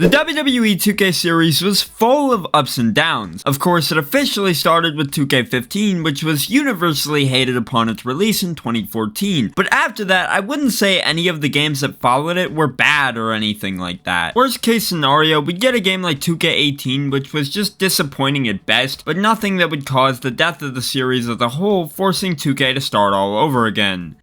The WWE 2K series was full of ups and downs. Of course, it officially started with 2K15, which was universally hated upon its release in 2014. But after that, I wouldn't say any of the games that followed it were bad or anything like that. Worst case scenario, we'd get a game like 2K18, which was just disappointing at best, but nothing that would cause the death of the series as a whole, forcing 2K to start all over again.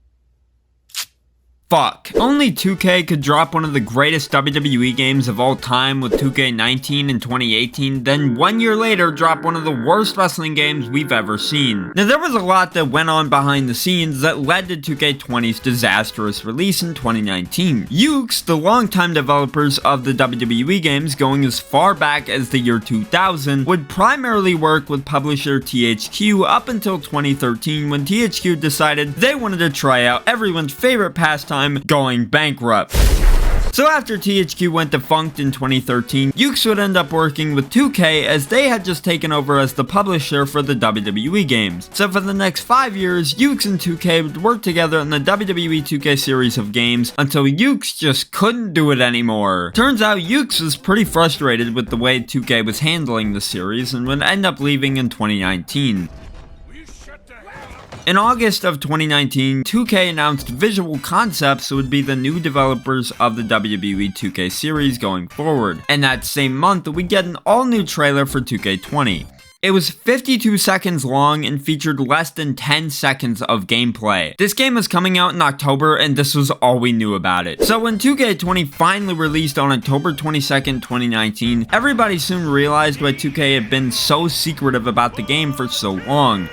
Fuck. Only 2K could drop one of the greatest WWE games of all time with 2K19 in 2018, then 1 year later drop one of the worst wrestling games we've ever seen. Now there was a lot that went on behind the scenes that led to 2K20's disastrous release in 2019. Yuke's, the longtime developers of the WWE games going as far back as the year 2000, would primarily work with publisher THQ up until 2013 when THQ decided they wanted to try out everyone's favorite pastime, going bankrupt. So after THQ went defunct in 2013, Yuke's would end up working with 2K as they had just taken over as the publisher for the WWE games. So for the next 5 years, Yuke's and 2K would work together on the WWE 2K series of games until Yuke's just couldn't do it anymore. Turns out Yuke's was pretty frustrated with the way 2K was handling the series and would end up leaving in 2019. In August of 2019, 2K announced Visual Concepts would be the new developers of the WWE 2K series going forward, and that same month we get an all-new trailer for 2K20. It was 52 seconds long and featured less than 10 seconds of gameplay. This game was coming out in October and this was all we knew about it. So when 2K20 finally released on October 22nd, 2019, everybody soon realized why 2K had been so secretive about the game for so long.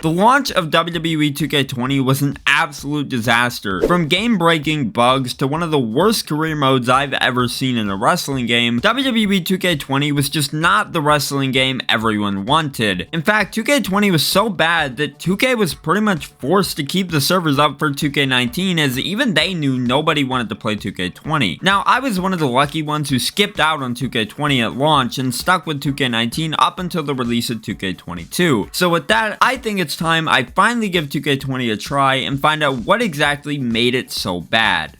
The launch of WWE 2K20 was an absolute disaster. From game-breaking bugs to one of the worst career modes I've ever seen in a wrestling game, WWE 2K20 was just not the wrestling game everyone wanted. In fact, 2K20 was so bad that 2K was pretty much forced to keep the servers up for 2K19 as even they knew nobody wanted to play 2K20. Now, I was one of the lucky ones who skipped out on 2K20 at launch and stuck with 2K19 up until the release of 2K22. So with that, I think it's time I finally give 2K20 a try and find out what exactly made it so bad.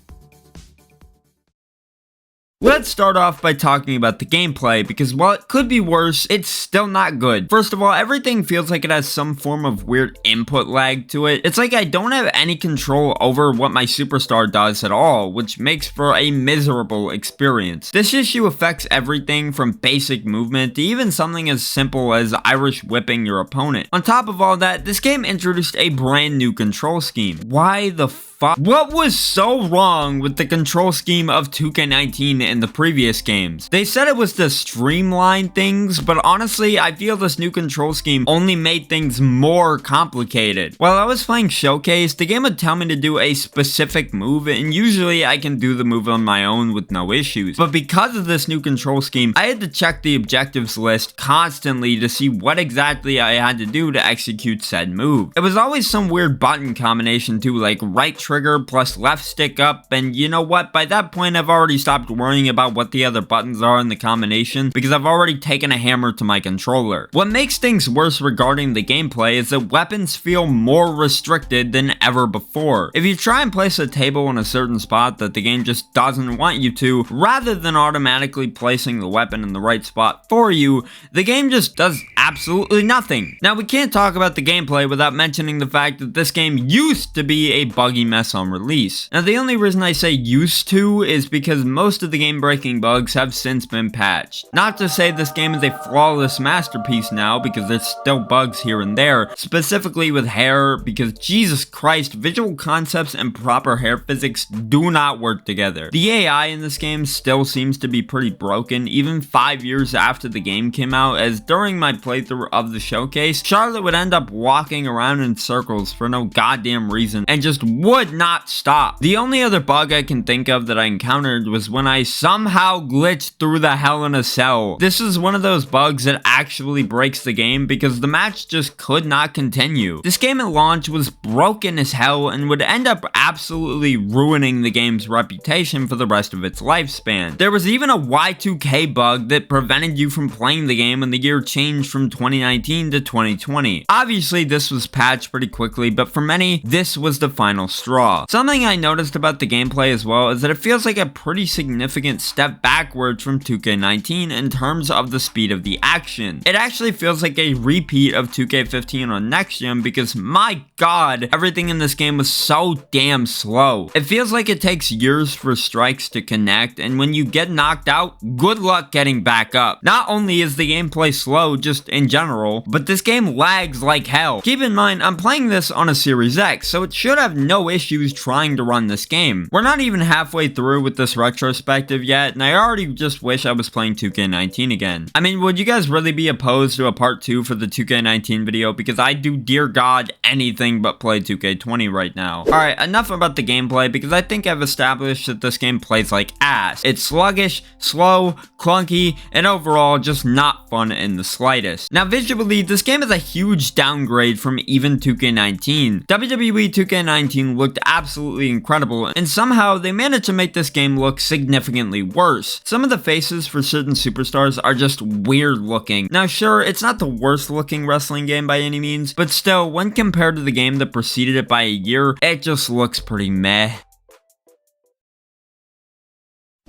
Let's start off by talking about the gameplay, because while it could be worse, it's still not good. First of all, everything feels like it has some form of weird input lag to it. It's like I don't have any control over what my superstar does at all, which makes for a miserable experience. This issue affects everything from basic movement to even something as simple as Irish whipping your opponent. On top of all that, this game introduced a brand new control scheme. Why the fuck? What was so wrong with the control scheme of 2K19 in the previous games? They said it was to streamline things, but honestly, I feel this new control scheme only made things more complicated. While I was playing Showcase, the game would tell me to do a specific move, and usually I can do the move on my own with no issues. But because of this new control scheme, I had to check the objectives list constantly to see what exactly I had to do to execute said move. It was always some weird button combination too, like right trigger plus left stick up, and you know what, by that point I've already stopped worrying about what the other buttons are in the combination because I've already taken a hammer to my controller. What makes things worse regarding the gameplay is that weapons feel more restricted than ever before. If you try and place a table in a certain spot that the game just doesn't want you to, rather than automatically placing the weapon in the right spot for you, the game just does absolutely nothing. Now we can't talk about the gameplay without mentioning the fact that this game used to be a buggy mess on release. Now the only reason I say used to is because most of the game-breaking bugs have since been patched. Not to say this game is a flawless masterpiece now, because there's still bugs here and there, specifically with hair, because Jesus Christ, visual concepts and proper hair physics do not work together. The AI in this game still seems to be pretty broken, even 5 years after the game came out, as during my playthrough of the Showcase, Charlotte would end up walking around in circles for no goddamn reason and just would not stop. The only other bug I can think of that I encountered was when I somehow glitched through the Hell in a Cell. This is one of those bugs that actually breaks the game because the match just could not continue. This game at launch was broken as hell and would end up absolutely ruining the game's reputation for the rest of its lifespan. There was even a Y2K bug that prevented you from playing the game when the year changed from from 2019 to 2020. Obviously, this was patched pretty quickly, but for many, this was the final straw. Something I noticed about the gameplay as well is that it feels like a pretty significant step backwards from 2K19 in terms of the speed of the action. It actually feels like a repeat of 2K15 on next gen because my god, everything in this game was so damn slow. It feels like it takes years for strikes to connect, and when you get knocked out, good luck getting back up. Not only is the gameplay slow just in general, but this game lags like hell. Keep in mind, I'm playing this on a Series X, so it should have no issues trying to run this game. We're not even halfway through with this retrospective yet, and I already just wish I was playing 2K19 again. I mean, would you guys really be opposed to a part 2 for the 2K19 video? Because I do, dear god, anything but play 2K20 right now. Alright, enough about the gameplay because I think I've established that this game plays like ass. It's sluggish, slow, clunky, and overall just not fun in the slightest. Now visually, this game is a huge downgrade from even 2K19. WWE 2K19 looked absolutely incredible, and somehow they managed to make this game look significantly worse. Some of the faces for certain superstars are just weird looking. Now sure, it's not the worst looking wrestling game by any means, but still, when compared to the game that preceded it by a year, it just looks pretty meh.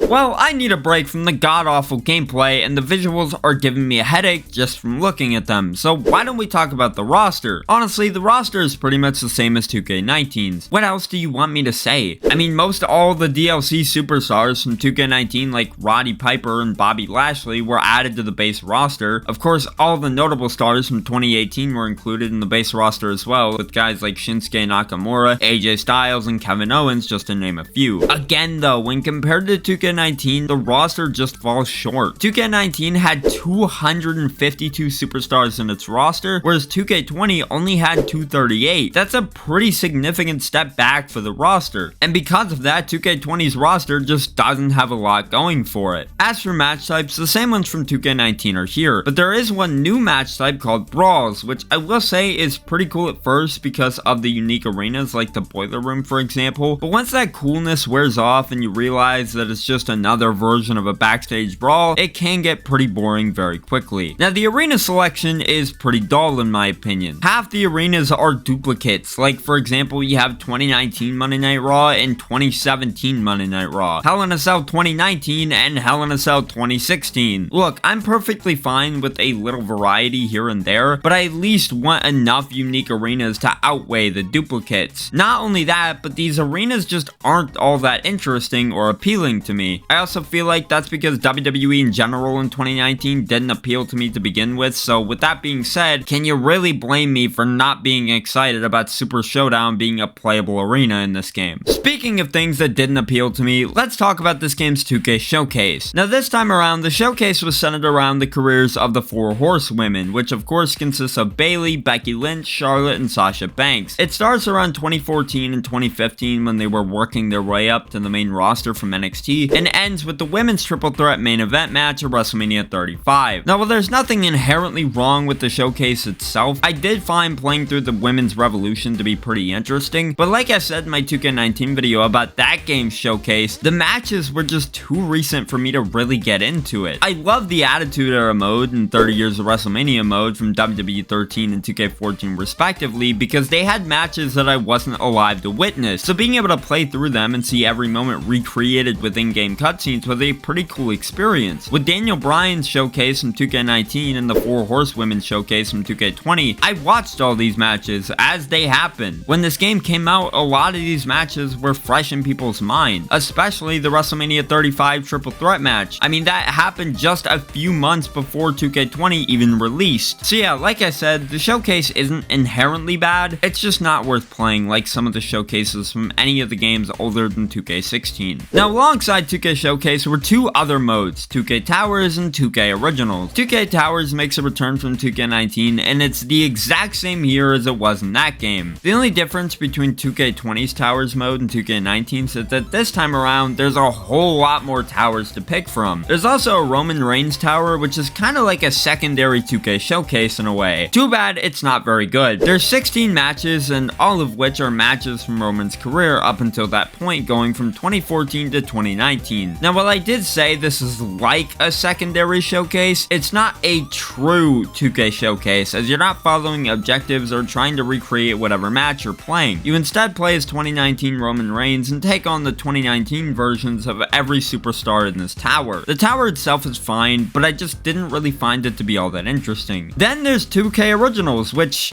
Well, I need a break from the god-awful gameplay, and the visuals are giving me a headache just from looking at them, so why don't we talk about the roster? Honestly, the roster is pretty much the same as 2K19's. What else do you want me to say? I mean, most all the DLC superstars from 2K19 like Roddy Piper and Bobby Lashley were added to the base roster. Of course, all the notable stars from 2018 were included in the base roster as well, with guys like Shinsuke Nakamura, AJ Styles, and Kevin Owens, just to name a few. Again though, when compared to 2K19, the roster just falls short. 2K19 had 252 superstars in its roster, whereas 2K20 only had 238. That's a pretty significant step back for the roster, and because of that, 2K20's roster just doesn't have a lot going for it. As for match types, the same ones from 2K19 are here, but there is one new match type called Brawls, which I will say is pretty cool at first because of the unique arenas like the Boiler Room for example, but once that coolness wears off and you realize that it's just another version of a backstage brawl, it can get pretty boring very quickly. Now the arena selection is pretty dull in my opinion. Half the arenas are duplicates, like for example you have 2019 Monday Night Raw and 2017 Monday Night Raw, Hell in a Cell 2019 and Hell in a Cell 2016. Look, I'm perfectly fine with a little variety here and there, but I at least want enough unique arenas to outweigh the duplicates. Not only that, but these arenas just aren't all that interesting or appealing to me. I also feel like that's because WWE in general in 2019 didn't appeal to me to begin with, so with that being said, can you really blame me for not being excited about Super Showdown being a playable arena in this game? Speaking of things that didn't appeal to me, let's talk about this game's 2K Showcase. Now this time around, the showcase was centered around the careers of the 4 horsewomen, which of course consists of Bayley, Becky Lynch, Charlotte, and Sasha Banks. It starts around 2014 and 2015 when they were working their way up to the main roster from NXT, and ends with the women's triple threat main event match at WrestleMania 35. Now while there's nothing inherently wrong with the showcase itself, I did find playing through the women's revolution to be pretty interesting, but like I said in my 2K19 video about that game's showcase, the matches were just too recent for me to really get into it. I love the Attitude Era mode and 30 Years of WrestleMania mode from WWE 13 and 2K14 respectively because they had matches that I wasn't alive to witness, so being able to play through them and see every moment recreated with in-game cutscenes was a pretty cool experience. With Daniel Bryan's showcase from 2K19 and the 4 Horsewomen showcase from 2K20, I watched all these matches as they happened. When this game came out, a lot of these matches were fresh in people's mind, especially the WrestleMania 35 triple threat match. I mean, that happened just a few months before 2K20 even released. So yeah, like I said, the showcase isn't inherently bad, it's just not worth playing like some of the showcases from any of the games older than 2K16. Now alongside 2K Showcase were 2 other modes, 2K Towers and 2K Originals. 2K Towers makes a return from 2K19 and it's the exact same here as it was in that game. The only difference between 2K20's Towers mode and 2K19's is that this time around there's a whole lot more towers to pick from. There's also a Roman Reigns tower, which is kind of like a secondary 2K Showcase in a way. Too bad it's not very good. There's 16 matches and all of which are matches from Roman's career up until that point, going from 2014 to 2019. 2019. Now, while I did say this is like a secondary showcase, it's not a true 2K showcase, as you're not following objectives or trying to recreate whatever match you're playing. You instead play as 2019 Roman Reigns and take on the 2019 versions of every superstar in this tower. The tower itself is fine, but I just didn't really find it to be all that interesting. Then there's 2K Originals, which,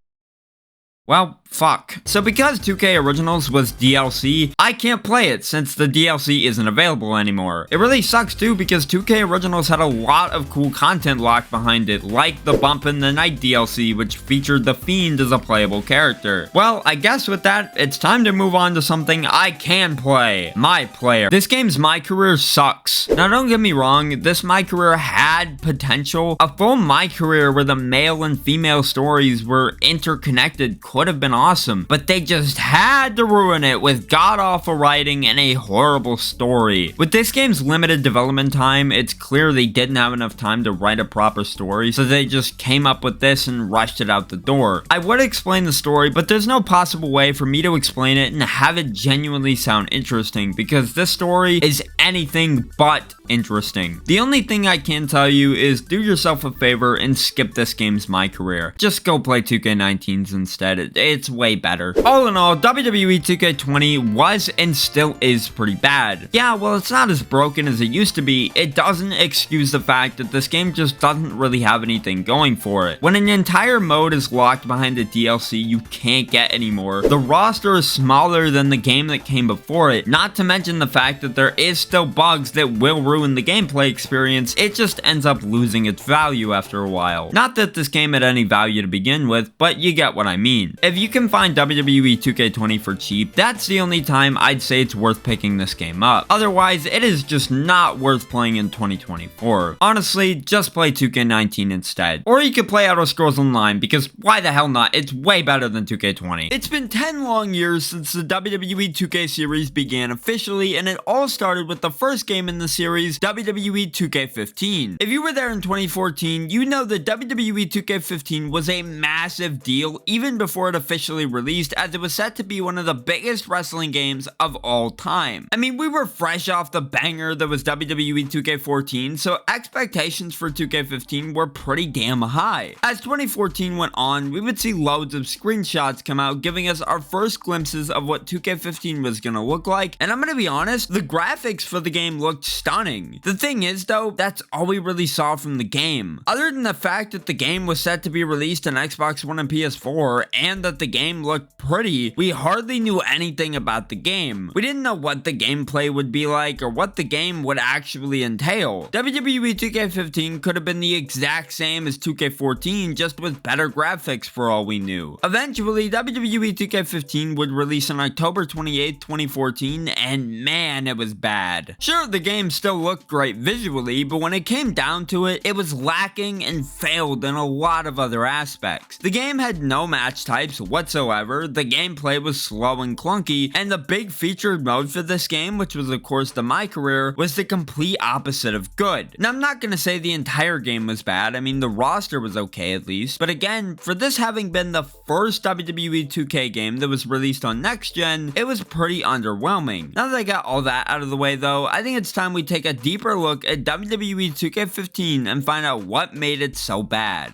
well, fuck. So because 2K Originals was DLC, I can't play it since the DLC isn't available anymore. It really sucks too because 2K Originals had a lot of cool content locked behind it, like the Bump in the Night DLC, which featured The Fiend as a playable character. Well, I guess with that, it's time to move on to something I can play. My Player. This game's My Career sucks. Now don't get me wrong, this My Career had potential. A full My Career where the male and female stories were interconnected could have been awesome, but they just had to ruin it with god-awful writing and a horrible story. With this game's limited development time, it's clear they didn't have enough time to write a proper story, so they just came up with this and rushed it out the door. I would explain the story, but there's no possible way for me to explain it and have it genuinely sound interesting, because this story is anything but interesting. The only thing I can tell you is do yourself a favor and skip this game's My Career. Just go play 2K19's instead. It's way better. All in all, WWE 2K20 was and still is pretty bad. Yeah, well, it's not as broken as it used to be. It doesn't excuse the fact that this game just doesn't really have anything going for it. When an entire mode is locked behind a DLC you can't get anymore, the roster is smaller than the game that came before it, not to mention the fact that there is still bugs that will ruin the gameplay experience, it just ends up losing its value after a while. Not that this game had any value to begin with, but you get what I mean. If you can find WWE 2K20 for cheap, that's the only time I'd say it's worth picking this game up. Otherwise, it is just not worth playing in 2024. Honestly, just play 2K19 instead. Or you could play Elder Scrolls Online, because why the hell not? It's way better than 2K20. It's been 10 long years since the WWE 2K series began officially, and it all started with the first game in the series, WWE 2K15. If you were there in 2014, you know that WWE 2K15 was a massive deal even before it officially released, as it was set to be one of the biggest wrestling games of all time. I mean, we were fresh off the banger that was WWE 2K14, so expectations for 2K15 were pretty damn high. As 2014 went on, we would see loads of screenshots come out giving us our first glimpses of what 2K15 was gonna look like, and I'm gonna be honest, the graphics for the game looked stunning. The thing is though, that's all we really saw from the game. Other than the fact that the game was set to be released on Xbox One and PS4, and that the game looked pretty, we hardly knew anything about the game. We didn't know what the gameplay would be like or what the game would actually entail. WWE 2K15 could have been the exact same as 2K14, just with better graphics for all we knew. Eventually, WWE 2K15 would release on October 28, 2014, and man, it was bad. Sure, the game still looked great visually, but when it came down to it, it was lacking and failed in a lot of other aspects. The game had no match types whatsoever, the gameplay was slow and clunky, and the big featured mode for this game, which was of course the My Career, was the complete opposite of good. Now I'm not gonna say the entire game was bad, I mean the roster was okay at least, but again, for this having been the first WWE 2K game that was released on next gen, it was pretty underwhelming. Now that I got all that out of the way though, I think it's time we take a deeper look at WWE 2K15 and find out what made it so bad.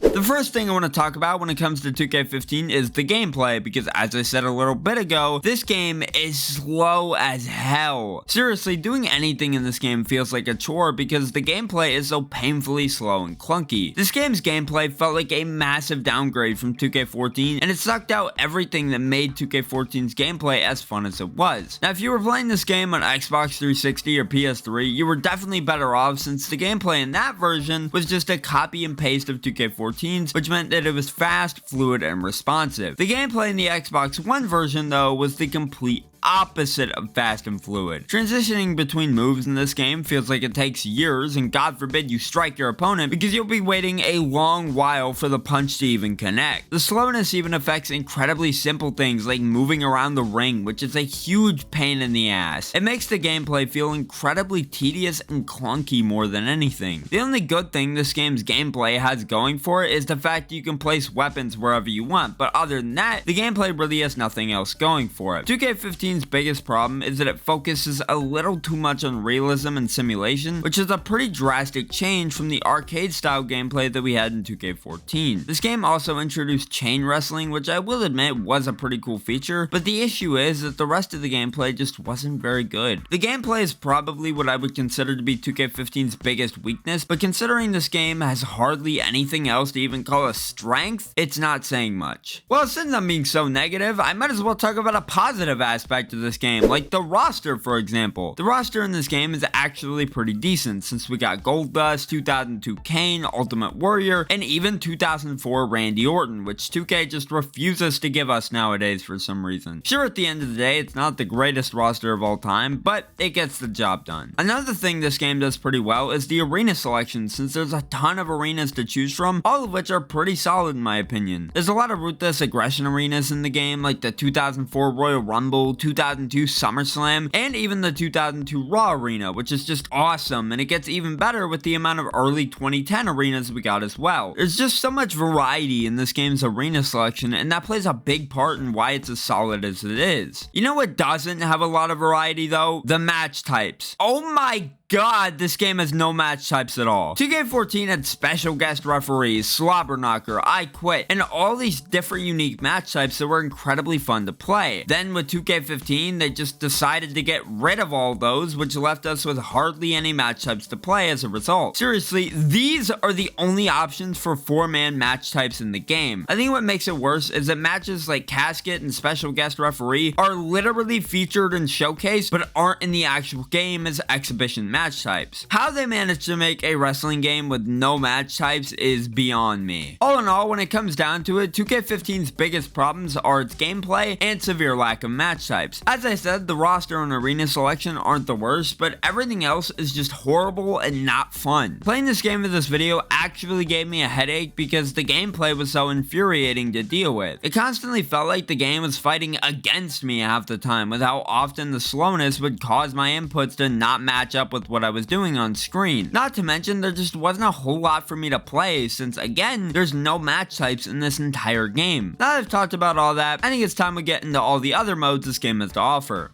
The first thing I want to talk about when it comes to 2K15 is the gameplay, because as I said a little bit ago, this game is slow as hell. Seriously, doing anything in this game feels like a chore because the gameplay is so painfully slow and clunky. This game's gameplay felt like a massive downgrade from 2K14, and it sucked out everything that made 2K14's gameplay as fun as it was. Now, if you were playing this game on Xbox 360 or PS3, you were definitely better off since the gameplay in that version was just a copy and paste of 2K14, which meant that it was fast, fluid, and responsive. The gameplay in the Xbox One version, though, was the complete opposite of fast and fluid. Transitioning between moves in this game feels like it takes years, and God forbid you strike your opponent because you'll be waiting a long while for the punch to even connect. The slowness even affects incredibly simple things like moving around the ring, which is a huge pain in the ass. It makes the gameplay feel incredibly tedious and clunky more than anything. The only good thing this game's gameplay has going for it is the fact you can place weapons wherever you want, but other than that, the gameplay really has nothing else going for it. 2K15 2K15's biggest problem is that it focuses a little too much on realism and simulation, which is a pretty drastic change from the arcade-style gameplay that we had in 2K14. This game also introduced chain wrestling, which I will admit was a pretty cool feature, but the issue is that the rest of the gameplay just wasn't very good. The gameplay is probably what I would consider to be 2K15's biggest weakness, but considering this game has hardly anything else to even call a strength, it's not saying much. Well, since I'm being so negative, I might as well talk about a positive aspect of this game, like the roster, for example. The roster in this game is actually pretty decent, since we got Goldust, 2002 Kane, Ultimate Warrior, and even 2004 Randy Orton, which 2K just refuses to give us nowadays for some reason. Sure, at the end of the day, it's not the greatest roster of all time, but it gets the job done. Another thing this game does pretty well is the arena selection, since there's a ton of arenas to choose from, all of which are pretty solid in my opinion. There's a lot of ruthless aggression arenas in the game, like the 2004 Royal Rumble, 2002 SummerSlam, and even the 2002 Raw Arena, which is just awesome, and it gets even better with the amount of early 2010 arenas we got as well. There's just so much variety in this game's arena selection, and that plays a big part in why it's as solid as it is. You know what doesn't have a lot of variety though? The match types. Oh my god, this game has no match types at all. 2K14 had special guest referees, Slobber Knocker, I Quit, and all these different unique match types that were incredibly fun to play. Then with 2K15, they just decided to get rid of all those, which left us with hardly any match types to play as a result. Seriously, these are the only options for 4-man match types in the game. I think what makes it worse is that matches like Casket and Special Guest Referee are literally featured in Showcase, but aren't in the actual game as exhibition match types. How they managed to make a wrestling game with no match types is beyond me. All in all, when it comes down to it, 2K15's biggest problems are its gameplay and severe lack of match types. As I said, the roster and arena selection aren't the worst, but everything else is just horrible and not fun. Playing this game for this video actually gave me a headache because the gameplay was so infuriating to deal with. It constantly felt like the game was fighting against me half the time, with how often the slowness would cause my inputs to not match up with what I was doing on screen. Not to mention, there just wasn't a whole lot for me to play, since again, there's no match types in this entire game. Now that I've talked about all that, I think it's time we get into all the other modes this game has to offer.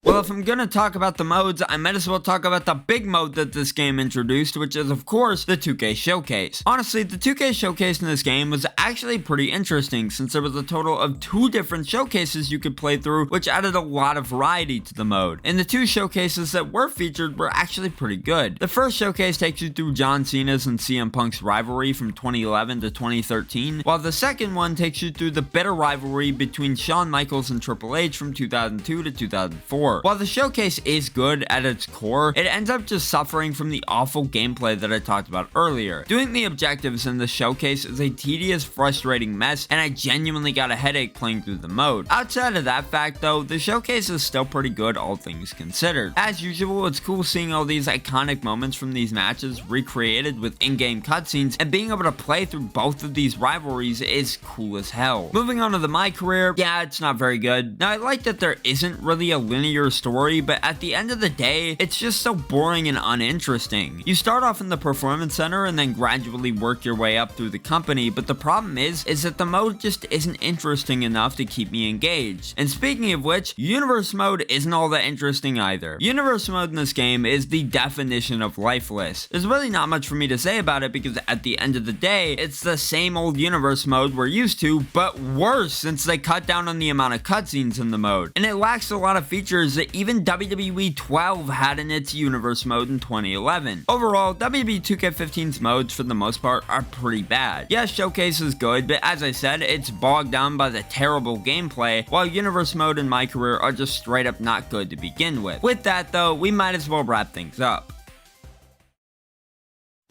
Well, if I'm gonna talk about the modes, I might as well talk about the big mode that this game introduced, which is of course the 2K Showcase. Honestly, the 2K Showcase in this game was actually pretty interesting, since there was a total of 2 different showcases you could play through, which added a lot of variety to the mode. And the 2 showcases that were featured were actually pretty good. The first showcase takes you through John Cena's and CM Punk's rivalry from 2011 to 2013, while the second one takes you through the bitter rivalry between Shawn Michaels and Triple H from 2002 to 2004. While the showcase is good at its core, it ends up just suffering from the awful gameplay that I talked about earlier. Doing the objectives in the showcase is a tedious, frustrating mess, and I genuinely got a headache playing through the mode. Outside of that fact though, the showcase is still pretty good, all things considered. As usual, it's cool seeing all these iconic moments from these matches recreated with in-game cutscenes, and being able to play through both of these rivalries is cool as hell. Moving on to the My Career, yeah, it's not very good. Now, I like that there isn't really a linear story, but at the end of the day, it's just so boring and uninteresting. You start off in the performance center and then gradually work your way up through the company, but the problem is that the mode just isn't interesting enough to keep me engaged. And speaking of which, Universe mode isn't all that interesting either. Universe mode in this game is the definition of lifeless. There's really not much for me to say about it because at the end of the day, it's the same old Universe mode we're used to, but worse since they cut down on the amount of cutscenes in the mode. And it lacks a lot of features that even WWE 12 had in its Universe mode in 2011. Overall, WWE 2K15's modes for the most part are pretty bad. Yes, Showcase is good, but as I said, it's bogged down by the terrible gameplay, while Universe mode and My Career are just straight up not good to begin with. With that though, we might as well wrap things up.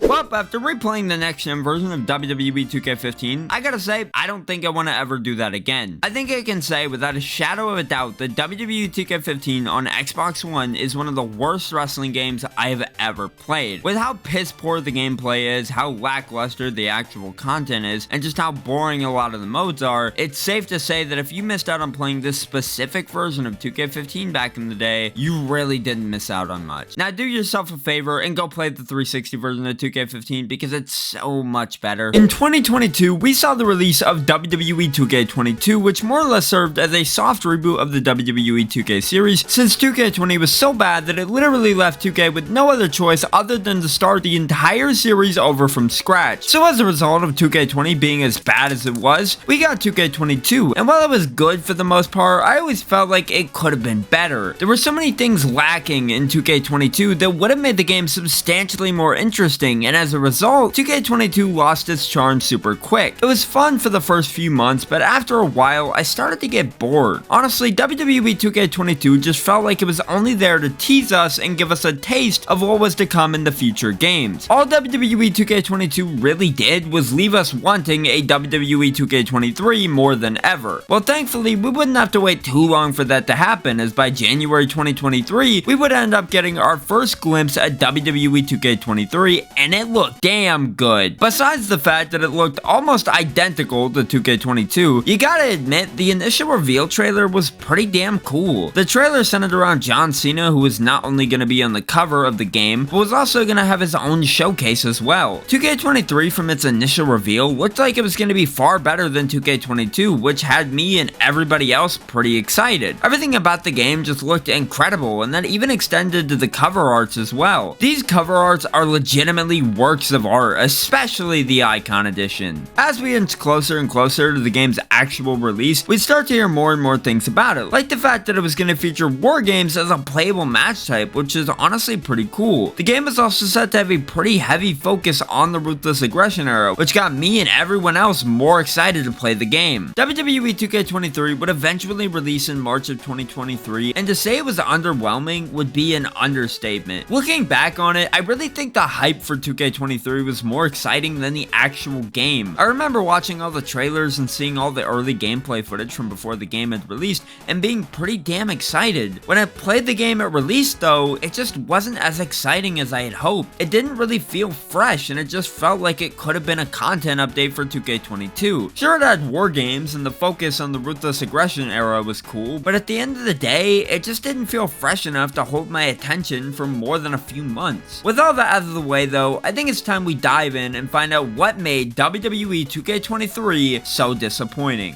Well, after replaying the next-gen version of WWE 2K15, I gotta say, I don't think I want to ever do that again. I think I can say without a shadow of a doubt that WWE 2K15 on Xbox One is one of the worst wrestling games I have ever played. With how piss poor the gameplay is, how lackluster the actual content is, and just how boring a lot of the modes are, it's safe to say that if you missed out on playing this specific version of 2K15 back in the day, you really didn't miss out on much. Now do yourself a favor and go play the 360 version of 2K15 2K15 because it's so much better. In 2022, we saw the release of WWE 2K22, which more or less served as a soft reboot of the WWE 2K series, since 2K20 was so bad that it literally left 2K with no other choice other than to start the entire series over from scratch. So as a result of 2K20 being as bad as it was, we got 2K22, and while it was good for the most part, I always felt like it could have been better. There were so many things lacking in 2K22 that would have made the game substantially more interesting, and as a result, 2K22 lost its charm super quick. It was fun for the first few months, but after a while, I started to get bored. Honestly, WWE 2K22 just felt like it was only there to tease us and give us a taste of what was to come in the future games. All WWE 2K22 really did was leave us wanting a WWE 2K23 more than ever. Well, thankfully, we wouldn't have to wait too long for that to happen, as by January 2023, we would end up getting our first glimpse at WWE 2K23, and it looked damn good. Besides the fact that it looked almost identical to 2K22, you gotta admit, the initial reveal trailer was pretty damn cool. The trailer centered around John Cena, who was not only gonna be on the cover of the game, but was also gonna have his own showcase as well. 2K23 from its initial reveal looked like it was gonna be far better than 2K22, which had me and everybody else pretty excited. Everything about the game just looked incredible, and that even extended to the cover arts as well. These cover arts are legitimately works of art, especially the Icon Edition. As we inch closer and closer to the game's actual release, we start to hear more and more things about it, like the fact that it was going to feature war games as a playable match type, which is honestly pretty cool. The game is also set to have a pretty heavy focus on the Ruthless Aggression era, which got me and everyone else more excited to play the game. WWE 2K23 would eventually release in March of 2023, and to say it was underwhelming would be an understatement. Looking back on it, I really think the hype for 2K23 was more exciting than the actual game. I remember watching all the trailers and seeing all the early gameplay footage from before the game had released and being pretty damn excited. When I played the game at release though, it just wasn't as exciting as I had hoped. It didn't really feel fresh, and it just felt like it could have been a content update for 2K22. Sure, it had war games and the focus on the Ruthless Aggression era was cool, but at the end of the day, it just didn't feel fresh enough to hold my attention for more than a few months. With all that out of the way though, I think it's time we dive in and find out what made WWE 2K23 so disappointing.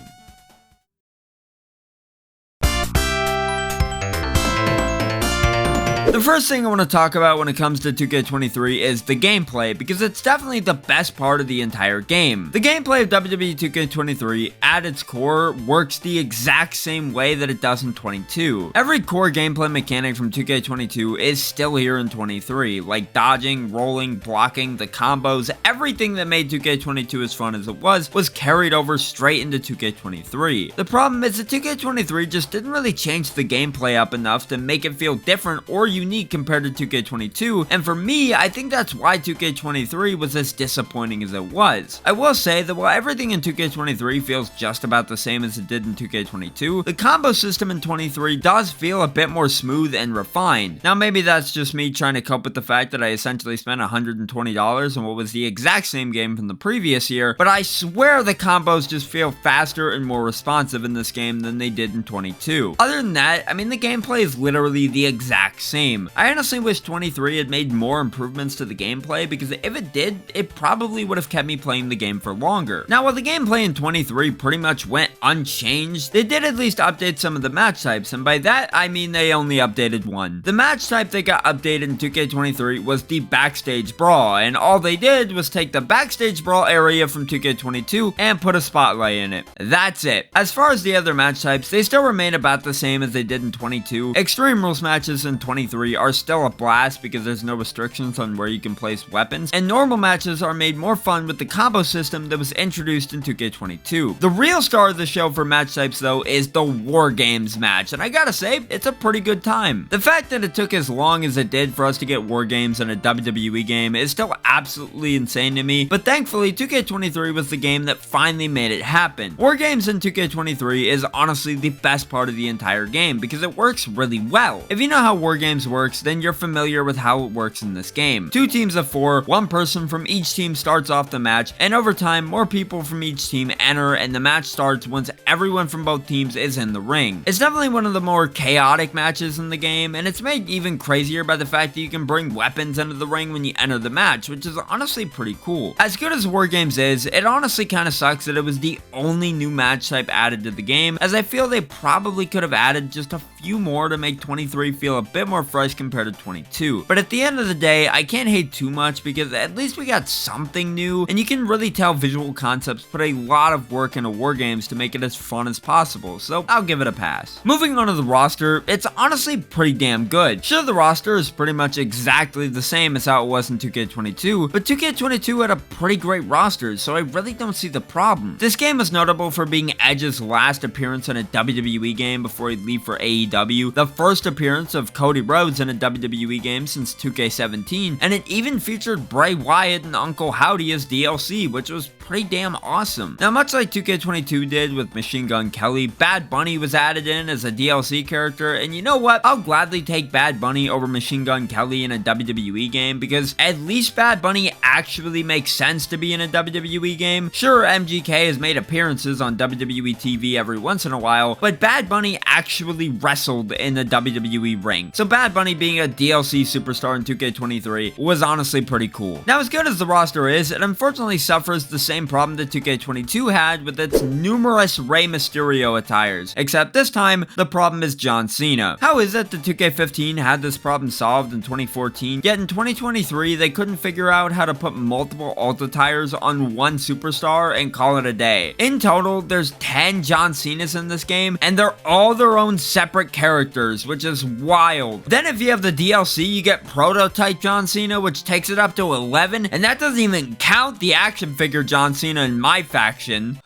The first thing I want to talk about when it comes to 2K23 is the gameplay, because it's definitely the best part of the entire game. The gameplay of WWE 2K23 at its core works the exact same way that it does in 22. Every core gameplay mechanic from 2K22 is still here in 23, like dodging, rolling, blocking, the combos, everything that made 2K22 as fun as it was carried over straight into 2K23. The problem is that 2K23 just didn't really change the gameplay up enough to make it feel different or unique compared to 2K22, and for me, I think that's why 2K23 was as disappointing as it was. I will say that while everything in 2K23 feels just about the same as it did in 2K22, the combo system in 23 does feel a bit more smooth and refined. Now maybe that's just me trying to cope with the fact that I essentially spent $120 on what was the exact same game from the previous year, but I swear the combos just feel faster and more responsive in this game than they did in 22. Other than that, I mean, the gameplay is literally the exact same. I honestly wish 23 had made more improvements to the gameplay, because if it did, it probably would have kept me playing the game for longer. Now, while the gameplay in 23 pretty much went unchanged, they did at least update some of the match types, and by that, I mean they only updated one. The match type that got updated in 2K23 was the Backstage Brawl, and all they did was take the Backstage Brawl area from 2K22 and put a spotlight in it. That's it. As far as the other match types, they still remain about the same as they did in 22. Extreme Rules matches in 23 are still a blast because there's no restrictions on where you can place weapons, and normal matches are made more fun with the combo system that was introduced in 2K22. The real star of the show for match types though is the War Games match, and I gotta say, it's a pretty good time. The fact that it took as long as it did for us to get War Games in a WWE game is still absolutely insane to me, but thankfully 2K23 was the game that finally made it happen. War Games in 2K23 is honestly the best part of the entire game because it works really well. If you know how War Games games works, then you're familiar with how it works in this game. 2 teams of 4, 1 person from each team starts off the match, and over time, more people from each team enter, and the match starts once everyone from both teams is in the ring. It's definitely one of the more chaotic matches in the game, and it's made even crazier by the fact that you can bring weapons into the ring when you enter the match, which is honestly pretty cool. As good as War Games is, it honestly kinda sucks that it was the only new match type added to the game, as I feel they probably could have added just a few more to make 23 feel a bit more fresh compared to 22. But at the end of the day, I can't hate too much because at least we got something new, and you can really tell Visual Concepts put a lot of work into War Games to make it as fun as possible, so I'll give it a pass. Moving on to the roster, it's honestly pretty damn good. Sure, the roster is pretty much exactly the same as how it was in 2K22, but 2K22 had a pretty great roster, so I really don't see the problem. This game is notable for being Edge's last appearance in a WWE game before he'd leave for AEW, the first appearance of Cody Rhodes in a WWE game since 2K17, and it even featured Bray Wyatt and Uncle Howdy as DLC, which was pretty damn awesome. Now, much like 2K22 did with Machine Gun Kelly, Bad Bunny was added in as a DLC character, and you know what? I'll gladly take Bad Bunny over Machine Gun Kelly in a WWE game, because at least Bad Bunny actually makes sense to be in a WWE game. Sure, MGK has made appearances on WWE TV every once in a while, but Bad Bunny actually wrestled in the WWE ring. So Bad Bunny being a DLC superstar in 2K23 was honestly pretty cool. Now, as good as the roster is, it unfortunately suffers the same problem that 2K22 had with its numerous Rey Mysterio attires, except this time, the problem is John Cena. How is it that 2K15 had this problem solved in 2014, yet in 2023 they couldn't figure out how to put multiple alt attires on one superstar and call it a day? In total, there's 10 John Cenas in this game, and they're all their own separate characters, which is wild. Then if you have the DLC, you get Prototype John Cena, which takes it up to 11, and that doesn't even count the action figure John Cena in my faction.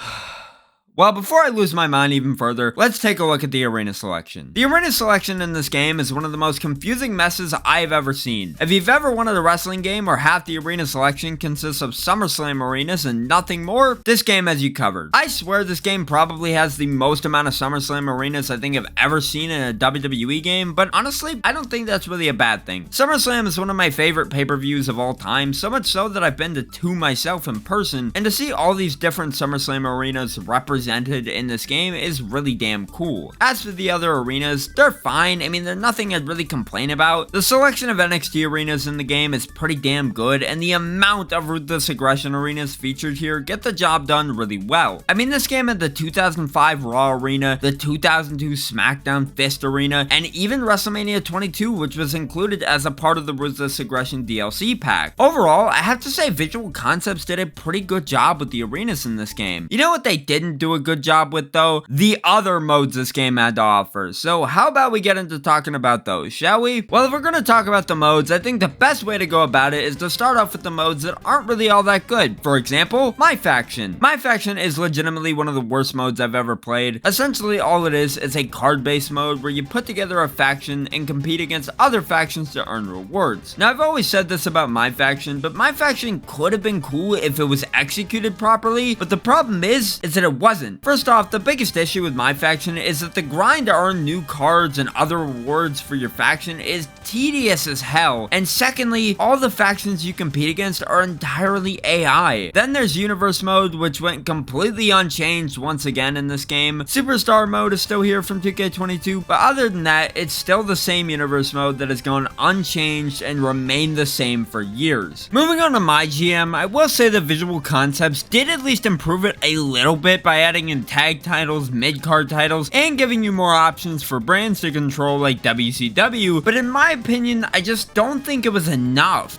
Well, before I lose my mind even further, let's take a look at the arena selection. The arena selection in this game is one of the most confusing messes I've ever seen. If you've ever wanted a wrestling game where half the arena selection consists of SummerSlam arenas and nothing more, this game has you covered. I swear this game probably has the most amount of SummerSlam arenas I think I've ever seen in a WWE game, but honestly, I don't think that's really a bad thing. SummerSlam is one of my favorite pay-per-views of all time, so much so that I've been to 2 myself in person, and to see all these different SummerSlam arenas represented in this game is really damn cool. As for the other arenas, they're fine. I mean, they're nothing I'd really complain about. The selection of NXT arenas in the game is pretty damn good, and the amount of Ruthless Aggression arenas featured here get the job done really well. I mean, this game had the 2005 Raw arena, the 2002 Smackdown Fist arena, and even WrestleMania 22, which was included as a part of the Ruthless Aggression DLC pack. Overall, I have to say Visual Concepts did a pretty good job with the arenas in this game. You know what they didn't do a good job with though? The other modes this game had to offer. So how about we get into talking about those, shall we? Well, if we're gonna talk about the modes, I think the best way to go about it is to start off with the modes that aren't really all that good. For example, My Faction. My Faction is legitimately one of the worst modes I've ever played. Essentially, all it is a card-based mode where you put together a faction and compete against other factions to earn rewards. Now, I've always said this about My Faction, but My Faction could have been cool if it was executed properly, but the problem is that it wasn't. First off, the biggest issue with My Faction is that the grind to earn new cards and other rewards for your faction is tedious as hell, and secondly, all the factions you compete against are entirely AI. Then there's Universe mode, which went completely unchanged once again in this game. Superstar mode is still here from 2K22, but other than that, it's still the same Universe mode that has gone unchanged and remained the same for years. Moving on to My GM, I will say that Visual Concepts did at least improve it a little bit by adding in tag titles, mid-card titles, and giving you more options for brands to control like WCW, but in my opinion, I just don't think it was enough.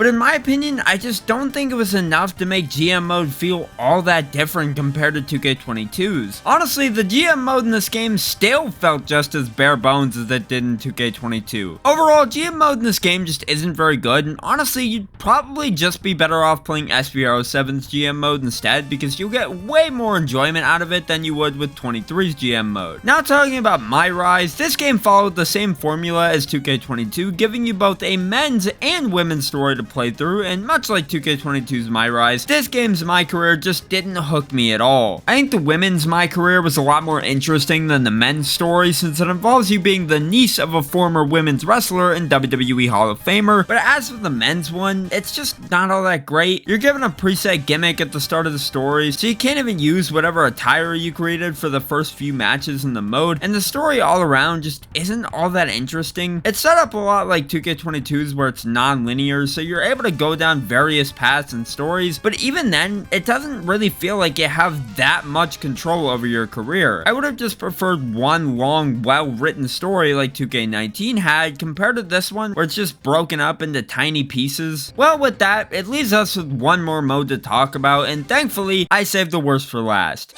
To make GM mode feel all that different compared to 2K22's. Honestly, the GM mode in this game still felt just as bare bones as it did in 2K22. Overall, GM mode in this game just isn't very good, and honestly, you'd probably just be better off playing SBR07's GM mode instead, because you'll get way more enjoyment out of it than you would with 23's GM mode. Now talking about My Rise, this game followed the same formula as 2K22, giving giving you both a men's and women's story to play through, and much like 2K22's My Rise, this game's My Career just didn't hook me at all. I think the women's My Career was a lot more interesting than the men's story, since it involves you being the niece of a former women's wrestler and WWE Hall of Famer, but as for the men's one, it's just not all that great. You're given a preset gimmick at the start of the story, so you can't even use whatever attire you created for the first few matches in the mode, and the story all around just isn't all that interesting. It's set up a lot like 2K22's where it's non-linear, so you're able to go down various paths and stories, but even then, it doesn't really feel like you have that much control over your career. I would have just preferred one long, well-written story like 2K19 had compared to this one where it's just broken up into tiny pieces. Well, with that, it leaves us with one more mode to talk about, and thankfully, I saved the worst for last.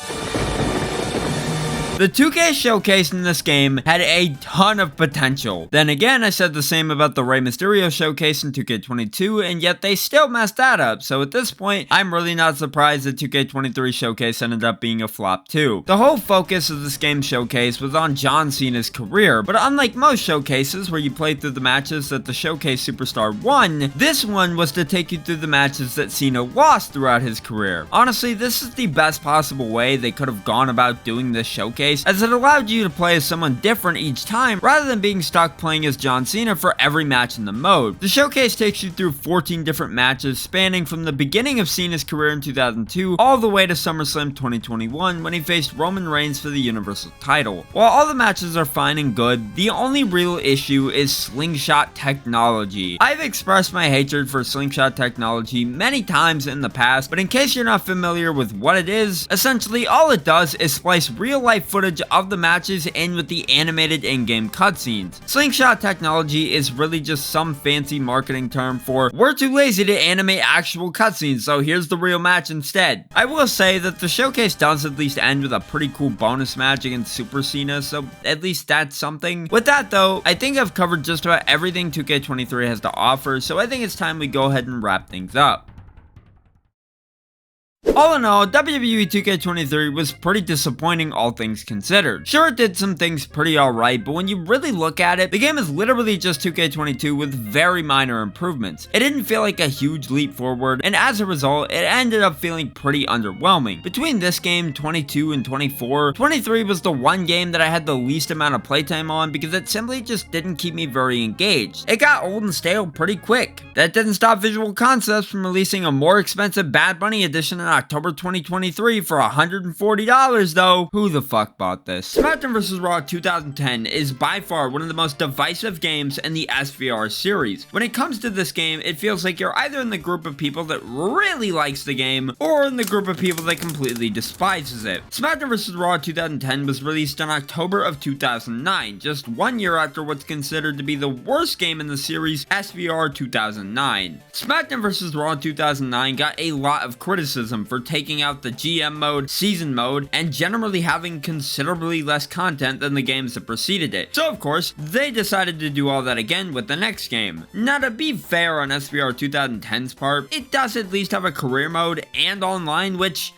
The 2K showcase in this game had a ton of potential. Then again, I said the same about the Rey Mysterio showcase in 2K22, and yet they still messed that up, so at this point, I'm really not surprised that 2K23 showcase ended up being a flop too. The whole focus of this game's showcase was on John Cena's career, but unlike most showcases where you play through the matches that the showcase superstar won, this one was to take you through the matches that Cena lost throughout his career. Honestly, this is the best possible way they could have gone about doing this showcase, as it allowed you to play as someone different each time rather than being stuck playing as John Cena for every match in the mode. The showcase takes you through 14 different matches spanning from the beginning of Cena's career in 2002 all the way to SummerSlam 2021 when he faced Roman Reigns for the Universal title. While all the matches are fine and good, the only real issue is slingshot technology. I've expressed my hatred for slingshot technology many times in the past, but in case you're not familiar with what it is, essentially all it does is splice real life footage of the matches in with the animated in-game cutscenes. Slingshot technology is really just some fancy marketing term for we're too lazy to animate actual cutscenes, so here's the real match instead. I will say that the showcase does at least end with a pretty cool bonus match against Super Cena, so at least that's something. With that though, I think I've covered just about everything 2K23 has to offer, so I think it's time we go ahead and wrap things up. All in all, WWE 2K23 was pretty disappointing all things considered. Sure, it did some things pretty alright, but when you really look at it, the game is literally just 2K22 with very minor improvements. It didn't feel like a huge leap forward, and as a result, it ended up feeling pretty underwhelming. Between this game, 22 and 24, 23 was the one game that I had the least amount of playtime on because it simply just didn't keep me very engaged. It got old and stale pretty quick. That didn't stop Visual Concepts from releasing a more expensive Bad Bunny edition in October 2023 for $140 though. Who the fuck bought this? Smackdown vs. Raw 2010 is by far one of the most divisive games in the SVR series. When it comes to this game, it feels like you're either in the group of people that really likes the game or in the group of people that completely despises it. Smackdown vs. Raw 2010 was released in October of 2009, just 1 year after what's considered to be the worst game in the series, SVR 2009. Smackdown vs. Raw 2009 got a lot of criticism for taking out the GM mode, season mode, and generally having considerably less content than the games that preceded it. So of course, they decided to do all that again with the next game. Now to be fair on SVR 2010's part, it does at least have a career mode and online, which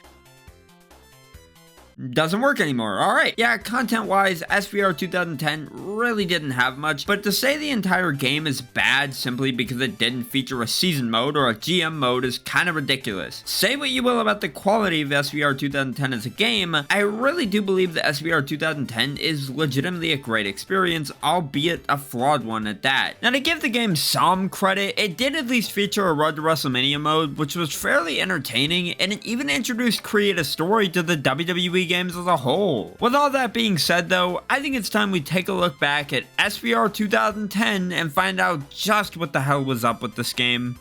doesn't work anymore. Alright, yeah, content-wise, SVR 2010 really didn't have much, but to say the entire game is bad simply because it didn't feature a season mode or a GM mode is kind of ridiculous. Say what you will about the quality of SVR 2010 as a game, I really do believe that SVR 2010 is legitimately a great experience, albeit a flawed one at that. Now to give the game some credit, it did at least feature a Road to WrestleMania mode, which was fairly entertaining, and it even introduced Create a Story to the WWE games as a whole. With all that being said though, I think it's time we take a look back at SVR 2010 and find out just what the hell was up with this game.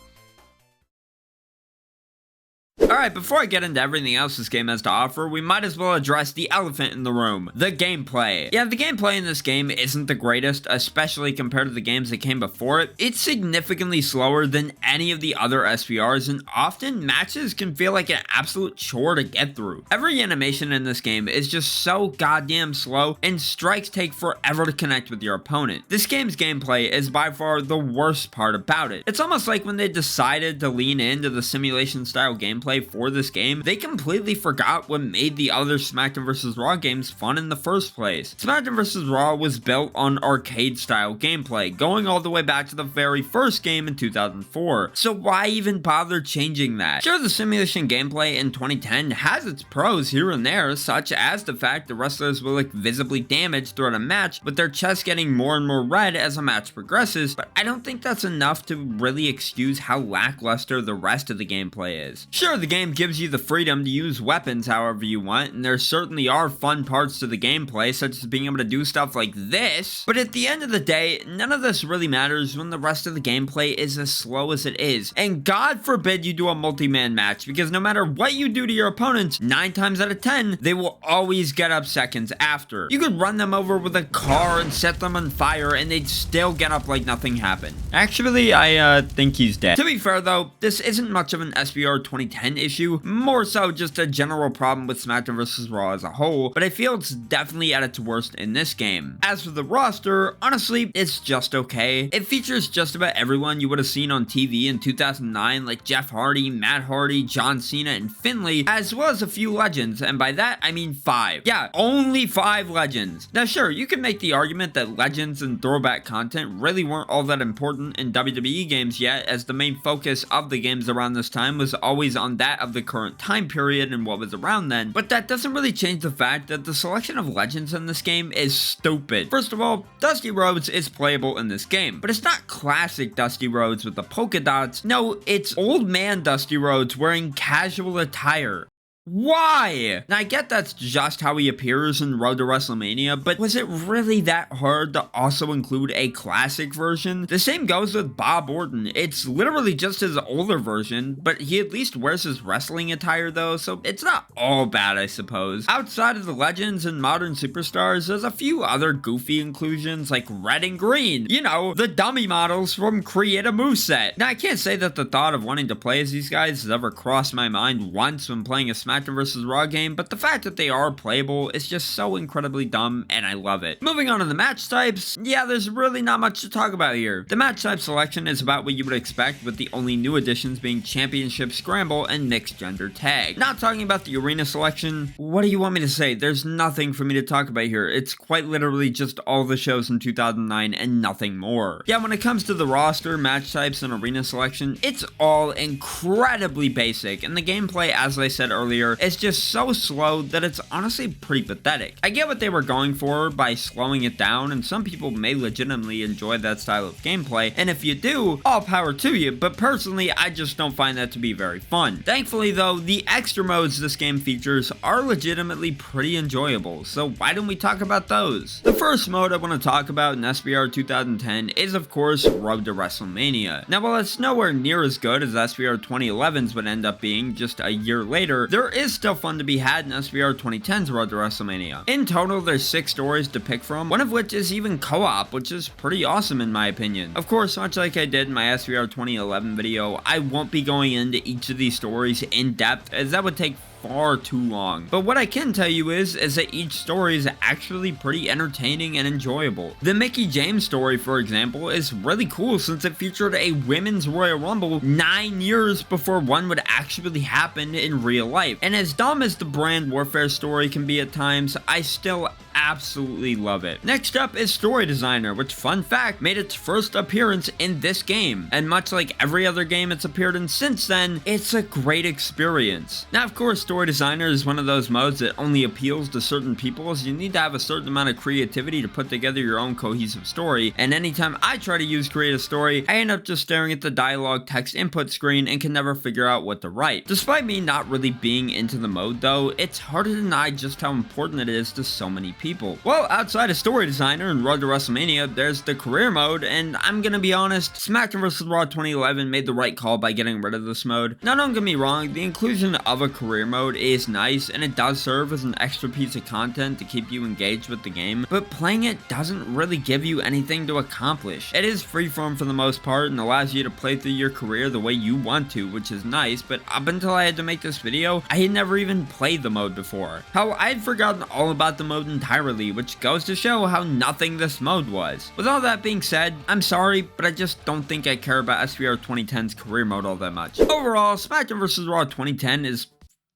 Alright, before I get into everything else this game has to offer, we might as well address the elephant in the room, the gameplay. Yeah, the gameplay in this game isn't the greatest, especially compared to the games that came before it. It's significantly slower than any of the other SVRs, and often matches can feel like an absolute chore to get through. Every animation in this game is just so goddamn slow, and strikes take forever to connect with your opponent. This game's gameplay is by far the worst part about it. It's almost like when they decided to lean into the simulation style gameplay gameplay for this game, they completely forgot what made the other SmackDown vs. Raw games fun in the first place. SmackDown vs. Raw was built on arcade-style gameplay, going all the way back to the very first game in 2004, so why even bother changing that? Sure, the simulation gameplay in 2010 has its pros here and there, such as the fact the wrestlers will look visibly damaged throughout a match, with their chest getting more and more red as a match progresses, but I don't think that's enough to really excuse how lackluster the rest of the gameplay is. Sure, the game gives you the freedom to use weapons however you want, and there certainly are fun parts to the gameplay, such as being able to do stuff like this, but at the end of the day, none of this really matters when the rest of the gameplay is as slow as it is, and God forbid you do a multi-man match, because no matter what you do to your opponents, 9 times out of 10, they will always get up seconds after. You could run them over with a car and set them on fire, and they'd still get up like nothing happened. Actually, I think he's dead. To be fair though, this isn't much of an SBR 2010 issue, more so just a general problem with SmackDown vs. Raw as a whole, but I feel it's definitely at its worst in this game. As for the roster, honestly, it's just okay. It features just about everyone you would have seen on TV in 2009, like Jeff Hardy, Matt Hardy, John Cena, and Finlay, as well as a few legends, and by that I mean 5. Yeah, only 5 legends. Now sure, you can make the argument that legends and throwback content really weren't all that important in WWE games yet, as the main focus of the games around this time was always on that of the current time period and what was around then, but that doesn't really change the fact that the selection of legends in this game is stupid. First of all, Dusty Rhodes is playable in this game, but it's not classic Dusty Rhodes with the polka dots. No, it's old man Dusty Rhodes wearing casual attire. Why? Now I get that's just how he appears in Road to WrestleMania, but was it really that hard to also include a classic version? The same goes with Bob Orton. It's literally just his older version, but he at least wears his wrestling attire though, so it's not all bad I suppose. Outside of the legends and modern superstars, there's a few other goofy inclusions like red and green. You know, the dummy models from Create a Moveset. Now I can't say that the thought of wanting to play as these guys has ever crossed my mind once when playing a SmackDown vs. Raw game, but the fact that they are playable is just so incredibly dumb, and I love it. Moving on to the match types, yeah, there's really not much to talk about here. The match type selection is about what you would expect, with the only new additions being Championship Scramble and Mixed Gender Tag. Not talking about the arena selection, what do you want me to say? There's nothing for me to talk about here. It's quite literally just all the shows in 2009 and nothing more. Yeah, when it comes to the roster, match types, and arena selection, it's all incredibly basic, and the gameplay, as I said earlier, is just so slow that it's honestly pretty pathetic. I get what they were going for by slowing it down, and some people may legitimately enjoy that style of gameplay, and if you do, all power to you, but personally, I just don't find that to be very fun. Thankfully though, the extra modes this game features are legitimately pretty enjoyable, so why don't we talk about those? The first mode I want to talk about in SBR 2010 is of course Road to WrestleMania. Now while it's nowhere near as good as SBR 2011's would end up being just a year later, there is still fun to be had in SBR 2010's Road to WrestleMania. In total, there's 6 stories to pick from, one of which is even co-op, which is pretty awesome in my opinion. Of course, much like I did in my SBR 2011 video, I won't be going into each of these stories in depth, as that would take far too long. But what I can tell you is that each story is actually pretty entertaining and enjoyable. The Mickie James story, for example, is really cool since it featured a women's Royal Rumble 9 years before one would actually happen in real life. And as dumb as the brand warfare story can be at times, I still absolutely love it. Next up is Story Designer, which, fun fact, made its first appearance in this game, and much like every other game it's appeared in since then, it's a great experience. Now of course, Story Designer is one of those modes that only appeals to certain people, as you need to have a certain amount of creativity to put together your own cohesive story, and anytime I try to use Create a Story, I end up just staring at the dialogue text input screen and can never figure out what to write. Despite me not really being into the mode though, it's hard to deny just how important it is to so many people. Well, outside of Story Designer and Road to WrestleMania, there's the career mode, and I'm gonna be honest, SmackDown vs. Raw 2011 made the right call by getting rid of this mode. Now don't get me wrong, the inclusion of a career mode is nice, and it does serve as an extra piece of content to keep you engaged with the game, but playing it doesn't really give you anything to accomplish. It is freeform for the most part, and allows you to play through your career the way you want to, which is nice, but up until I had to make this video, I had never even played the mode before. Hell, I had forgotten all about the mode entirely entirely, which goes to show how nothing this mode was. With all that being said, I'm sorry, but I just don't think I care about SVR 2010's career mode all that much. Overall, Smackdown vs. Raw 2010 is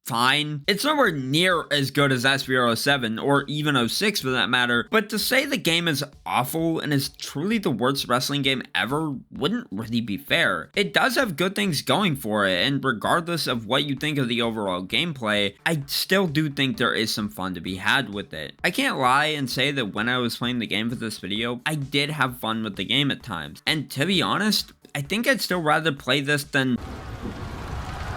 fine. It's nowhere near as good as SVR 07 or even 06 for that matter, but to say the game is awful and is truly the worst wrestling game ever wouldn't really be fair. It does have good things going for it, and regardless of what you think of the overall gameplay, I still do think there is some fun to be had with it. I can't lie and say that when I was playing the game for this video, I did have fun with the game at times, and to be honest, I think I'd still rather play this than...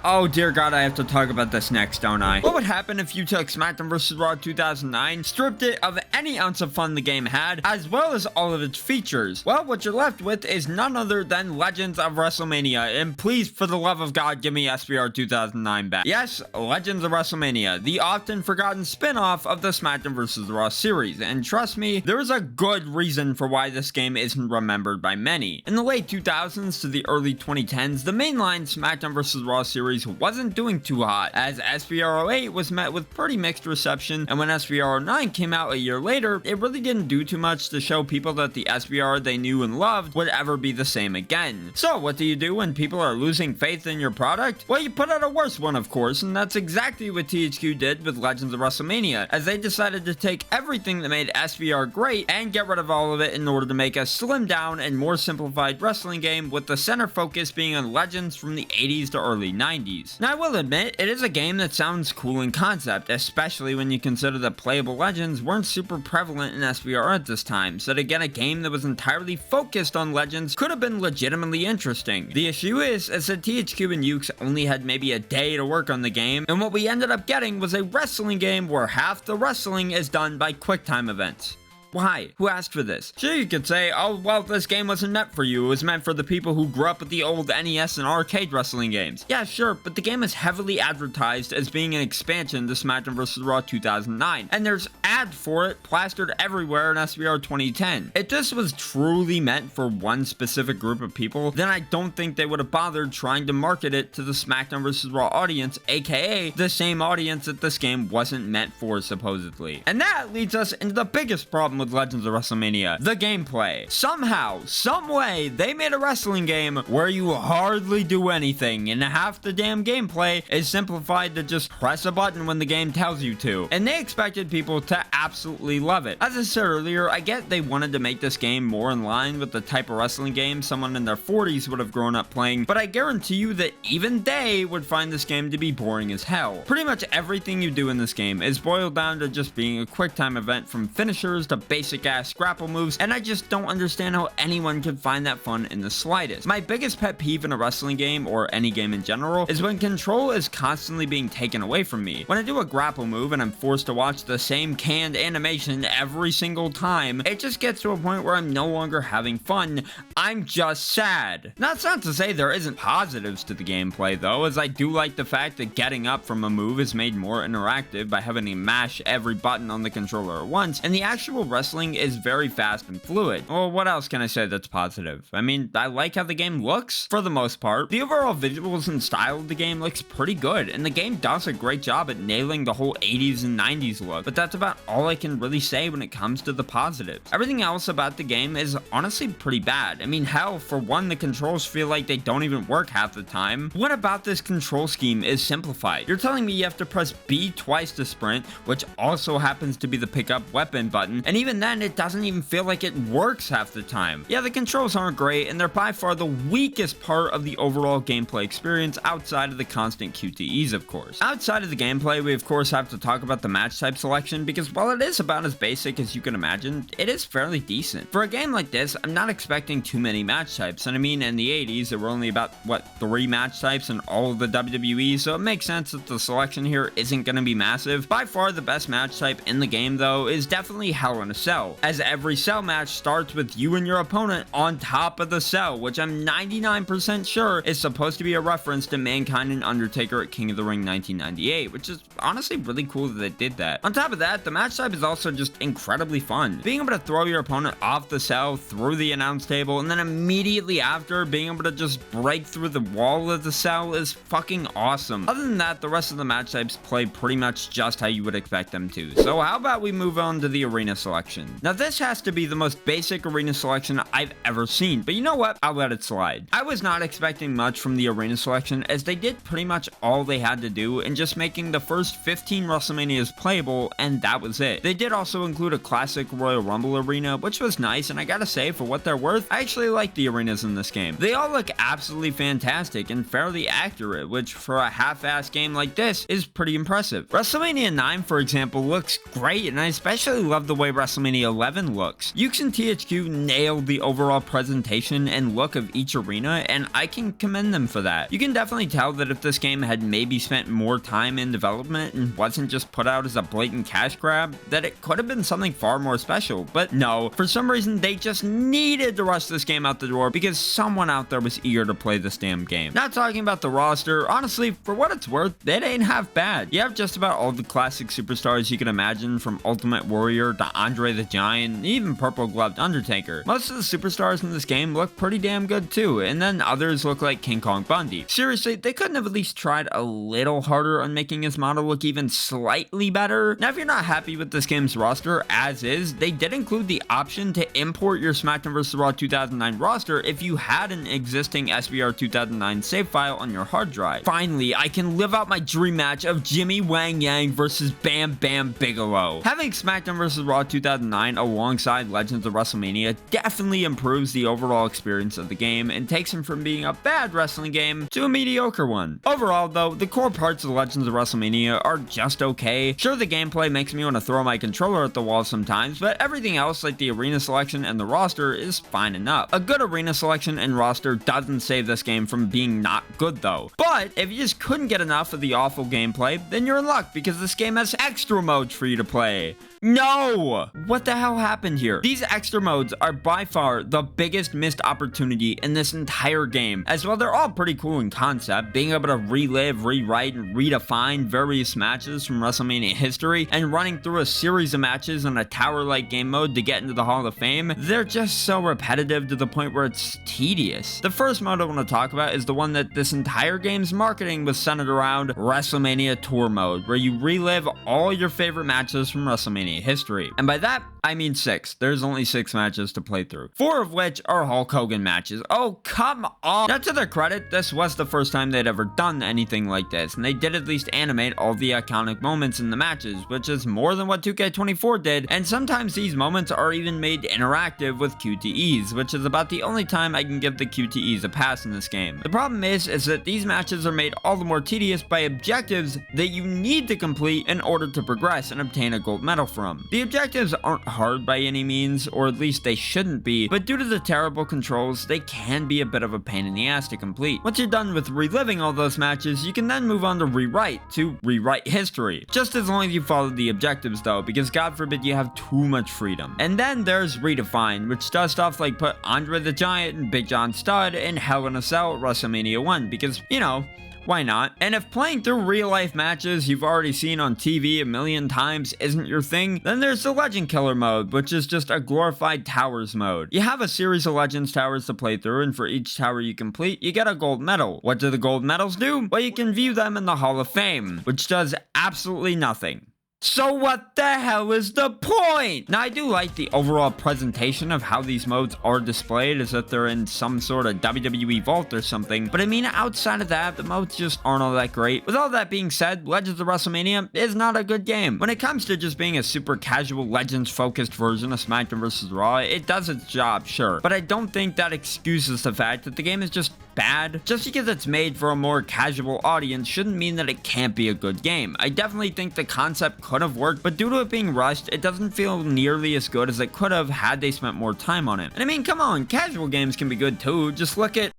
Oh dear God, I have to talk about this next, don't I? What would happen if you took Smackdown vs. Raw 2009, stripped it of any ounce of fun the game had, as well as all of its features? Well, what you're left with is none other than Legends of WrestleMania, and please, for the love of God, give me SVR 2009 back. Yes, Legends of WrestleMania, the often forgotten spin-off of the Smackdown vs. Raw series, and trust me, there is a good reason for why this game isn't remembered by many. In the late 2000s to the early 2010s, the mainline Smackdown vs. Raw series wasn't doing too hot, as SVR 08 was met with pretty mixed reception, and when SVR 09 came out a year later, it really didn't do too much to show people that the SVR they knew and loved would ever be the same again. So what do you do when people are losing faith in your product? Well, you put out a worse one, of course, and that's exactly what THQ did with Legends of WrestleMania, as they decided to take everything that made SVR great and get rid of all of it in order to make a slimmed down and more simplified wrestling game, with the center focus being on Legends from the 80s to early 90s. Now, I will admit, it is a game that sounds cool in concept, especially when you consider that playable Legends weren't super prevalent in SVR at this time, so to get a game that was entirely focused on Legends could have been legitimately interesting. The issue is that THQ and Yuke's only had maybe a day to work on the game, and what we ended up getting was a wrestling game where half the wrestling is done by QuickTime events. Why? Who asked for this? Sure, you could say, oh, well, this game wasn't meant for you. It was meant for the people who grew up with the old NES and arcade wrestling games. Yeah, sure, but the game is heavily advertised as being an expansion to Smackdown vs. Raw 2009, and there's ads for it plastered everywhere in SVR 2010. If this was truly meant for one specific group of people, then I don't think they would have bothered trying to market it to the Smackdown vs. Raw audience, aka the same audience that this game wasn't meant for, supposedly. And that leads us into the biggest problem with Legends of WrestleMania, the gameplay. Somehow, someway, they made a wrestling game where you hardly do anything, and half the damn gameplay is simplified to just press a button when the game tells you to. And they expected people to absolutely love it. As I said earlier, I get they wanted to make this game more in line with the type of wrestling game someone in their 40s would have grown up playing, but I guarantee you that even they would find this game to be boring as hell. Pretty much everything you do in this game is boiled down to just being a quick time event, from finishers to basic ass grapple moves, and I just don't understand how anyone could find that fun in the slightest. My biggest pet peeve in a wrestling game, or any game in general, is when control is constantly being taken away from me. When I do a grapple move and I'm forced to watch the same canned animation every single time, it just gets to a point where I'm no longer having fun. I'm just sad. That's not to say there isn't positives to the gameplay though, as I do like the fact that getting up from a move is made more interactive by having to mash every button on the controller at once, and the actual wrestling is very fast and fluid. Well, what else can I say that's positive? I mean, I like how the game looks, for the most part. The overall visuals and style of the game looks pretty good, and the game does a great job at nailing the whole 80s and 90s look, but that's about all I can really say when it comes to the positives. Everything else about the game is honestly pretty bad. I mean, hell, for one, the controls feel like they don't even work half the time. What about this control scheme is simplified? You're telling me you have to press B twice to sprint, which also happens to be the pick up weapon button, and even then it doesn't even feel like it works half the time. Yeah, the controls aren't great, and they're by far the weakest part of the overall gameplay experience outside of the constant QTEs, of course. Outside of the gameplay, we of course have to talk about the match type selection, because while it is about as basic as you can imagine, it is fairly decent. For a game like this, I'm not expecting too many match types, and I mean, in the 80s, there were only about, 3 match types in all of the WWE, so it makes sense that the selection here isn't going to be massive. By far, the best match type in the game, though, is definitely Hell in a Cell, as every cell match starts with you and your opponent on top of the cell, which I'm 99% sure is supposed to be a reference to Mankind and Undertaker at King of the Ring 1998, which is honestly really cool that they did that. On top of that, the match type is also just incredibly fun. Being able to throw your opponent off the cell, through the announce table, and then immediately after being able to just break through the wall of the cell is fucking awesome. Other than that, the rest of the match types play pretty much just how you would expect them to. So how about we move on to the arena selection? Now this has to be the most basic arena selection I've ever seen, but you know what? I'll let it slide. I was not expecting much from the arena selection, as they did pretty much all they had to do in just making the first 15 WrestleManias playable, and that was it. They did also include a classic Royal Rumble arena, which was nice, and I gotta say, for what they're worth, I actually like the arenas in this game. They all look absolutely fantastic and fairly accurate, which for a half-ass game like this is pretty impressive. WrestleMania 9, for example, looks great, and I especially love the way WrestleMania 11 looks. Yuke's and THQ nailed the overall presentation and look of each arena, and I can commend them for that. You can definitely tell that if this game had maybe spent more time in development and wasn't just put out as a blatant cash grab, that it could have been something far more special. But no, for some reason they just needed to rush this game out the door because someone out there was eager to play this damn game. Not talking about the roster, honestly, for what it's worth, it ain't half bad. You have just about all the classic superstars you can imagine, from Ultimate Warrior to Andre the Giant, and even Purple Gloved Undertaker. Most of the superstars in this game look pretty damn good too, and then others look like King Kong Bundy. Seriously, they couldn't have at least tried a little harder on making his model look even slightly better? Now, if you're not happy with this game's roster as is, they did include the option to import your SmackDown vs. Raw 2009 roster if you had an existing SVR 2009 save file on your hard drive. Finally, I can live out my dream match of Jimmy Wang Yang versus Bam Bam Bigelow. Having SmackDown vs. Raw 2009 alongside Legends of WrestleMania definitely improves the overall experience of the game and takes him from being a bad wrestling game to a mediocre one. Overall though, the core parts of Legends of WrestleMania are just okay. Sure, the gameplay makes me want to throw my controller at the wall sometimes, but everything else like the arena selection and the roster is fine enough. A good arena selection and roster doesn't save this game from being not good though. But if you just couldn't get enough of the awful gameplay, then you're in luck because this game has extra modes for you to play. No! What the hell happened here? These extra modes are by far the biggest missed opportunity in this entire game. As well, they're all pretty cool in concept, being able to relive, rewrite, and redefine various matches from WrestleMania history, and running through a series of matches on a tower-like game mode to get into the Hall of Fame. They're just so repetitive to the point where it's tedious. The first mode I want to talk about is the one that this entire game's marketing was centered around: WrestleMania Tour Mode, where you relive all your favorite matches from WrestleMania history. And by that, I mean 6. There's only 6 matches to play through, 4 of which are Hulk Hogan matches. Oh, come on! Now, to their credit, this was the first time they'd ever done anything like this, and they did at least animate all the iconic moments in the matches, which is more than what 2K24 did, and sometimes these moments are even made interactive with QTEs, which is about the only time I can give the QTEs a pass in this game. The problem is that these matches are made all the more tedious by objectives that you need to complete in order to progress and obtain a gold medal from. The objectives aren't hard by any means, or at least they shouldn't be, but due to the terrible controls, they can be a bit of a pain in the ass to complete. Once you're done with reliving all those matches, you can then move on to rewrite history. Just as long as you follow the objectives though, because God forbid you have too much freedom. And then there's redefine, which does stuff like put Andre the Giant and Big John Studd in Hell in a Cell at WrestleMania 1, because, you know, why not? And if playing through real life matches you've already seen on TV a million times isn't your thing, then there's the Legend Killer mode, which is just a glorified towers mode. You have a series of Legends towers to play through, and for each tower you complete, you get a gold medal. What do the gold medals do? Well, you can view them in the Hall of Fame, which does absolutely nothing. So what the hell is the point? Now, I do like the overall presentation of how these modes are displayed, as if they're in some sort of WWE vault or something, but I mean, outside of that, the modes just aren't all that great. With all that being said, Legends of WrestleMania is not a good game. When it comes to just being a super casual Legends-focused version of SmackDown vs. Raw, it does its job, sure, but I don't think that excuses the fact that the game is just bad. Just because it's made for a more casual audience shouldn't mean that it can't be a good game. I definitely think the concept could have worked, but due to it being rushed, it doesn't feel nearly as good as it could have had they spent more time on it. And I mean, come on, casual games can be good too. Just look at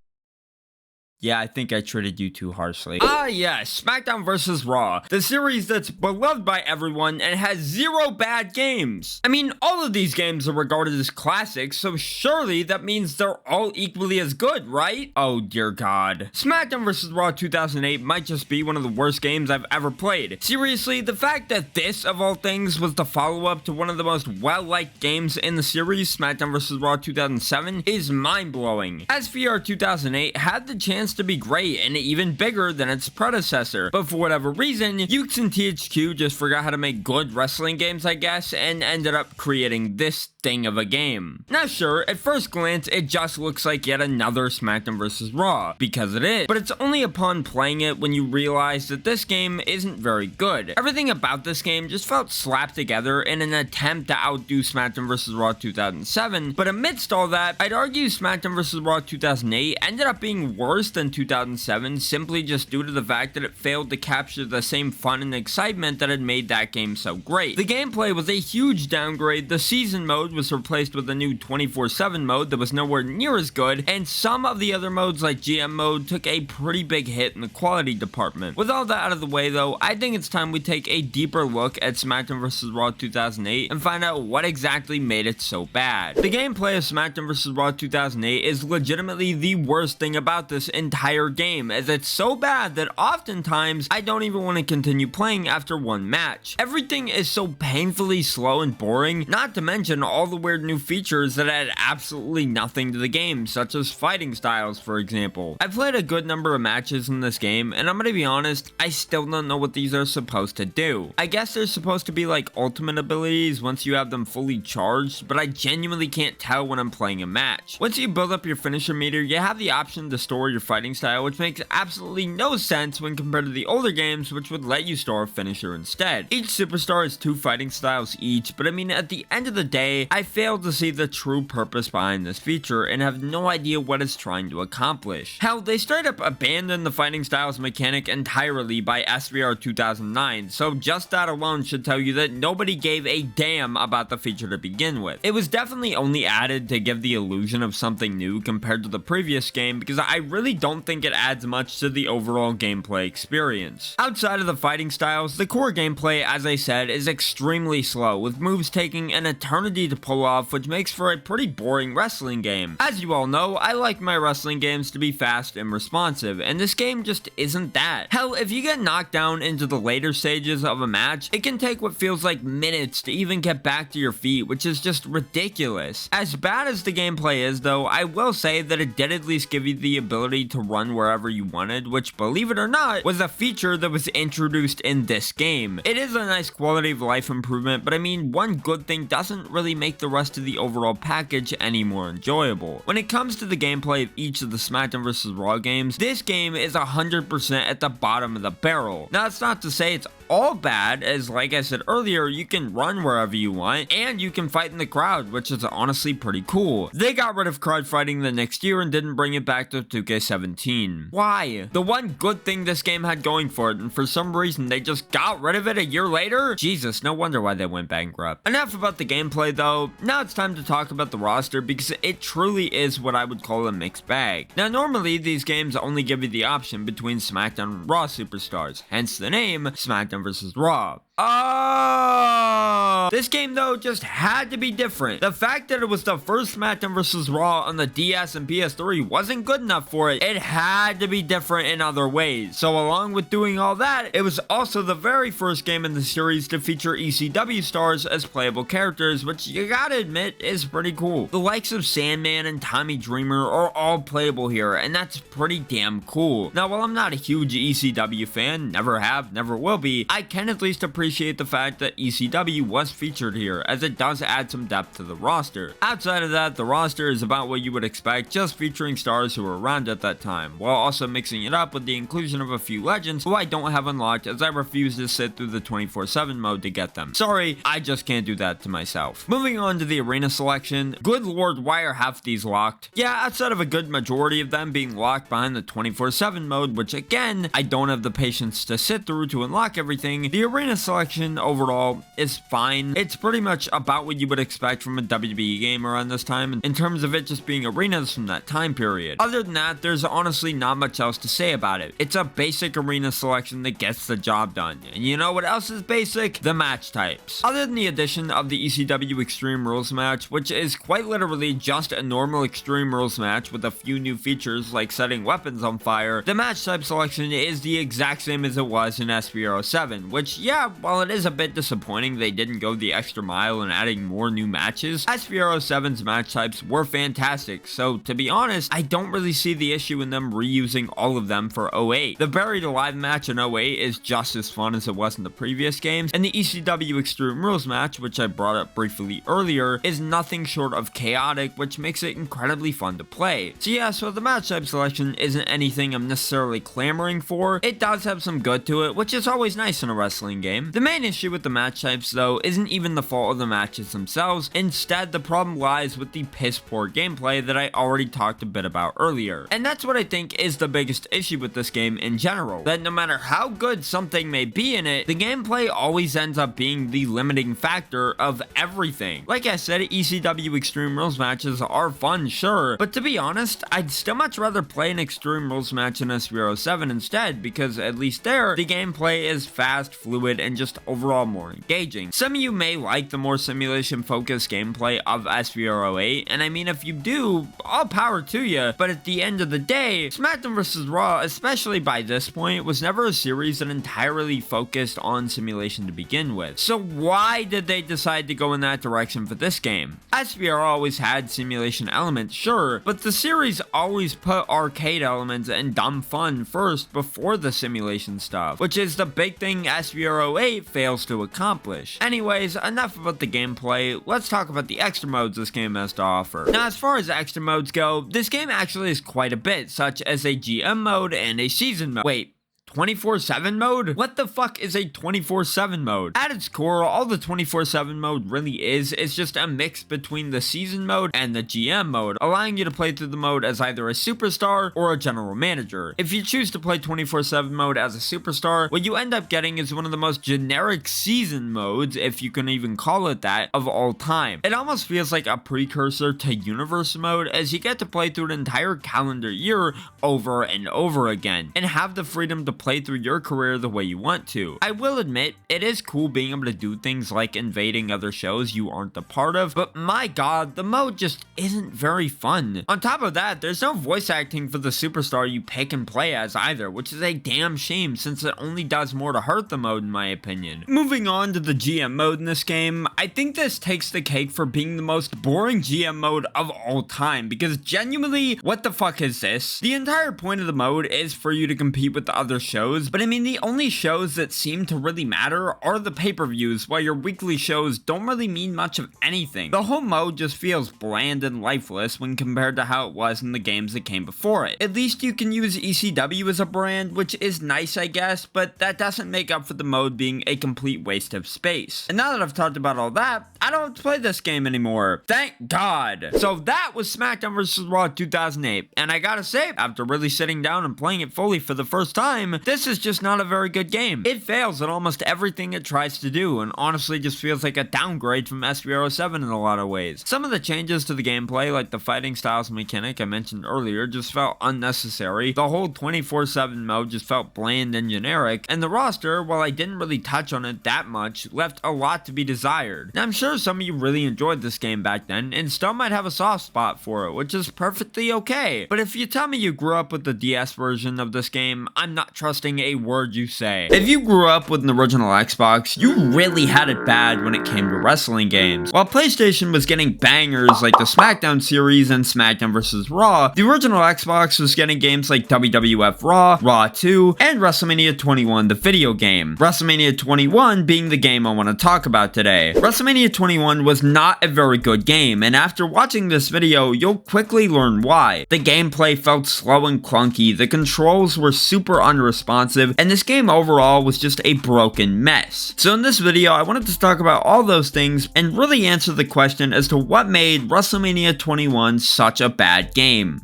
Yeah, I think I treated you too harshly. Ah, yes, SmackDown vs. Raw, the series that's beloved by everyone and has 0 bad games. I mean, all of these games are regarded as classics, so surely that means they're all equally as good, right? Oh dear God. SmackDown vs. Raw 2008 might just be one of the worst games I've ever played. Seriously, the fact that this, of all things, was the follow-up to one of the most well-liked games in the series, SmackDown vs. Raw 2007, is mind-blowing. SVR 2008 had the chance to be great and even bigger than its predecessor, but for whatever reason, Ukes and THQ just forgot how to make good wrestling games, I guess, and ended up creating this thing of a game. Now sure, at first glance, it just looks like yet another SmackDown vs. Raw, because it is, but it's only upon playing it when you realize that this game isn't very good. Everything about this game just felt slapped together in an attempt to outdo SmackDown vs. Raw 2007, but amidst all that, I'd argue SmackDown vs. Raw 2008 ended up being worse than 2007 simply just due to the fact that it failed to capture the same fun and excitement that had made that game so great. The gameplay was a huge downgrade, the season mode was replaced with a new 24/7 mode that was nowhere near as good, and some of the other modes like GM mode took a pretty big hit in the quality department. With all that out of the way though, I think it's time we take a deeper look at SmackDown vs. Raw 2008 and find out what exactly made it so bad. The gameplay of SmackDown vs. Raw 2008 is legitimately the worst thing about this entire game, as it's so bad that oftentimes I don't even want to continue playing after one match. Everything is so painfully slow and boring, not to mention all the weird new features that add absolutely nothing to the game, such as fighting styles, for example. I played a good number of matches in this game, and I'm gonna be honest, I still don't know what these are supposed to do. I guess they're supposed to be like ultimate abilities once you have them fully charged, but I genuinely can't tell when I'm playing a match. Once you build up your finisher meter, you have the option to store your fighting style, which makes absolutely no sense when compared to the older games, which would let you store a finisher instead. Each superstar has 2 fighting styles each, but I mean, at the end of the day, I failed to see the true purpose behind this feature and have no idea what it's trying to accomplish. Hell, they straight up abandoned the fighting styles mechanic entirely by SVR 2009, so just that alone should tell you that nobody gave a damn about the feature to begin with. It was definitely only added to give the illusion of something new compared to the previous game, because I really don't think it adds much to the overall gameplay experience. Outside of the fighting styles, the core gameplay, as I said, is extremely slow, with moves taking an eternity to pull off, which makes for a pretty boring wrestling game. As you all know, I like my wrestling games to be fast and responsive, and this game just isn't that. Hell, if you get knocked down into the later stages of a match, it can take what feels like minutes to even get back to your feet, which is just ridiculous. As bad as the gameplay is though, I will say that it did at least give you the ability to run wherever you wanted, which, believe it or not, was a feature that was introduced in this game. It is a nice quality of life improvement, but I mean, one good thing doesn't really make the rest of the overall package any more enjoyable. When it comes to the gameplay of each of the SmackDown vs. Raw games, this game is 100% at the bottom of the barrel. Now, it's not to say it's all bad, as like I said earlier, you can run wherever you want, and you can fight in the crowd, which is honestly pretty cool. They got rid of crowd fighting the next year and didn't bring it back to 2K17. Why? The one good thing this game had going for it, and for some reason they just got rid of it a year later? Jesus, no wonder why they went bankrupt. Enough about the gameplay though, now it's time to talk about the roster, because it truly is what I would call a mixed bag. Now normally these games only give you the option between SmackDown and Raw superstars, hence the name SmackDown vs. Raw. Oh! This game though just had to be different. The fact that it was the first SmackDown vs. Raw on the DS and PS3 wasn't good enough for it. It had to be different in other ways. So along with doing all that, it was also the very first game in the series to feature ECW stars as playable characters, which you gotta admit is pretty cool. The likes of Sandman and Tommy Dreamer are all playable here, and that's pretty damn cool. Now while I'm not a huge ECW fan, never have, never will be, I can at least appreciate the fact that ECW was featured here, as it does add some depth to the roster. Outside of that, the roster is about what you would expect, just featuring stars who were around at that time, while also mixing it up with the inclusion of a few legends who I don't have unlocked, as I refuse to sit through the 24/7 mode to get them. Sorry, I just can't do that to myself. Moving on to the arena selection, good lord, why are half these locked? Yeah, outside of a good majority of them being locked behind the 24/7 mode, which again, I don't have the patience to sit through to unlock everything, the arena selection selection overall is fine. It's pretty much about what you would expect from a WWE game around this time in terms of it just being arenas from that time period. Other than that, there's honestly not much else to say about it. It's a basic arena selection that gets the job done. And you know what else is basic? The match types. Other than the addition of the ECW Extreme Rules match, which is quite literally just a normal Extreme Rules match with a few new features like setting weapons on fire, the match type selection is the exact same as it was in SVR07, which, yeah, while it is a bit disappointing they didn't go the extra mile in adding more new matches, SVR07's match types were fantastic, so to be honest, I don't really see the issue in them reusing all of them for 08. The Buried Alive match in 08 is just as fun as it was in the previous games, and the ECW Extreme Rules match, which I brought up briefly earlier, is nothing short of chaotic, which makes it incredibly fun to play. So yeah, so the match type selection isn't anything I'm necessarily clamoring for. It does have some good to it, which is always nice in a wrestling game. The main issue with the match types though isn't even the fault of the matches themselves. Instead, the problem lies with the piss poor gameplay that I already talked a bit about earlier. And that's what I think is the biggest issue with this game in general, that no matter how good something may be in it, the gameplay always ends up being the limiting factor of everything. Like I said, ECW Extreme Rules matches are fun, sure, but to be honest, I'd still much rather play an Extreme Rules match in SVR07 instead, because at least there, the gameplay is fast, fluid, and just overall more engaging. Some of you may like the more simulation-focused gameplay of SVR08, and I mean, if you do, all power to you, but at the end of the day, Smackdown vs. Raw, especially by this point, was never a series that entirely focused on simulation to begin with. So why did they decide to go in that direction for this game? SVR always had simulation elements, sure, but the series always put arcade elements and dumb fun first before the simulation stuff, which is the big thing SVR08 fails to accomplish. Anyways, enough about the gameplay, let's talk about the extra modes this game has to offer. Now, as far as extra modes go, this game actually is quite a bit, such as a GM mode and a season mode. Wait, 24/7 mode? What the fuck is a 24/7 mode? At its core, all the 24/7 mode really is just a mix between the season mode and the GM mode, allowing you to play through the mode as either a superstar or a general manager. If you choose to play 24/7 mode as a superstar, what you end up getting is one of the most generic season modes, if you can even call it that, of all time. It almost feels like a precursor to universe mode, as you get to play through an entire calendar year over and over again, and have the freedom to play through your career the way you want to. I will admit, it is cool being able to do things like invading other shows you aren't a part of, but my god, the mode just isn't very fun. On top of that, there's no voice acting for the superstar you pick and play as either, which is a damn shame since it only does more to hurt the mode in my opinion. Moving on to the GM mode in this game, I think this takes the cake for being the most boring GM mode of all time, because genuinely, what the fuck is this? The entire point of the mode is for you to compete with the other shows, but I mean, the only shows that seem to really matter are the pay-per-views, while your weekly shows don't really mean much of anything. The whole mode just feels bland and lifeless when compared to how it was in the games that came before it. At least you can use ECW as a brand, which is nice I guess, but that doesn't make up for the mode being a complete waste of space. And now that I've talked about all that, I don't have to play this game anymore. Thank God! So that was Smackdown vs. Raw 2008, and I gotta say, after really sitting down and playing it fully for the first time, this is just not a very good game. It fails at almost everything it tries to do, and honestly just feels like a downgrade from SVR07 in a lot of ways. Some of the changes to the gameplay, like the fighting styles mechanic I mentioned earlier, just felt unnecessary. The whole 24/7 mode just felt bland and generic, and the roster, while I didn't really touch on it that much, left a lot to be desired. Now, I'm sure some of you really enjoyed this game back then, and still might have a soft spot for it, which is perfectly okay. But if you tell me you grew up with the DS version of this game, I'm not trusting a word you say. If you grew up with an original Xbox, you really had it bad when it came to wrestling games. While PlayStation was getting bangers like the Smackdown series and Smackdown vs. Raw, the original Xbox was getting games like WWF Raw, Raw 2, and WrestleMania 21, the video game. WrestleMania 21 being the game I want to talk about today. WrestleMania 21 was not a very good game, and after watching this video, you'll quickly learn why. The gameplay felt slow and clunky, the controls were super unresponsive, and this game overall was just a broken mess. So in this video, I wanted to talk about all those things and really answer the question as to what made WrestleMania 21 such a bad game.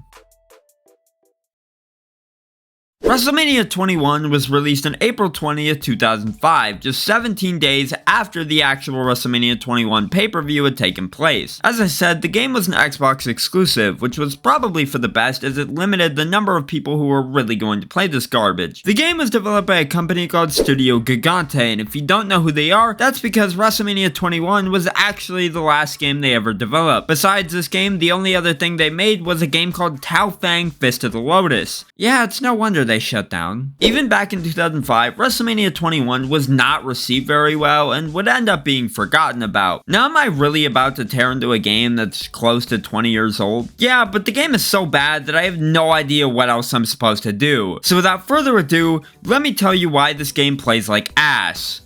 WrestleMania 21 was released on April 20th, 2005, just 17 days after the actual WrestleMania 21 pay-per-view had taken place. As I said, the game was an Xbox exclusive, which was probably for the best as it limited the number of people who were really going to play this garbage. The game was developed by a company called Studio Gigante, and if you don't know who they are, that's because WrestleMania 21 was actually the last game they ever developed. Besides this game, the only other thing they made was a game called Tao Fang Fist of the Lotus. Yeah, it's no wonder they shut down. Even back in 2005, WrestleMania 21 was not received very well and would end up being forgotten about. Now, am I really about to tear into a game that's close to 20 years old? Yeah, but the game is so bad that I have no idea what else I'm supposed to do. So without further ado, let me tell you why this game plays like ass.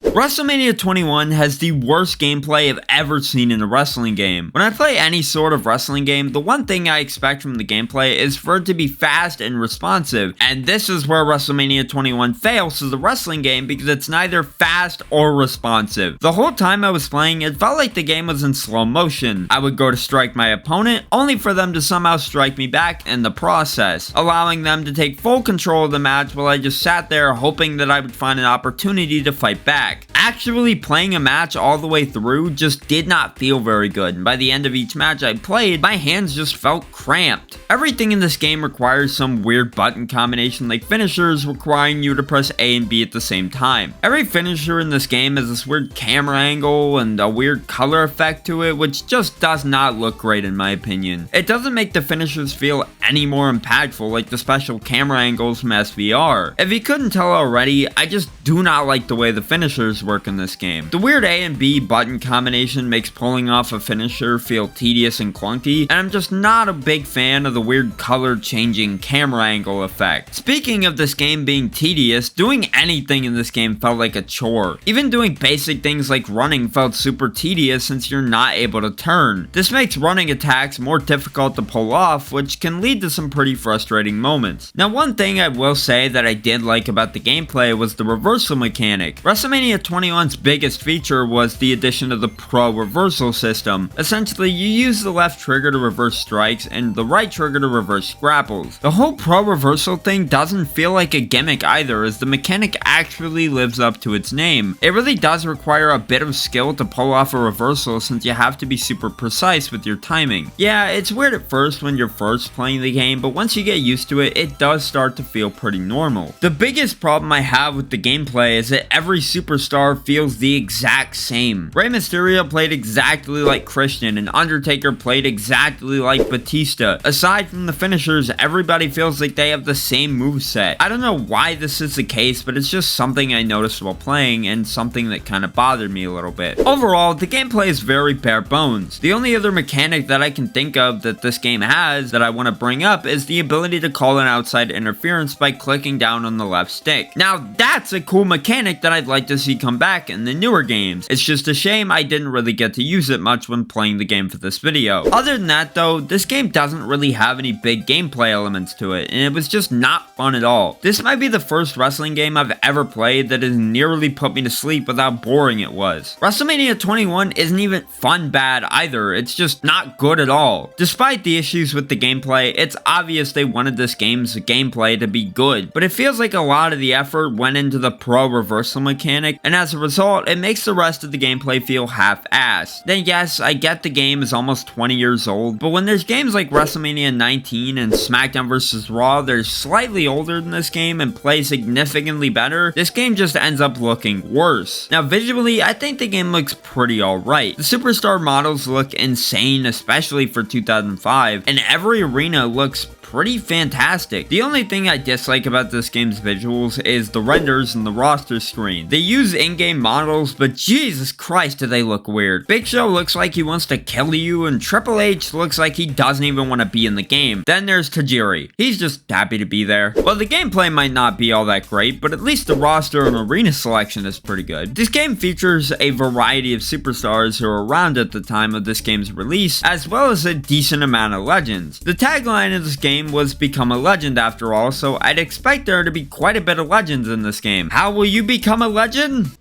WrestleMania 21 has the worst gameplay I've ever seen in a wrestling game. When I play any sort of wrestling game, the one thing I expect from the gameplay is for it to be fast and responsive, and this is where WrestleMania 21 fails as a wrestling game because it's neither fast or responsive. The whole time I was playing, it felt like the game was in slow motion. I would go to strike my opponent, only for them to somehow strike me back in the process, allowing them to take full control of the match while I just sat there hoping that I would find an opportunity to fight back. Actually playing a match all the way through just did not feel very good, and by the end of each match I played, my hands just felt cramped. Everything in this game requires some weird button combination like finishers requiring you to press A and B at the same time. Every finisher in this game has this weird camera angle and a weird color effect to it, which just does not look great in my opinion. It doesn't make the finishers feel any more impactful like the special camera angles from SVR. If you couldn't tell already, I just do not like the way the finishers work in this game. The weird A and B button combination makes pulling off a finisher feel tedious and clunky, and I'm just not a big fan of the weird color changing camera angle effect. Speaking of this game being tedious, doing anything in this game felt like a chore. Even doing basic things like running felt super tedious since you're not able to turn. This makes running attacks more difficult to pull off, which can lead to some pretty frustrating moments. Now, one thing I will say that I did like about the gameplay was the reversal mechanic. WrestleMania 21's biggest feature was the addition of the Pro Reversal system. Essentially, you use the left trigger to reverse strikes and the right trigger to reverse grapples. The whole Pro Reversal thing doesn't feel like a gimmick either, as the mechanic actually lives up to its name. It really does require a bit of skill to pull off a reversal since you have to be super precise with your timing. Yeah, it's weird at first when you're first playing the game, but once you get used to it, it does start to feel pretty normal. The biggest problem I have with the gameplay is that every superstar feels the exact same. Rey Mysterio played exactly like Christian, and Undertaker played exactly like Batista. Aside from the finishers, everybody feels like they have the same moveset. I don't know why this is the case, but it's just something I noticed while playing, and something that kind of bothered me a little bit. Overall, the gameplay is very bare bones. The only other mechanic that I can think of that this game has that I want to bring up is the ability to call an outside interference by clicking down on the left stick. Now, that's a cool mechanic that I'd like to see come back in the newer games. It's just a shame I didn't really get to use it much when playing the game for this video. Other than that though, this game doesn't really have any big gameplay elements to it, and it was just not fun at all. This might be the first wrestling game I've ever played that has nearly put me to sleep with how boring it was. WrestleMania 21 isn't even fun bad either, it's just not good at all. Despite the issues with the gameplay, it's obvious they wanted this game's gameplay to be good, but it feels like a lot of the effort went into the Pro Reversal mechanic, and as a result, it makes the rest of the gameplay feel half-assed. Then yes, I get the game is almost 20 years old, but when there's games like WrestleMania 19 and Smackdown vs. Raw, they're slightly older than this game and play significantly better, this game just ends up looking worse. Now visually, I think the game looks pretty alright. The superstar models look insane, especially for 2005, and every arena looks pretty fantastic. The only thing I dislike about this game's visuals is the renders and the roster screen. They use in-game models, but Jesus Christ do they look weird. Big Show looks like he wants to kill you, and Triple H looks like he doesn't even want to be in the game. Then there's Tajiri. He's just happy to be there. Well, the gameplay might not be all that great, but at least the roster and arena selection is pretty good. This game features a variety of superstars who were around at the time of this game's release, as well as a decent amount of legends. The tagline of this game was "Become a Legend" after all, so I'd expect there to be quite a bit of legends in this game. How will you become a legend?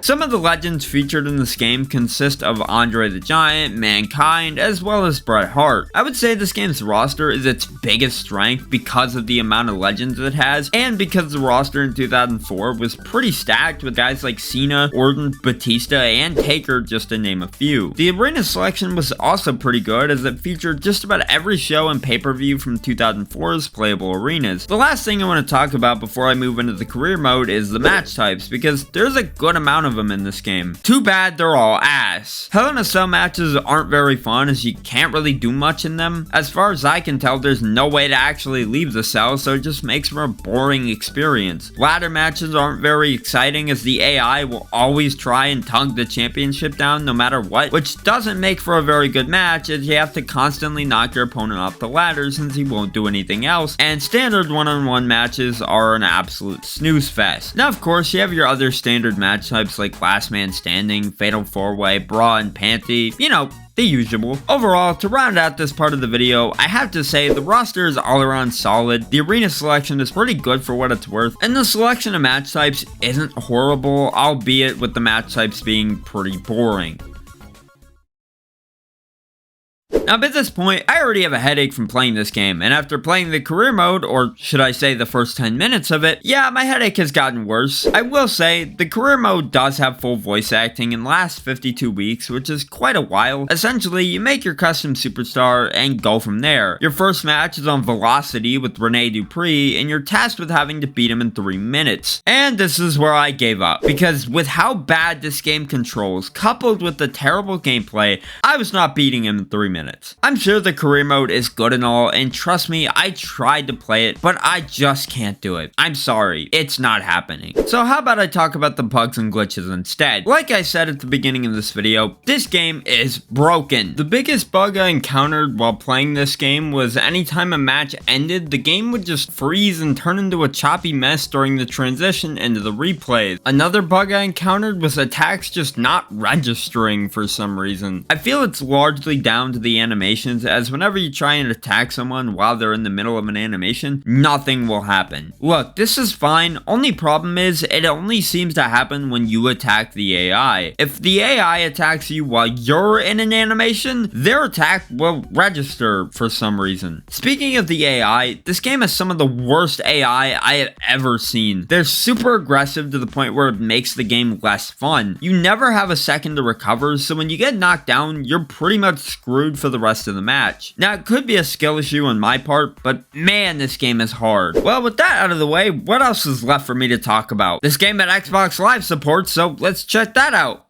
Some of the legends featured in this game consist of Andre the Giant, Mankind, as well as Bret Hart. I would say this game's roster is its biggest strength because of the amount of legends it has, and because the roster in 2004 was pretty stacked with guys like Cena, Orton, Batista, and Taker, just to name a few. The arena selection was also pretty good, as it featured just about every show and pay-per-view from 2004's playable arenas. The last thing I want to talk about before I move into the career mode is the match types, because there's a good amount of them in this game. Too bad they're all ass. Hell in a Cell matches aren't very fun, as you can't really do much in them. As far as I can tell, there's no way to actually leave the cell, so it just makes for a boring experience. Ladder matches aren't very exciting, as the AI will always try and tug the championship down no matter what, which doesn't make for a very good match, as you have to constantly knock your opponent off the ladder since he won't do anything else, and standard one-on-one matches are an absolute snooze fest. Now, of course, you have your other standard match types like Last Man Standing, Fatal 4-Way, Bra and Panty, you know, the usual. Overall, to round out this part of the video, I have to say the roster is all around solid, the arena selection is pretty good for what it's worth, and the selection of match types isn't horrible, albeit with the match types being pretty boring. Now, at this point, I already have a headache from playing this game, and after playing the career mode, or should I say the first 10 minutes of it, yeah, my headache has gotten worse. I will say, the career mode does have full voice acting and lasts 52 weeks, which is quite a while. Essentially, you make your custom superstar and go from there. Your first match is on Velocity with Rene Dupree, and you're tasked with having to beat him in 3 minutes. And this is where I gave up, because with how bad this game controls, coupled with the terrible gameplay, I was not beating him in 3 minutes. I'm sure the career mode is good and all, and trust me, I tried to play it, but I just can't do it. I'm sorry, it's not happening. So how about I talk about the bugs and glitches instead? Like I said at the beginning of this video, this game is broken. The biggest bug I encountered while playing this game was anytime a match ended, the game would just freeze and turn into a choppy mess during the transition into the replays. Another bug I encountered was attacks just not registering for some reason. I feel it's largely down to the animations, as whenever you try and attack someone while they're in the middle of an animation, nothing will happen. Look, this is fine, only problem is, it only seems to happen when you attack the AI. If the AI attacks you while you're in an animation, their attack will register for some reason. Speaking of the AI, this game has some of the worst AI I have ever seen. They're super aggressive to the point where it makes the game less fun. You never have a second to recover, so when you get knocked down, you're pretty much screwed for the rest of the match. Now, it could be a skill issue on my part, but man, this game is hard. Well, with that out of the way, what else is left for me to talk about? This game at Xbox Live supports, so let's check that out.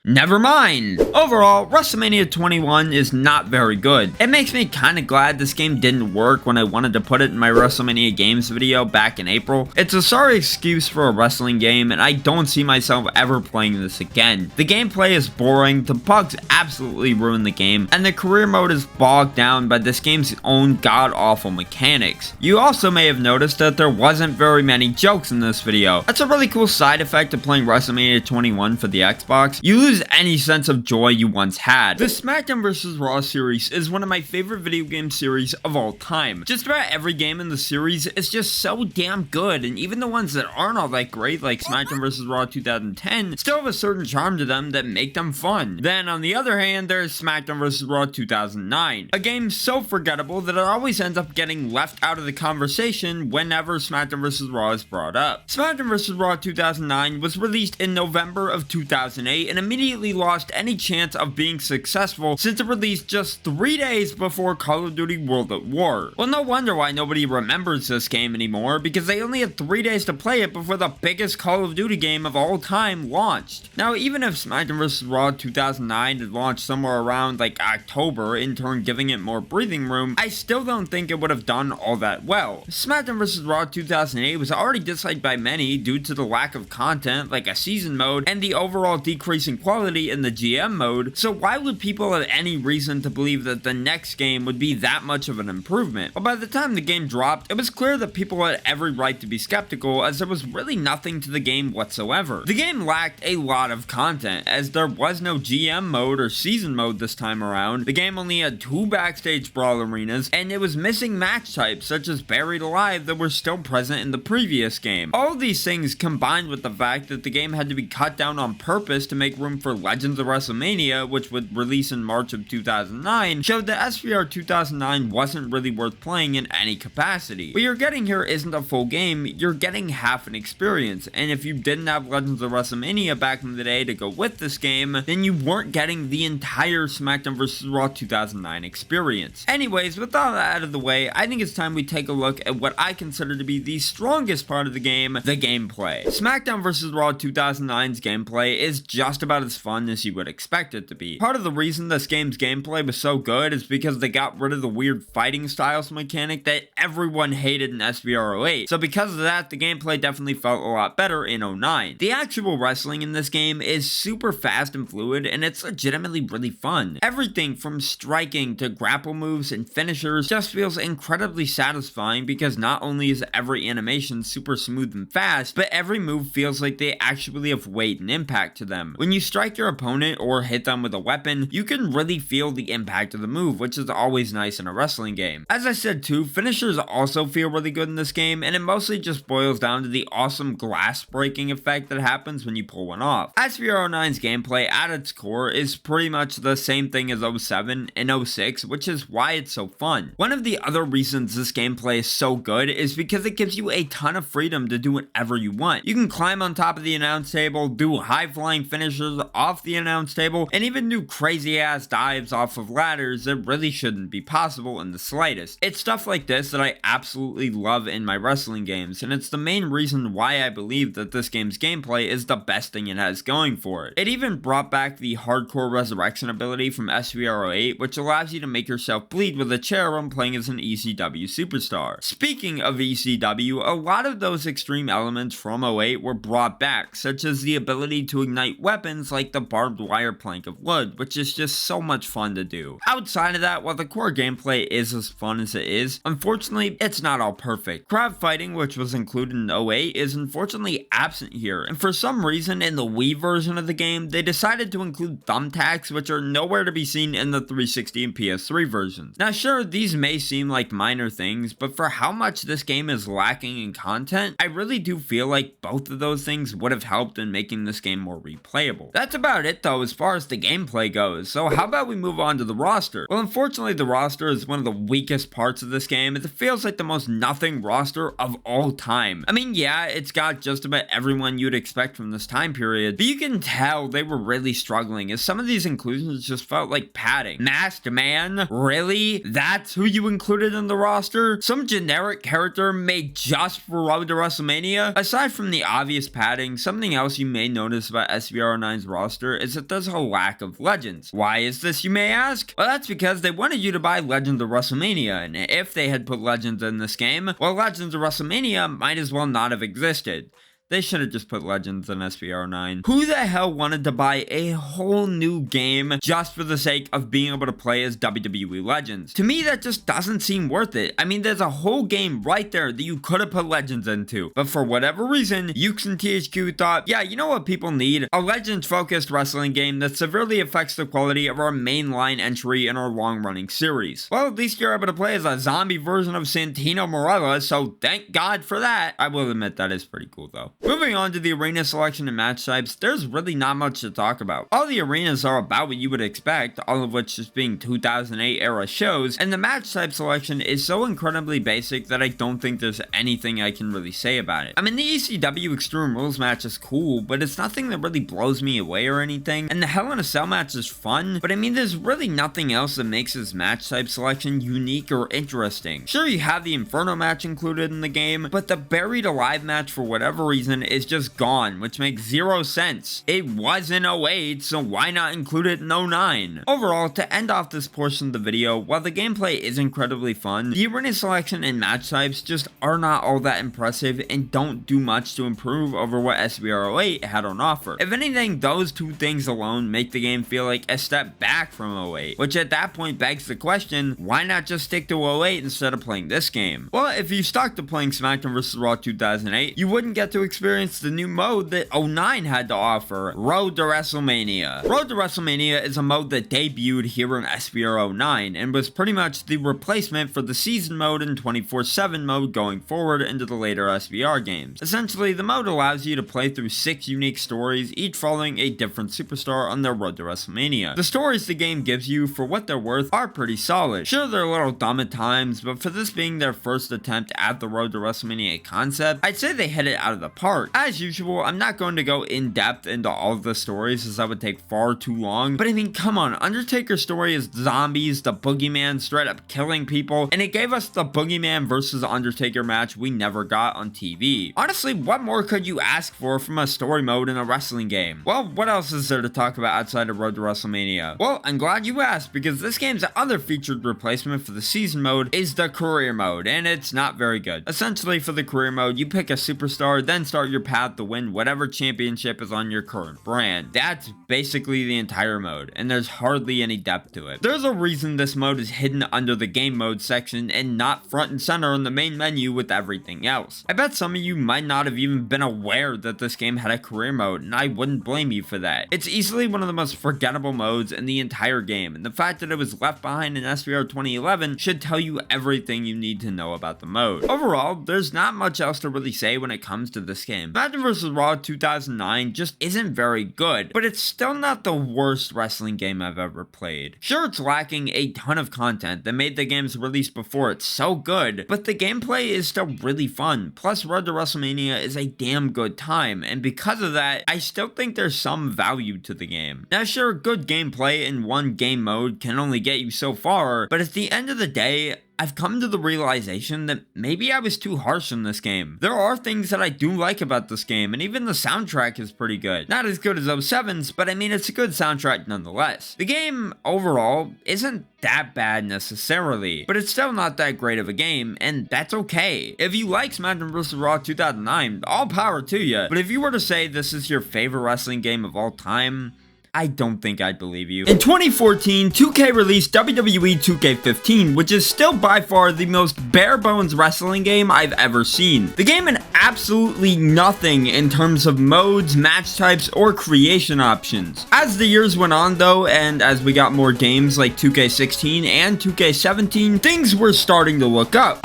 Never mind. Overall, WrestleMania 21 is not very good. It makes me kinda glad this game didn't work when I wanted to put it in my WrestleMania games video back in April. It's a sorry excuse for a wrestling game, and I don't see myself ever playing this again. The gameplay is boring, the bugs absolutely ruin the game, and the career mode is bogged down by this game's own god-awful mechanics. You also may have noticed that there wasn't very many jokes in this video. That's a really cool side effect of playing WrestleMania 21 for the Xbox. You lose any sense of joy you once had. The Smackdown vs. Raw series is one of my favorite video game series of all time. Just about every game in the series is just so damn good, and even the ones that aren't all that great, like Smackdown vs. Raw 2010, still have a certain charm to them that make them fun. Then, on the other hand, there's Smackdown vs. Raw 2009, a game so forgettable that it always ends up getting left out of the conversation whenever Smackdown vs. Raw is brought up. Smackdown vs. Raw 2009 was released in November of 2008, and immediately lost any chance of being successful since it released just 3 days before Call of Duty World at War. Well, no wonder why nobody remembers this game anymore, because they only had 3 days to play it before the biggest Call of Duty game of all time launched. Now, even if Smackdown vs. Raw 2009 had launched somewhere around like October, in turn giving it more breathing room, I still don't think it would have done all that well. Smackdown vs. Raw 2008 was already disliked by many due to the lack of content, like a season mode, and the overall decrease in quality quality in the GM mode, so why would people have any reason to believe that the next game would be that much of an improvement? But by the time the game dropped, it was clear that people had every right to be skeptical, as there was really nothing to the game whatsoever. The game lacked a lot of content, as there was no GM mode or season mode this time around. The game only had 2 backstage brawl arenas, and it was missing match types such as Buried Alive that were still present in the previous game. All these things combined with the fact that the game had to be cut down on purpose to make room for Legends of WrestleMania, which would release in March of 2009, showed that SVR 2009 wasn't really worth playing in any capacity. What you're getting here isn't a full game, you're getting half an experience, and if you didn't have Legends of WrestleMania back in the day to go with this game, then you weren't getting the entire SmackDown vs. Raw 2009 experience. Anyways, with all that out of the way, I think it's time we take a look at what I consider to be the strongest part of the game, the gameplay. SmackDown vs. Raw 2009's gameplay is just about as fun as you would expect it to be. Part of the reason this game's gameplay was so good is because they got rid of the weird fighting styles mechanic that everyone hated in SVR 08, so because of that, the gameplay definitely felt a lot better in 09. The actual wrestling in this game is super fast and fluid, and it's legitimately really fun. Everything from striking to grapple moves and finishers just feels incredibly satisfying because not only is every animation super smooth and fast, but every move feels like they actually have weight and impact to them. When you strike your opponent or hit them with a weapon, you can really feel the impact of the move, which is always nice in a wrestling game. As I said too, finishers also feel really good in this game, and it mostly just boils down to the awesome glass breaking effect that happens when you pull one off. SVR 09's gameplay at its core is pretty much the same thing as 07 and 06, which is why it's so fun. One of the other reasons this gameplay is so good is because it gives you a ton of freedom to do whatever you want. You can climb on top of the announce table, do high flying finishers off the announce table, and even do crazy ass dives off of ladders that really shouldn't be possible in the slightest. It's stuff like this that I absolutely love in my wrestling games, and it's the main reason why I believe that this game's gameplay is the best thing it has going for it. It even brought back the hardcore resurrection ability from SVR 08, which allows you to make yourself bleed with a chair when playing as an ECW superstar. Speaking of ECW, a lot of those extreme elements from 08 were brought back, such as the ability to ignite weapons like the barbed wire plank of wood, which is just so much fun to do. Outside of that, while the core gameplay is as fun as it is, unfortunately, it's not all perfect. Crowd fighting, which was included in 08, is unfortunately absent here, and for some reason in the Wii version of the game, they decided to include thumbtacks, which are nowhere to be seen in the 360 and PS3 versions. Now sure, these may seem like minor things, but for how much this game is lacking in content, I really do feel like both of those things would have helped in making this game more replayable. That's about it though as far as the gameplay goes, so how about we move on to the roster? Well, unfortunately the roster is one of the weakest parts of this game, as it feels like the most nothing roster of all time. I mean, yeah, it's got just about everyone you'd expect from this time period, but you can tell they were really struggling, as some of these inclusions just felt like padding. Masked Man? Really? That's who you included in the roster? Some generic character made just for Road to WrestleMania? Aside from the obvious padding, something else you may notice about SVR 09's roster is that there's a lack of legends. Why is this, you may ask? Well, that's because they wanted you to buy Legends of WrestleMania, and if they had put Legends in this game, well, Legends of WrestleMania might as well not have existed. They should have just put Legends in SVR 09. Who the hell wanted to buy a whole new game just for the sake of being able to play as WWE Legends? To me, that just doesn't seem worth it. I mean, there's a whole game right there that you could have put Legends into. But for whatever reason, Ukes and THQ thought, yeah, you know what people need? A Legends-focused wrestling game that severely affects the quality of our mainline entry in our long-running series. Well, at least you're able to play as a zombie version of Santino Marella, so thank God for that. I will admit that is pretty cool, though. Moving on to the arena selection and match types, there's really not much to talk about. All the arenas are about what you would expect, all of which just being 2008 era shows, and the match type selection is so incredibly basic that I don't think there's anything I can really say about it. I mean, the ECW Extreme Rules match is cool, but it's nothing that really blows me away or anything, and the Hell in a Cell match is fun, but I mean, there's really nothing else that makes this match type selection unique or interesting. Sure, you have the Inferno match included in the game, but the Buried Alive match, for whatever reason, reason is just gone, which makes zero sense. It was in 08, so why not include it in 09? Overall, to end off this portion of the video, while the gameplay is incredibly fun, the arena selection and match types just are not all that impressive and don't do much to improve over what SBR 08 had on offer. If anything, those two things alone make the game feel like a step back from 08, which at that point begs the question, why not just stick to 08 instead of playing this game? Well, if you stuck to playing Smackdown vs. Raw 2008, you wouldn't get to experience the new mode that 09 had to offer, Road to WrestleMania. Road to WrestleMania is a mode that debuted here in SBR 09 and was pretty much the replacement for the season mode and 24/7 mode going forward into the later SBR games. Essentially, the mode allows you to play through 6 unique stories, each following a different superstar on their road to WrestleMania. The stories the game gives you, for what they're worth, are pretty solid. Sure, they're a little dumb at times, but for this being their first attempt at the road to WrestleMania concept, I'd say they hit it out of the park. As usual, I'm not going to go in depth into all of the stories as that would take far too long, but I mean, come on, Undertaker's story is zombies, the boogeyman straight up killing people, and it gave us the boogeyman versus Undertaker match we never got on TV. Honestly, what more could you ask for from a story mode in a wrestling game? Well, what else is there to talk about outside of Road to WrestleMania? Well, I'm glad you asked, because this game's other featured replacement for the season mode is the career mode, and it's not very good. Essentially, for the career mode, you pick a superstar, then start your path to win whatever championship is on your current brand. That's basically the entire mode, and there's hardly any depth to it. There's a reason this mode is hidden under the game mode section and not front and center on the main menu with everything else. I bet some of you might not have even been aware that this game had a career mode, and I wouldn't blame you for that. It's easily one of the most forgettable modes in the entire game, and the fact that it was left behind in SBR 2011 should tell you everything you need to know about the mode. Overall, there's not much else to really say when it comes to this game. Smackdown vs. Raw 2009 just isn't very good, but it's still not the worst wrestling game I've ever played. Sure, it's lacking a ton of content that made the games released before it so good, but the gameplay is still really fun. Plus, Road to WrestleMania is a damn good time, and because of that, I still think there's some value to the game. Now sure, good gameplay in one game mode can only get you so far, but at the end of the day, I've come to the realization that maybe I was too harsh on this game. There are things that I do like about this game, and even the soundtrack is pretty good. Not as good as 07's, but I mean, it's a good soundtrack nonetheless. The game, overall, isn't that bad necessarily, but it's still not that great of a game, and that's okay. If you like Smackdown vs. Raw 2009, all power to you, but if you were to say this is your favorite wrestling game of all time, I don't think I'd believe you. In 2014, 2K released WWE 2K15, which is still by far the most bare bones wrestling game I've ever seen. The game had absolutely nothing in terms of modes, match types, or creation options. As the years went on though, and as we got more games like 2K16 and 2K17, things were starting to look up.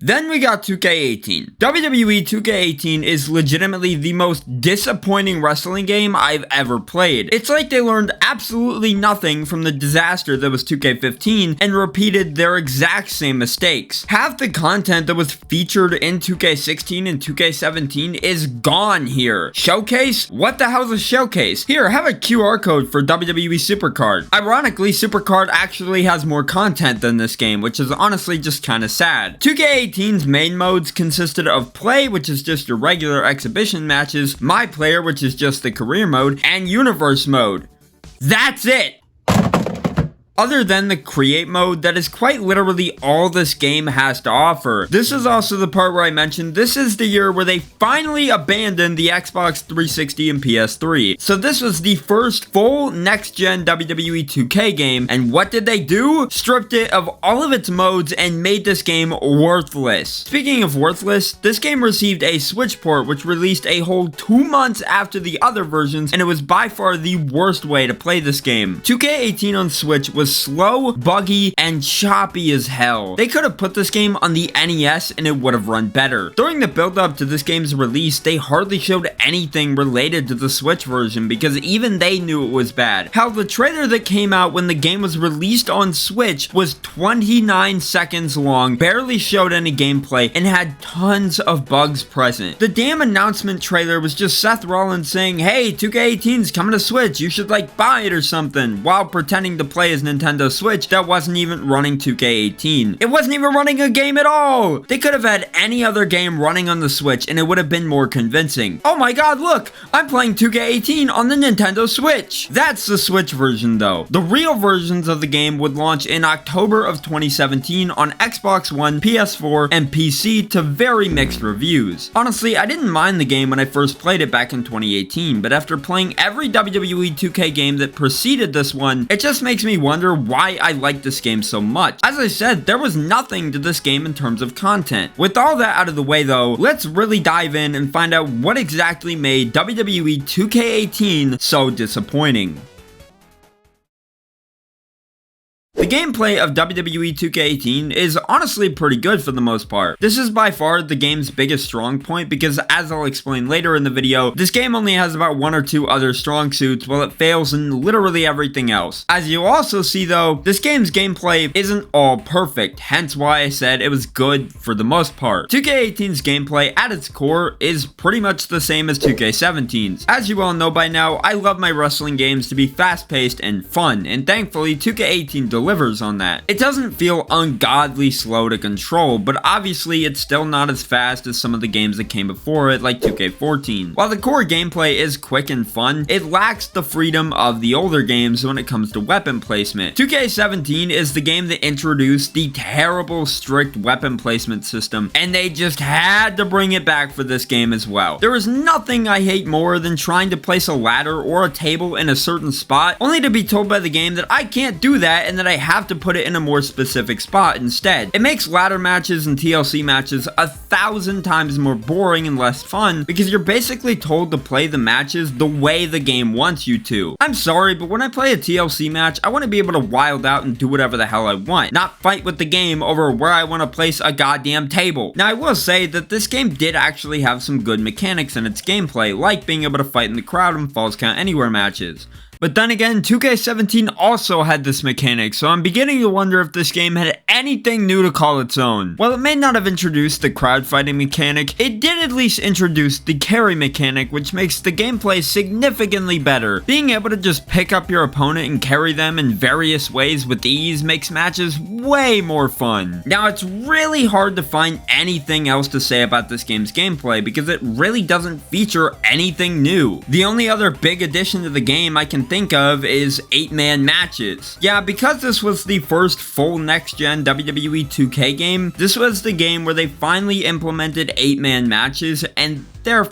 Then we got 2K18. WWE 2K18 is legitimately the most disappointing wrestling game I've ever played. It's like they learned absolutely nothing from the disaster that was 2K15 and repeated their exact same mistakes. Half the content that was featured in 2K16 and 2K17 is gone here. Showcase? What the hell's a showcase? Here, have a QR code for WWE Supercard. Ironically, Supercard actually has more content than this game, which is honestly just kinda sad. 2K18's main modes consisted of Play, which is just your regular exhibition matches, My Player, which is just the career mode, and Universe mode. That's it! Other than the create mode, that is quite literally all this game has to offer. This is also the part where I mentioned this is the year where they finally abandoned the Xbox 360 and PS3. So this was the first full next-gen WWE 2K game, and what did they do? Stripped it of all of its modes and made this game worthless. Speaking of worthless, this game received a Switch port which released a whole 2 months after the other versions, and it was by far the worst way to play this game. 2K18 on Switch was slow, buggy, and choppy as hell. They could have put this game on the NES and it would have run better. During the build up to this game's release, they hardly showed anything related to the Switch version because even they knew it was bad. Hell, the trailer that came out when the game was released on Switch was 29 seconds long, barely showed any gameplay, and had tons of bugs present. The damn announcement trailer was just Seth Rollins saying, "Hey, 2K18's coming to Switch, you should like buy it or something," while pretending to play as Nintendo Switch that wasn't even running 2K18. It wasn't even running a game at all! They could have had any other game running on the Switch and it would have been more convincing. Oh my god, look! I'm playing 2K18 on the Nintendo Switch! That's the Switch version though. The real versions of the game would launch in October of 2017 on Xbox One, PS4, and PC to very mixed reviews. Honestly, I didn't mind the game when I first played it back in 2018, but after playing every WWE 2K game that preceded this one, it just makes me wonder why I like this game so much. As I said, there was nothing to this game in terms of content. With all that out of the way though, let's really dive in and find out what exactly made WWE 2K18 so disappointing. The gameplay of WWE 2K18 is honestly pretty good for the most part. This is by far the game's biggest strong point because, as I'll explain later in the video, this game only has about one or two other strong suits while it fails in literally everything else. As you'll also see though, this game's gameplay isn't all perfect, hence why I said it was good for the most part. 2K18's gameplay at its core is pretty much the same as 2K17's. As you all know by now, I love my wrestling games to be fast-paced and fun, and thankfully 2K18 delivers on that. It doesn't feel ungodly slow to control, but obviously it's still not as fast as some of the games that came before it, like 2K14. While the core gameplay is quick and fun, it lacks the freedom of the older games when it comes to weapon placement. 2K17 is the game that introduced the terrible strict weapon placement system, and they just had to bring it back for this game as well. There is nothing I hate more than trying to place a ladder or a table in a certain spot, only to be told by the game that I can't do that and that I have to put it in a more specific spot instead. It makes ladder matches and TLC matches 1,000 times more boring and less fun because you're basically told to play the matches the way the game wants you to. I'm sorry, but when I play a TLC match, I want to be able to wild out and do whatever the hell I want, not fight with the game over where I want to place a goddamn table. Now, I will say that this game did actually have some good mechanics in its gameplay, like being able to fight in the crowd and falls count anywhere matches. But then again, 2K17 also had this mechanic, so I'm beginning to wonder if this game had anything new to call its own. While it may not have introduced the crowd fighting mechanic, it did at least introduce the carry mechanic, which makes the gameplay significantly better. Being able to just pick up your opponent and carry them in various ways with ease makes matches way more fun. Now, it's really hard to find anything else to say about this game's gameplay because it really doesn't feature anything new. The only other big addition to the game I can think of is 8-man matches. Yeah, because this was the first full next-gen WWE 2K game, this was the game where they finally implemented 8-man matches, and they're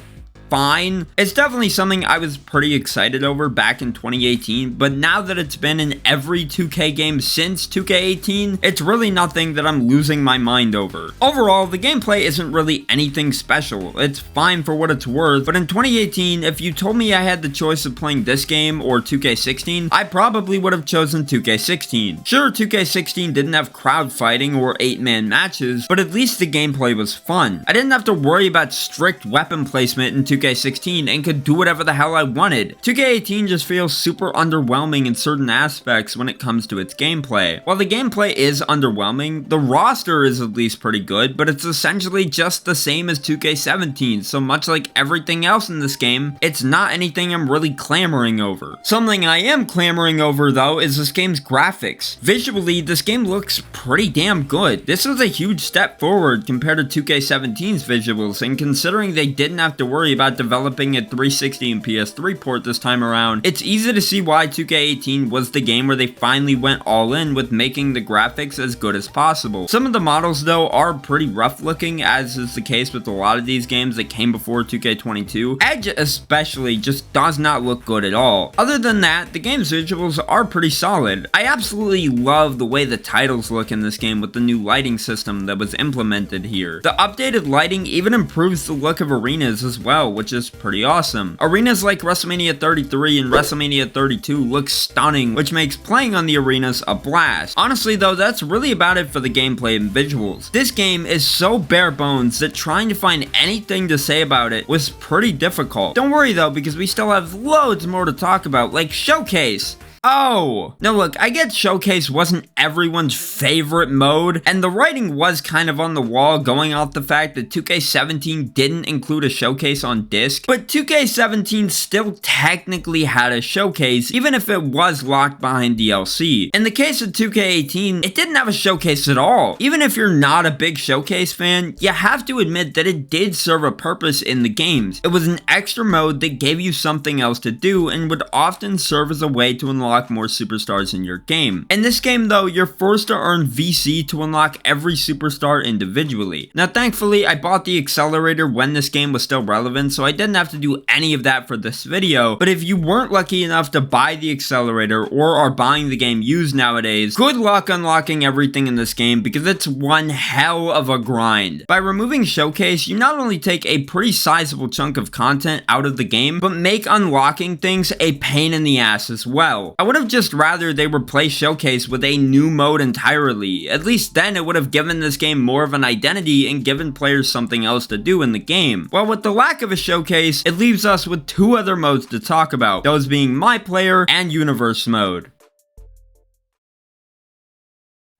fine. It's definitely something I was pretty excited over back in 2018, but now that it's been in every 2K game since 2K18, it's really nothing that I'm losing my mind over. Overall, the gameplay isn't really anything special. It's fine for what it's worth, but in 2018, if you told me I had the choice of playing this game or 2K16, I probably would have chosen 2K16. Sure, 2K16 didn't have crowd fighting or 8-man matches, but at least the gameplay was fun. I didn't have to worry about strict weapon placement in 2K16 and could do whatever the hell I wanted. 2K18 just feels super underwhelming in certain aspects when it comes to its gameplay. While the gameplay is underwhelming, the roster is at least pretty good, but it's essentially just the same as 2K17, so much like everything else in this game, it's not anything I'm really clamoring over. Something I am clamoring over though is this game's graphics. Visually, this game looks pretty damn good. This is a huge step forward compared to 2K17's visuals, and considering they didn't have to worry about developing a 360 and PS3 port this time around, it's easy to see why 2K18 was the game where they finally went all in with making the graphics as good as possible. Some of the models though are pretty rough looking, as is the case with a lot of these games that came before 2K22. Edge especially just does not look good at all. Other than that, the game's visuals are pretty solid. I absolutely love the way the titles look in this game with the new lighting system that was implemented here. The updated lighting even improves the look of arenas as well, which is pretty awesome. Arenas like WrestleMania 33 and WrestleMania 32 look stunning, which makes playing on the arenas a blast. Honestly though, that's really about it for the gameplay and visuals. This game is so bare bones that trying to find anything to say about it was pretty difficult. Don't worry though, because we still have loads more to talk about, like Showcase. Oh! Now look, I get Showcase wasn't everyone's favorite mode, and the writing was kind of on the wall going off the fact that 2K17 didn't include a Showcase on disc, but 2K17 still technically had a Showcase, even if it was locked behind DLC. In the case of 2K18, it didn't have a Showcase at all. Even if you're not a big Showcase fan, you have to admit that it did serve a purpose in the games. It was an extra mode that gave you something else to do and would often serve as a way to unlock more superstars in your game. In this game though, you're forced to earn VC to unlock every superstar individually. Now thankfully, I bought the accelerator when this game was still relevant, so I didn't have to do any of that for this video, but if you weren't lucky enough to buy the accelerator or are buying the game used nowadays, good luck unlocking everything in this game because it's one hell of a grind. By removing Showcase, you not only take a pretty sizable chunk of content out of the game, but make unlocking things a pain in the ass as well. I would have just rather they replace Showcase with a new mode entirely. At least then it would have given this game more of an identity and given players something else to do in the game. Well, with the lack of a Showcase, it leaves us with two other modes to talk about, those being My Player and Universe mode.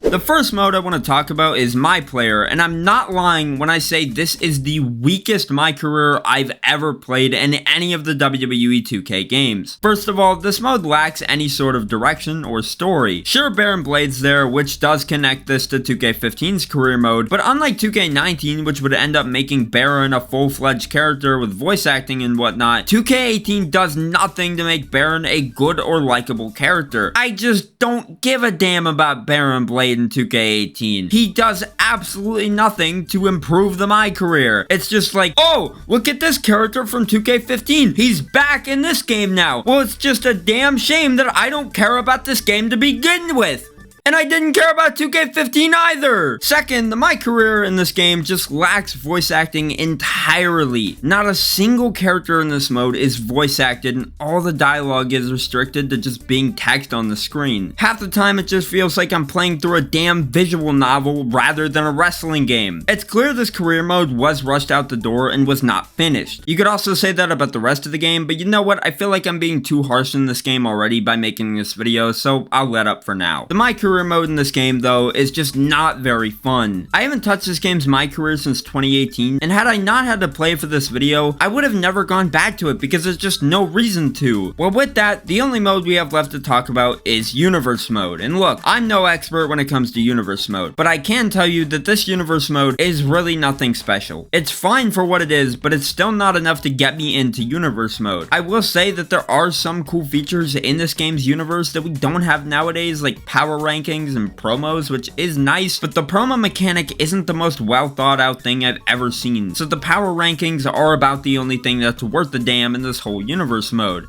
The first mode I want to talk about is My Player, and I'm not lying when I say this is the weakest My Career I've ever played in any of the WWE 2K games. First of all, this mode lacks any sort of direction or story. Sure, Baron Blade's there, which does connect this to 2K15's career mode, but unlike 2K19, which would end up making Baron a full-fledged character with voice acting and whatnot, 2K18 does nothing to make Baron a good or likable character. I just don't give a damn about Baron Blade in 2K18. He does absolutely nothing to improve the My Career. It's just like, oh, look at this character from 2K15. He's back in this game now. Well, it's just a damn shame that I don't care about this game to begin with. And I didn't care about 2K15 either! Second, the My Career in this game just lacks voice acting entirely. Not a single character in this mode is voice acted, and all the dialogue is restricted to just being text on the screen. Half the time it just feels like I'm playing through a damn visual novel rather than a wrestling game. It's clear this career mode was rushed out the door and was not finished. You could also say that about the rest of the game, but you know what? I feel like I'm being too harsh in this game already by making this video, so I'll let up for now. The My Career mode in this game though is just not very fun. I haven't touched this game's My Career since 2018, and had I not had to play for this video, I would have never gone back to it because there's just no reason to. Well, with that, the only mode we have left to talk about is Universe mode, and look, I'm no expert when it comes to Universe mode, but I can tell you that this Universe mode is really nothing special. It's fine for what it is, but it's still not enough to get me into Universe mode. I will say that there are some cool features in this game's universe that we don't have nowadays, like power rankings and promos, which is nice, but the promo mechanic isn't the most well thought out thing I've ever seen. So the power rankings are about the only thing that's worth a damn in this whole Universe mode.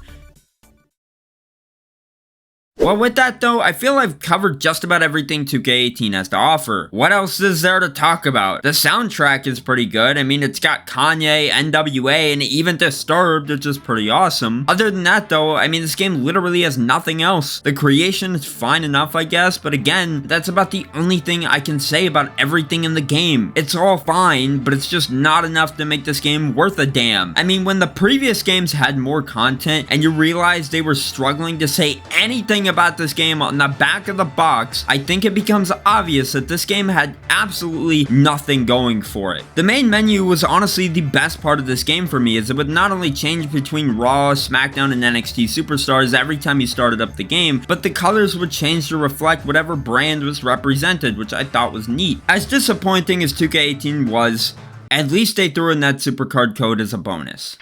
Well, with that though, I feel I've covered just about everything 2K18 has to offer. What else is there to talk about? The soundtrack is pretty good. I mean, it's got Kanye, NWA, and even Disturbed, which is pretty awesome. Other than that though, I mean, this game literally has nothing else. The creation is fine enough, I guess, but again, that's about the only thing I can say about everything in the game. It's all fine, but it's just not enough to make this game worth a damn. I mean, when the previous games had more content and you realize they were struggling to say anything about this game on the back of the box, I think it becomes obvious that this game had absolutely nothing going for it. The main menu was honestly the best part of this game for me, as it would not only change between Raw, Smackdown, and NXT superstars every time you started up the game, but the colors would change to reflect whatever brand was represented, which I thought was neat. As disappointing as 2K18 was, at least they threw in that supercard code as a bonus.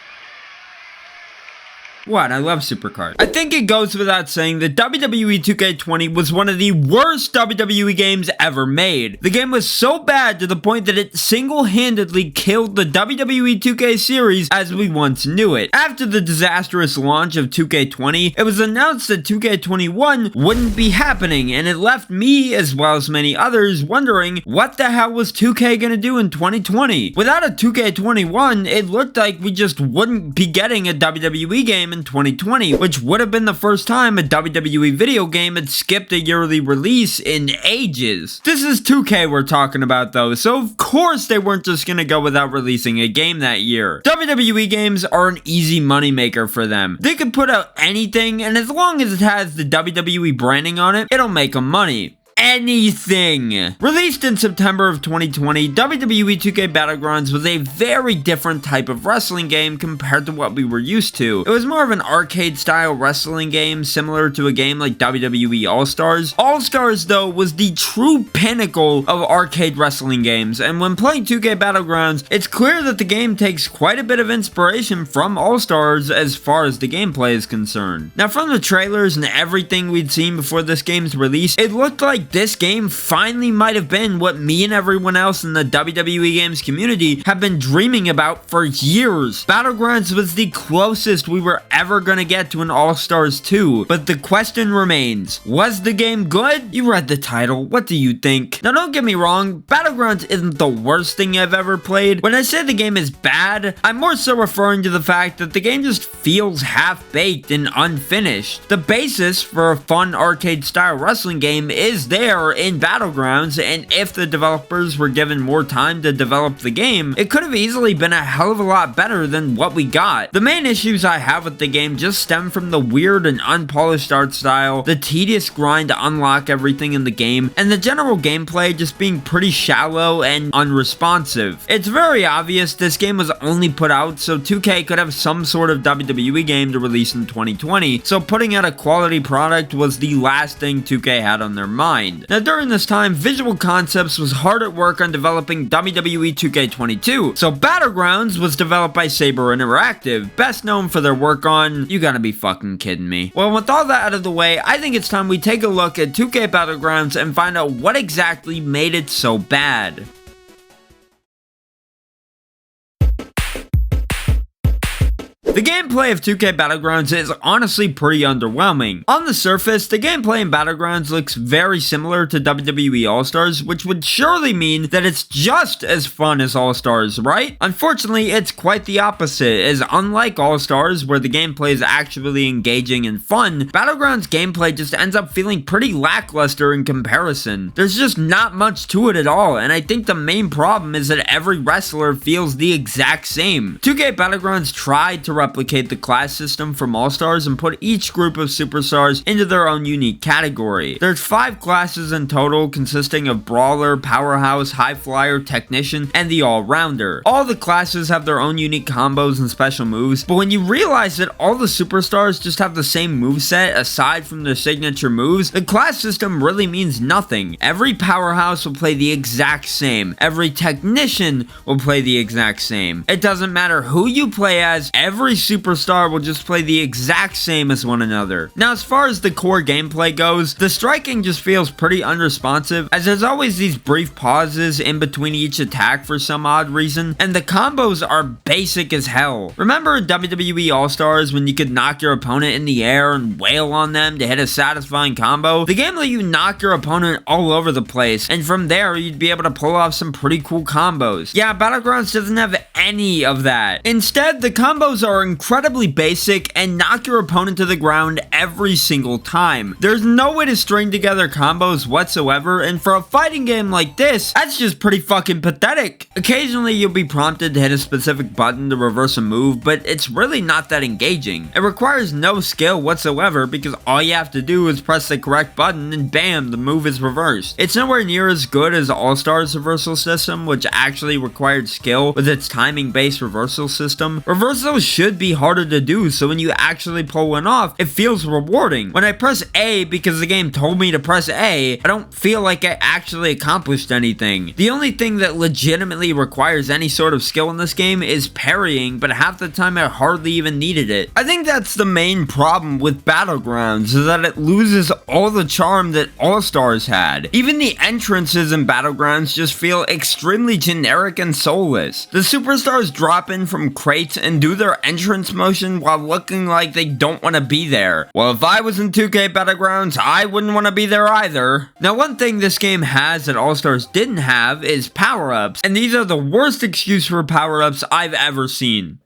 What? I love Supercard. I think it goes without saying that WWE 2K20 was one of the worst WWE games ever made. The game was so bad to the point that it single-handedly killed the WWE 2K series as we once knew it. After the disastrous launch of 2K20, it was announced that 2K21 wouldn't be happening, and it left me, as well as many others, wondering what the hell was 2K gonna do in 2020? Without a 2K21, it looked like we just wouldn't be getting a WWE game time in 2020, which would have been the first time a WWE video game had skipped a yearly release in ages. This is 2K we're talking about though, so of course they weren't just gonna go without releasing a game that year. WWE games are an easy moneymaker for them. They could put out anything, and as long as it has the WWE branding on it, it'll make them money. Anything. Released in September of 2020, WWE 2K Battlegrounds was a very different type of wrestling game compared to what we were used to. It was more of an arcade-style wrestling game, similar to a game like WWE All-Stars. All-Stars, though, was the true pinnacle of arcade wrestling games, and when playing 2K Battlegrounds, it's clear that the game takes quite a bit of inspiration from All-Stars as far as the gameplay is concerned. Now, from the trailers and everything we'd seen before this game's release, it looked like this game finally might have been what me and everyone else in the WWE games community have been dreaming about for years. Battlegrounds was the closest we were ever gonna get to an All-Stars 2, but the question remains, was the game good? You read the title, what do you think? Now don't get me wrong, Battlegrounds isn't the worst thing I've ever played. When I say the game is bad, I'm more so referring to the fact that the game just feels half-baked and unfinished. The basis for a fun arcade-style wrestling game is there in Battlegrounds, and if the developers were given more time to develop the game, it could have easily been a hell of a lot better than what we got. The main issues I have with the game just stem from the weird and unpolished art style, the tedious grind to unlock everything in the game, and the general gameplay just being pretty shallow and unresponsive. It's very obvious this game was only put out so 2K could have some sort of WWE game to release in 2020, so putting out a quality product was the last thing 2K had on their mind. Now during this time, Visual Concepts was hard at work on developing WWE 2K22, so Battlegrounds was developed by Saber Interactive, best known for their work on... You gotta be fucking kidding me. Well, with all that out of the way, I think it's time we take a look at 2K Battlegrounds and find out what exactly made it so bad. The gameplay of 2K Battlegrounds is honestly pretty underwhelming. On the surface, the gameplay in Battlegrounds looks very similar to WWE All-Stars, which would surely mean that it's just as fun as All-Stars, right? Unfortunately, it's quite the opposite, as unlike All-Stars, where the gameplay is actually engaging and fun, Battlegrounds gameplay just ends up feeling pretty lackluster in comparison. There's just not much to it at all, and I think the main problem is that every wrestler feels the exact same. 2K Battlegrounds tried to replicate the class system from All-Stars and put each group of superstars into their own unique category. There's 5 classes in total, consisting of Brawler, Powerhouse, High Flyer, Technician, and the All-Rounder. All the classes have their own unique combos and special moves, but when you realize that all the superstars just have the same moveset aside from their signature moves, the class system really means nothing. Every Powerhouse will play the exact same. Every Technician will play the exact same. It doesn't matter who you play as, every superstar will just play the exact same as one another. Now, as far as the core gameplay goes, the striking just feels pretty unresponsive, as there's always these brief pauses in between each attack for some odd reason, and the combos are basic as hell. Remember in WWE All-Stars when you could knock your opponent in the air and wail on them to hit a satisfying combo? The game let you knock your opponent all over the place, and from there you'd be able to pull off some pretty cool combos. Yeah, Battlegrounds doesn't have any of that. Instead, the combos are incredibly basic and knock your opponent to the ground every single time. There's no way to string together combos whatsoever, and for a fighting game like this, that's just pretty fucking pathetic. Occasionally you'll be prompted to hit a specific button to reverse a move, but it's really not that engaging. It requires no skill whatsoever because all you have to do is press the correct button and bam, the move is reversed. It's nowhere near as good as All-Stars reversal system, which actually required skill with its timing-based reversal system. Reversals should be harder to do, so when you actually pull one off, it feels rewarding. When I press A because the game told me to press A, I don't feel like I actually accomplished anything. The only thing that legitimately requires any sort of skill in this game is parrying, but half the time I hardly even needed it. I think that's the main problem with Battlegrounds, is that it loses all the charm that All-Stars had. Even the entrances in Battlegrounds just feel extremely generic and soulless. The superstars drop in from crates and do their entrance motion while looking like they don't want to be there. Well, if I was in 2K Battlegrounds, I wouldn't want to be there either. Now, one thing this game has that All-Stars didn't have is power-ups, and these are the worst excuse for power-ups I've ever seen.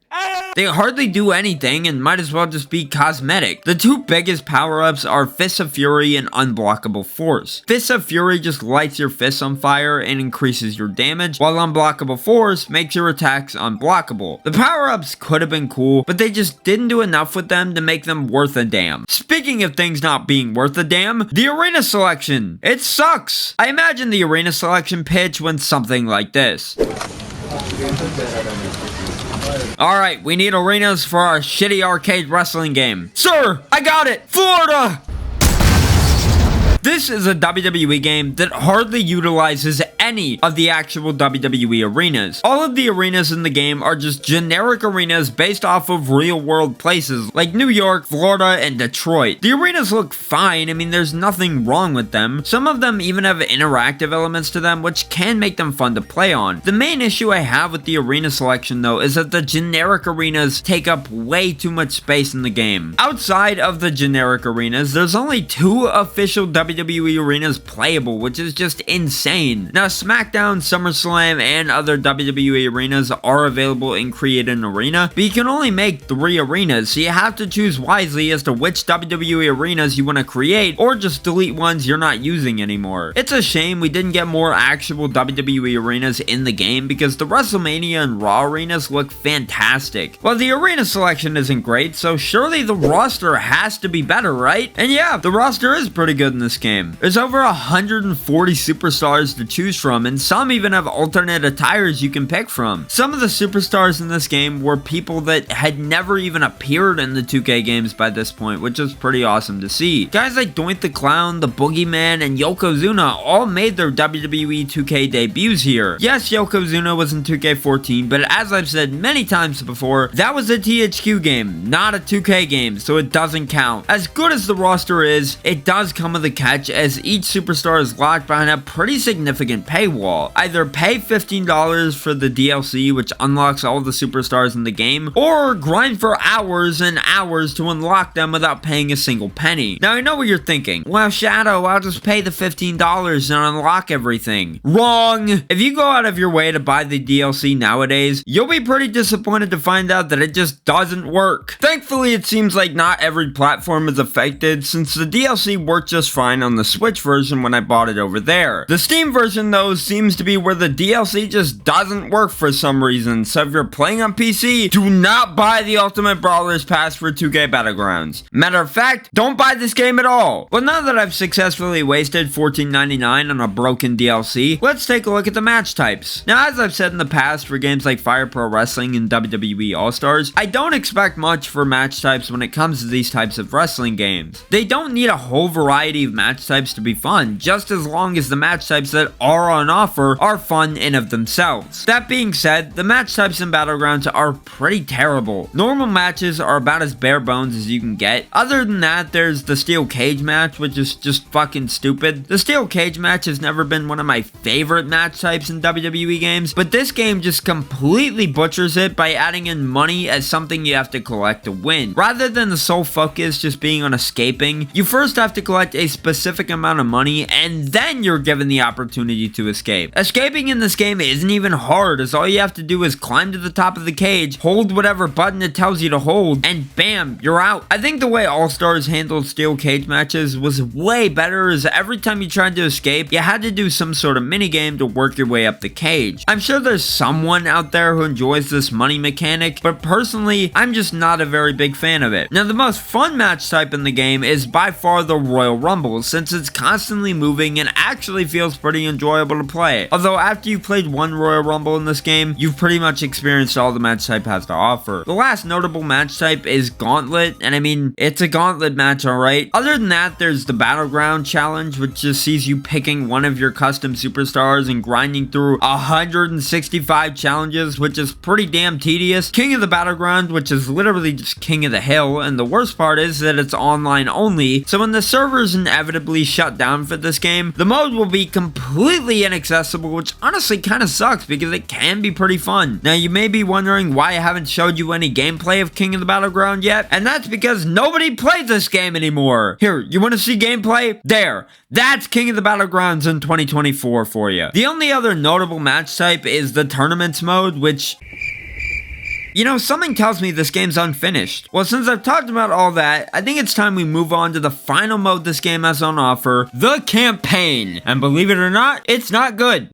They hardly do anything and might as well just be cosmetic. The two biggest power-ups are Fists of Fury and Unblockable Force. Fists of Fury just lights your fists on fire and increases your damage, while Unblockable Force makes your attacks unblockable. The power-ups could have been cool, but they just didn't do enough with them to make them worth a damn. Speaking of things not being worth a damn, the arena selection. It sucks. I imagine the arena selection pitch went something like this. Alright, we need arenas for our shitty arcade wrestling game. Sir, I got it! Florida! This is a WWE game that hardly utilizes any of the actual WWE arenas. All of the arenas in the game are just generic arenas based off of real world places like New York, Florida, and Detroit. The arenas look fine, I mean there's nothing wrong with them. Some of them even have interactive elements to them which can make them fun to play on. The main issue I have with the arena selection though is that the generic arenas take up way too much space in the game. Outside of the generic arenas, there's only 2 official WWE arenas playable, which is just insane. Now, Smackdown, SummerSlam, and other WWE arenas are available in Create an Arena, but you can only make 3 arenas, so you have to choose wisely as to which WWE arenas you want to create, or just delete ones you're not using anymore. It's a shame we didn't get more actual WWE arenas in the game, because the WrestleMania and Raw arenas look fantastic. Well, the arena selection isn't great, so surely the roster has to be better, right? And yeah, the roster is pretty good in this game. There's over 140 superstars to choose from, and some even have alternate attires you can pick from. Some of the superstars in this game were people that had never even appeared in the 2K games by this point, which is pretty awesome to see. Guys like Doink the Clown, the Boogeyman, and Yokozuna all made their WWE 2K debuts here. Yes, Yokozuna was in 2K14, but as I've said many times before, that was a THQ game, not a 2K game, so it doesn't count. As good as the roster is, it does come with a catch, as each superstar is locked behind a pretty significant paywall. Either pay $15 for the DLC, which unlocks all the superstars in the game, or grind for hours and hours to unlock them without paying a single penny. Now I know what you're thinking. Well, Shadow, I'll just pay the $15 and unlock everything. Wrong! If you go out of your way to buy the DLC nowadays, you'll be pretty disappointed to find out that it just doesn't work. Thankfully, it seems like not every platform is affected, since the DLC worked just fine on the Switch version when I bought it over there. The Steam version though seems to be where the DLC just doesn't work for some reason, so if you're playing on PC, do not buy the Ultimate Brawlers Pass for 2K Battlegrounds. Matter of fact, don't buy this game at all. Well, now that I've successfully wasted $14.99 on a broken DLC, let's take a look at the match types. Now, as I've said in the past for games like Fire Pro Wrestling and WWE All-Stars, I don't expect much for match types when it comes to these types of wrestling games. They don't need a whole variety of match types to be fun, just as long as the match types that are on offer are fun in of themselves. That being said, the match types in Battlegrounds are pretty terrible. Normal matches are about as bare bones as you can get. Other than that, there's the steel cage match, which is just fucking stupid. The steel cage match has never been one of my favorite match types in WWE games, but this game just completely butchers it by adding in money as something you have to collect to win. Rather than the sole focus just being on escaping, you first have to collect a specific amount of money, and then you're given the opportunity to escape. Escaping in this game isn't even hard, as all you have to do is climb to the top of the cage, hold whatever button it tells you to hold, and bam, you're out. I think the way All-Stars handled steel cage matches was way better, as every time you tried to escape, you had to do some sort of minigame to work your way up the cage. I'm sure there's someone out there who enjoys this money mechanic, but personally, I'm just not a very big fan of it. Now, the most fun match type in the game is by far the Royal Rumble, since it's constantly moving and actually feels pretty enjoyable to play. Although after you played one Royal Rumble in this game, you've pretty much experienced all the match type has to offer. The last notable match type is Gauntlet, and I mean, it's a gauntlet match, alright? Other than that, there's the Battleground Challenge, which just sees you picking one of your custom superstars and grinding through 165 challenges, which is pretty damn tedious. King of the Battleground, which is literally just King of the Hill, and the worst part is that it's online only, so when the servers inevitably shut down for this game, the mode will be completely inaccessible, which honestly kind of sucks because it can be pretty fun. Now, you may be wondering why I haven't showed you any gameplay of King of the Battleground yet, and that's because nobody plays this game anymore. Here, you want to see gameplay? There. That's King of the Battlegrounds in 2024 for you. The only other notable match type is the Tournaments mode, which... You know, something tells me this game's unfinished. Well, since I've talked about all that, I think it's time we move on to the final mode this game has on offer, the campaign. And believe it or not, it's not good.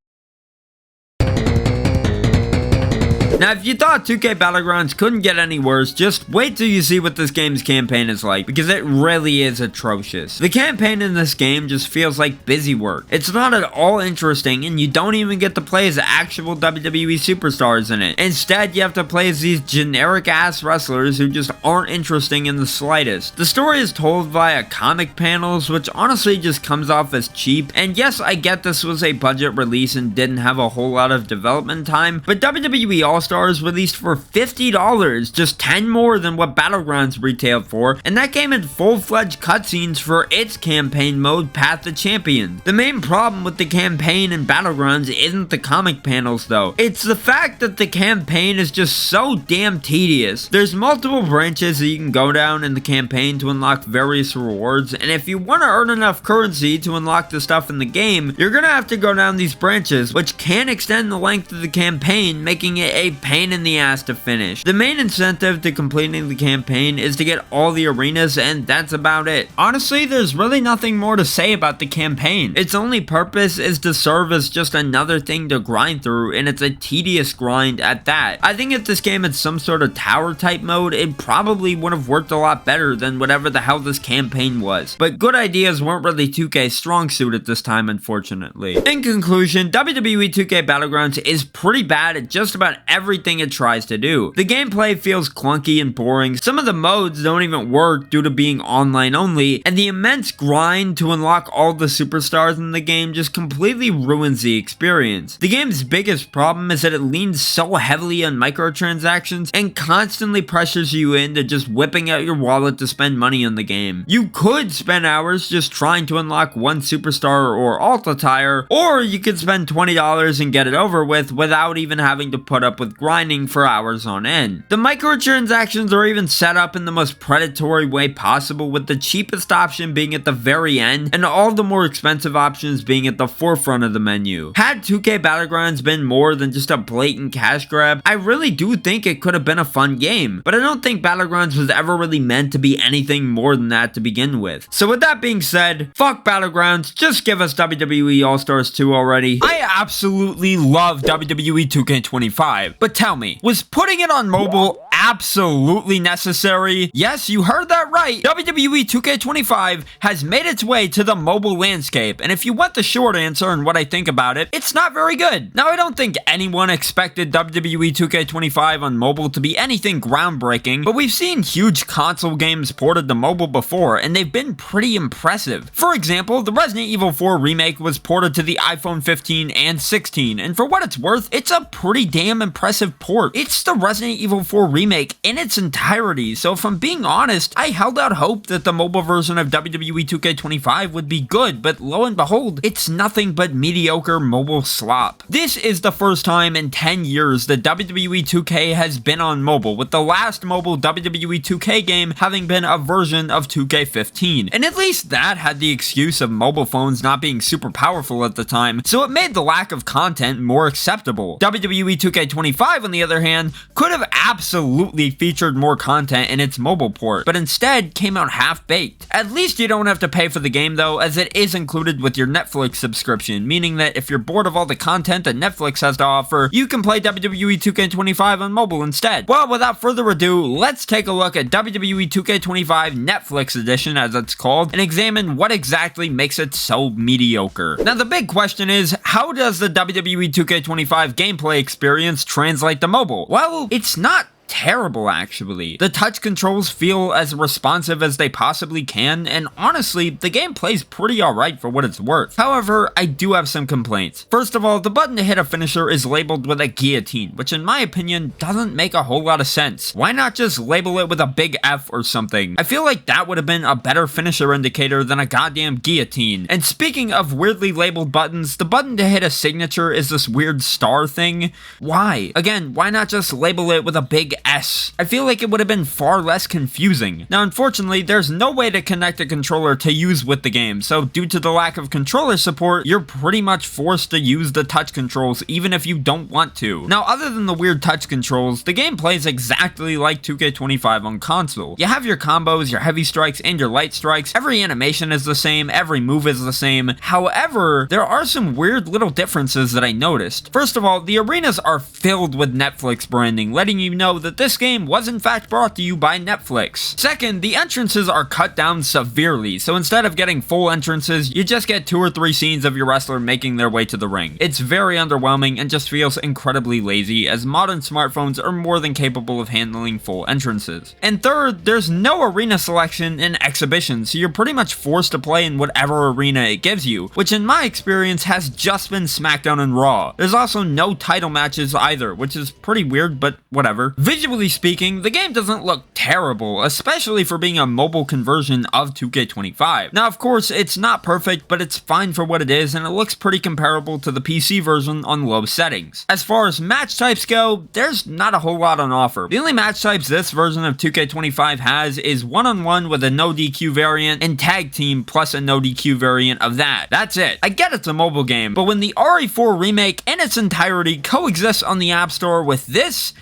Now, if you thought 2K Battlegrounds couldn't get any worse, just wait till you see what this game's campaign is like, because it really is atrocious. The campaign in this game just feels like busy work. It's not at all interesting, and you don't even get to play as actual WWE superstars in it. Instead, you have to play as these generic-ass wrestlers who just aren't interesting in the slightest. The story is told via comic panels, which honestly just comes off as cheap, and yes, I get this was a budget release and didn't have a whole lot of development time, but WWE All-Stars released for $50, just 10 more than what Battlegrounds retailed for, and that came in full-fledged cutscenes for its campaign mode, Path to Champion. The main problem with the campaign in Battlegrounds isn't the comic panels though, it's the fact that the campaign is just so damn tedious. There's multiple branches that you can go down in the campaign to unlock various rewards, and if you want to earn enough currency to unlock the stuff in the game, you're gonna have to go down these branches, which can extend the length of the campaign, making it a pain in the ass to finish. The main incentive to completing the campaign is to get all the arenas, and that's about it. Honestly, there's really nothing more to say about the campaign. Its only purpose is to serve as just another thing to grind through, and it's a tedious grind at that. I think if this game had some sort of tower type mode, it probably would have worked a lot better than whatever the hell this campaign was. But good ideas weren't really 2K's strong suit at this time, unfortunately. In conclusion, WWE 2K Battlegrounds is pretty bad at just about everything it tries to do. The gameplay feels clunky and boring, some of the modes don't even work due to being online only, and the immense grind to unlock all the superstars in the game just completely ruins the experience. The game's biggest problem is that it leans so heavily on microtransactions and constantly pressures you into just whipping out your wallet to spend money on the game. You could spend hours just trying to unlock one superstar or alt attire, or you could spend $20 and get it over with without even having to put up with grinding for hours on end. The microtransactions are even set up in the most predatory way possible, with the cheapest option being at the very end and all the more expensive options being at the forefront of the menu. Had 2K Battlegrounds been more than just a blatant cash grab, I really do think it could have been a fun game, but I don't think Battlegrounds was ever really meant to be anything more than that to begin with. So with that being said, fuck Battlegrounds, just give us WWE All-Stars 2 already. I absolutely love WWE 2K25, but tell me, was putting it on mobile absolutely necessary? Yes, you heard that right. WWE 2K25 has made its way to the mobile landscape, and if you want the short answer and what I think about it, it's not very good. Now, I don't think anyone expected WWE 2K25 on mobile to be anything groundbreaking, but we've seen huge console games ported to mobile before, and they've been pretty impressive. For example, the Resident Evil 4 remake was ported to the iPhone 15 and 16, and for what it's worth, it's a pretty damn impressive port. It's the Resident Evil 4 remake in its entirety, so if I'm being honest, I held out hope that the mobile version of WWE 2K25 would be good, but lo and behold, it's nothing but mediocre mobile slop. This is the first time in 10 years that WWE 2K has been on mobile, with the last mobile WWE 2K game having been a version of 2K15, and at least that had the excuse of mobile phones not being super powerful at the time, so it made the lack of content more acceptable. WWE 2K25, on the other hand, could have absolutely featured more content in its mobile port, but instead came out half-baked. At least you don't have to pay for the game though, as it is included with your Netflix subscription, meaning that if you're bored of all the content that Netflix has to offer, you can play WWE 2K25 on mobile instead. Well, without further ado, let's take a look at WWE 2K25 Netflix Edition, as it's called, and examine what exactly makes it so mediocre. Now, the big question is, how does the WWE 2K25 gameplay experience translate to mobile? Well, it's not terrible, actually. The touch controls feel as responsive as they possibly can, and honestly, the game plays pretty alright for what it's worth. However, I do have some complaints. First of all, the button to hit a finisher is labeled with a guillotine, which in my opinion doesn't make a whole lot of sense. Why not just label it with a big F or something? I feel like that would have been a better finisher indicator than a goddamn guillotine. And speaking of weirdly labeled buttons, the button to hit a signature is this weird star thing. Why? Again, why not just label it with a big S. I feel like it would have been far less confusing. Now, unfortunately, there's no way to connect a controller to use with the game, so due to the lack of controller support, you're pretty much forced to use the touch controls even if you don't want to. Now, other than the weird touch controls, the game plays exactly like 2K25 on console. You have your combos, your heavy strikes, and your light strikes. Every animation is the same, every move is the same. However, there are some weird little differences that I noticed. First of all, the arenas are filled with Netflix branding, letting you know that this game was in fact brought to you by Netflix. Second, the entrances are cut down severely, so instead of getting full entrances, you just get 2 or 3 scenes of your wrestler making their way to the ring. It's very underwhelming and just feels incredibly lazy, as modern smartphones are more than capable of handling full entrances. And third, there's no arena selection in Exhibition, so you're pretty much forced to play in whatever arena it gives you, which in my experience has just been Smackdown and Raw. There's also no title matches either, which is pretty weird, but whatever. Visually speaking, the game doesn't look terrible, especially for being a mobile conversion of 2K25. Now, of course, it's not perfect, but it's fine for what it is, and it looks pretty comparable to the PC version on low settings. As far as match types go, there's not a whole lot on offer. The only match types this version of 2K25 has is one-on-one with a no DQ variant and tag team plus a no DQ variant of that. That's it. I get it's a mobile game, but when the RE4 remake in its entirety coexists on the App Store with this,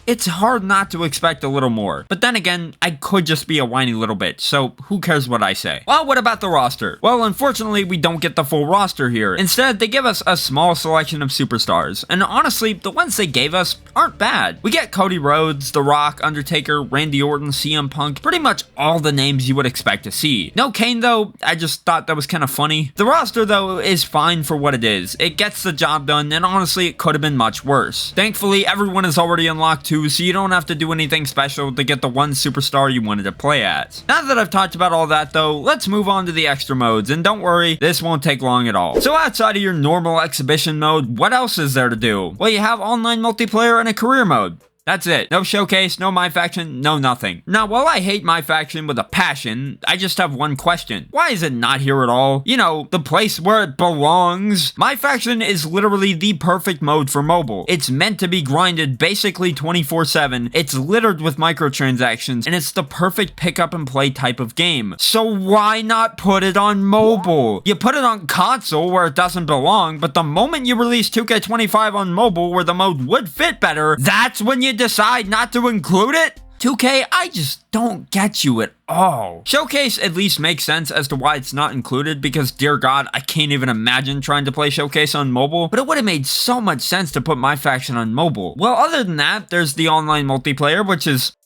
it's hard not to expect a little more. But then again, I could just be a whiny little bitch, so who cares what I say? Well, what about the roster? Well, unfortunately, we don't get the full roster here. Instead, they give us a small selection of superstars, and honestly, the ones they gave us aren't bad. We get Cody Rhodes, The Rock, Undertaker, Randy Orton, CM Punk, pretty much all the names you would expect to see. No Kane though, I just thought that was kind of funny. The roster though is fine for what it is. It gets the job done, and honestly, it could have been much worse. Thankfully, everyone is already unlocked too, so you don't have to do anything special to get the one superstar you wanted to play as. Now that I've talked about all that though, let's move on to the extra modes, and don't worry, this won't take long at all. So outside of your normal exhibition mode, what else is there to do? Well, you have online multiplayer and a career mode. That's it. No showcase, no My Faction, no nothing. Now, while I hate My Faction with a passion, I just have one question. Why is it not here at all? You know, the place where it belongs. My Faction is literally the perfect mode for mobile. It's meant to be grinded basically 24/7. It's littered with microtransactions, and it's the perfect pick up and play type of game. So why not put it on mobile? You put it on console where it doesn't belong, but the moment you release 2K25 on mobile where the mode would fit better, that's when you decide not to include it? 2K, I just don't get you at all. Showcase at least makes sense as to why it's not included, because dear god, I can't even imagine trying to play Showcase on mobile, but it would have made so much sense to put My Faction on mobile. Well, other than that, there's the online multiplayer, which is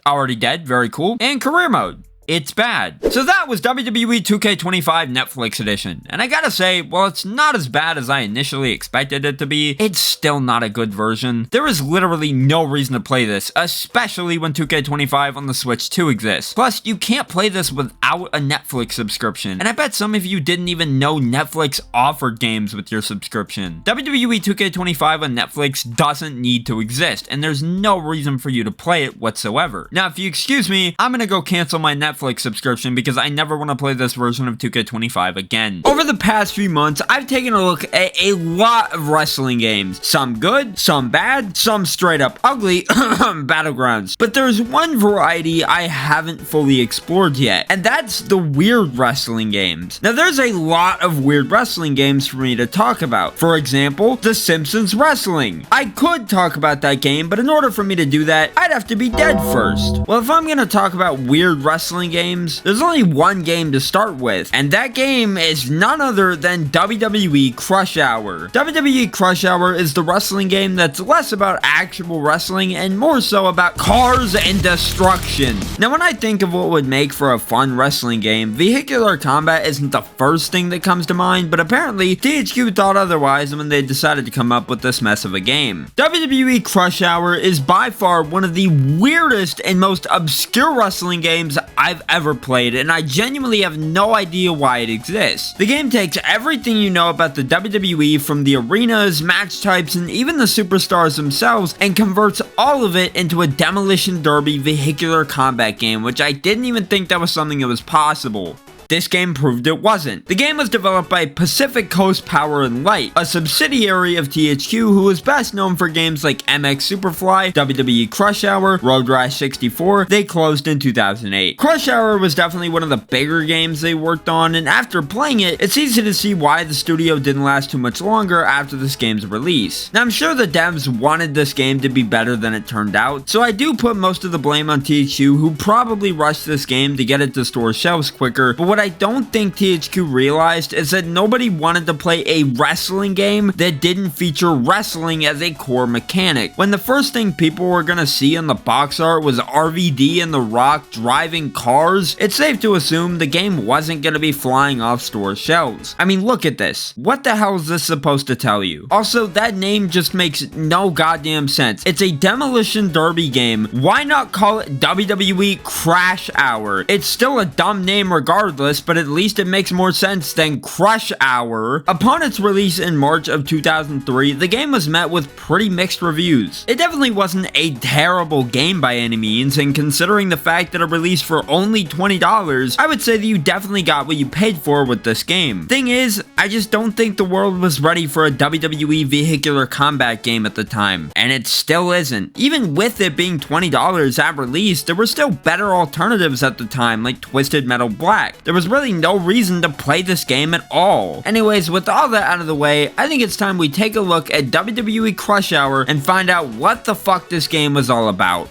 already dead, very cool, and career mode. It's bad. So that was WWE 2K25 Netflix edition. And I gotta say, while it's not as bad as I initially expected it to be, it's still not a good version. There is literally no reason to play this, especially when 2K25 on the Switch 2 exists. Plus, you can't play this without a Netflix subscription. And I bet some of you didn't even know Netflix offered games with your subscription. WWE 2K25 on Netflix doesn't need to exist, and there's no reason for you to play it whatsoever. Now, if you excuse me, I'm gonna go cancel my Netflix subscription because I never want to play this version of 2K25 again. Over the past few months, I've taken a look at a lot of wrestling games. Some good, some bad, some straight up ugly, Battlegrounds. But there's one variety I haven't fully explored yet, and that's the weird wrestling games. Now, there's a lot of weird wrestling games for me to talk about. For example, The Simpsons Wrestling. I could talk about that game, but in order for me to do that, I'd have to be dead first. Well, if I'm gonna talk about weird wrestling games, there's only one game to start with, and that game is none other than WWE Crush Hour. WWE Crush Hour is the wrestling game that's less about actual wrestling and more so about cars and destruction. Now, when I think of what would make for a fun wrestling game, vehicular combat isn't the first thing that comes to mind, but apparently THQ thought otherwise when they decided to come up with this mess of a game. WWE Crush Hour is by far one of the weirdest and most obscure wrestling games I've ever played, and I genuinely have no idea why it exists. The game takes everything you know about the WWE from the arenas, match types, and even the superstars themselves, and converts all of it into a demolition derby vehicular combat game, which I didn't even think that was something that was possible. This game proved it wasn't. The game was developed by Pacific Coast Power and Light, a subsidiary of THQ who was best known for games like MX Superfly, WWE Crush Hour, Road Rash 64. They closed in 2008. Crush Hour was definitely one of the bigger games they worked on, and after playing it, it's easy to see why the studio didn't last too much longer after this game's release. Now, I'm sure the devs wanted this game to be better than it turned out, so I do put most of the blame on THQ, who probably rushed this game to get it to store shelves quicker, but what I don't think THQ realized is that nobody wanted to play a wrestling game that didn't feature wrestling as a core mechanic. When the first thing people were gonna see on the box art was RVD and The Rock driving cars, it's safe to assume the game wasn't gonna be flying off store shelves. I mean, look at this. What the hell is this supposed to tell you? Also, that name just makes no goddamn sense. It's a demolition derby game. Why not call it WWE Crash Hour? It's still a dumb name regardless, but at least it makes more sense than Crush Hour. Upon its release in March of 2003, the game was met with pretty mixed reviews. It definitely wasn't a terrible game by any means, and considering the fact that it released for only $20, I would say that you definitely got what you paid for with this game. Thing is, I just don't think the world was ready for a WWE vehicular combat game at the time, and it still isn't. Even with it being $20 at release, there were still better alternatives at the time, like Twisted Metal Black. There was really no reason to play this game at all. Anyways, with all that out of the way, I think it's time we take a look at WWE Crush Hour and find out what the fuck this game was all about.